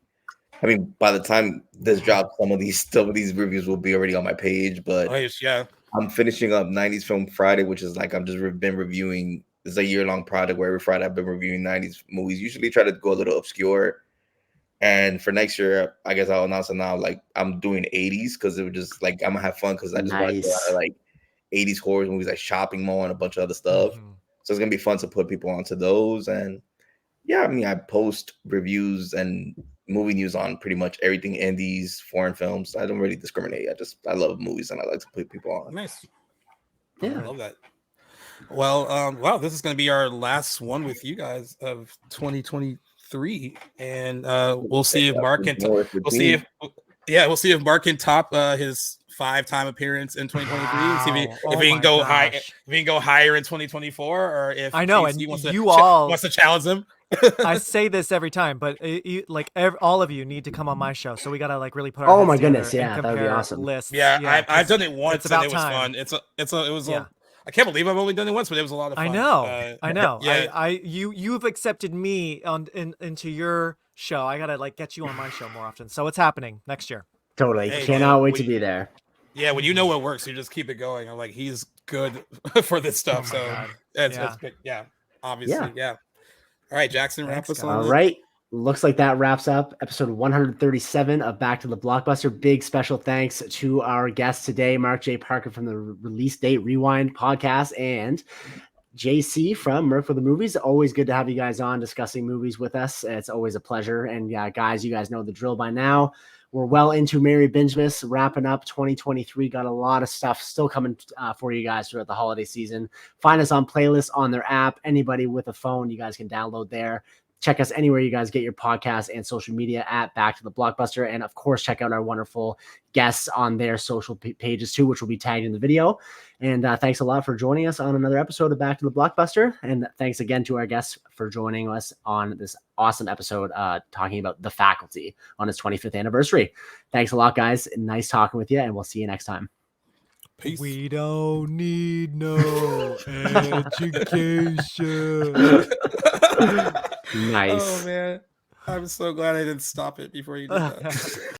I mean, by the time this drops, some of these reviews will be already on my page. But Yeah, I'm finishing up 90s Film Friday, which is like I've just been reviewing. It's a year-long project where every Friday I've been reviewing 90s movies. Usually try to go a little obscure. And for next year, I guess I'll announce it now. Like I'm doing 80s because it was just like I'm gonna have fun because I just want to do a lot of like 80s horror movies like Shopping Mall and a bunch of other stuff. Mhm. So it's gonna be fun to put people onto those. And yeah, I mean I post reviews and movie news on pretty much everything, indies, foreign films. I don't really discriminate. I love movies and I like to put people on. Nice. Yeah. I love that. Well, wow, this is going to be our last one with you guys of 2023, and we'll see if Mark can. We'll see if Mark can top his 5-time appearance in 2023. Wow. See if Oh he can go my high. gosh. If he can go higher in 2024, or if I know, JC and wants you all- wants to challenge him. I say this every time, but all of you need to come on my show. So we gotta like really put our Oh heads my together goodness, and yeah, that would be compare awesome. Lists. Yeah, I've 'cause done it once it's and about it was time. fun. It was Yeah. I can't believe I've only done it once, but it was a lot of fun. I know. I know. Yeah. You've accepted me into your show. I gotta like get you on my show more often. So it's happening next year. Totally. Hey, Cannot man, wait to be there. Yeah, when you know what works, you just keep it going. I'm like, he's good for this stuff. Oh my So God. it's Yeah. big. Yeah, obviously. Yeah. All right, Jackson, wrap Thanks, us guys. on. All right. Looks like that wraps up episode 137 of Back to the Blockbuster. Big special thanks to our guests today, Mark J. Parker from the Release Date Rewind podcast and JC from Merc for the Movies. Always good to have you guys on discussing movies with us. It's always a pleasure. And yeah, guys, you guys know the drill by now. We're well into Merry Bingemas, wrapping up 2023. Got a lot of stuff still coming for you guys throughout the holiday season. Find us on playlists on their app. Anybody with a phone, you guys can download there. Check us anywhere you guys get your podcasts and social media at Back to the Blockbuster. And of course, check out our wonderful guests on their social pages too, which will be tagged in the video. And thanks a lot for joining us on another episode of Back to the Blockbuster. And thanks again to our guests for joining us on this awesome episode talking about The Faculty on its 25th anniversary. Thanks a lot, guys. Nice talking with you, and we'll see you next time. Peace. We don't need no education. Nice. Oh man, I'm so glad I didn't stop it before you did that.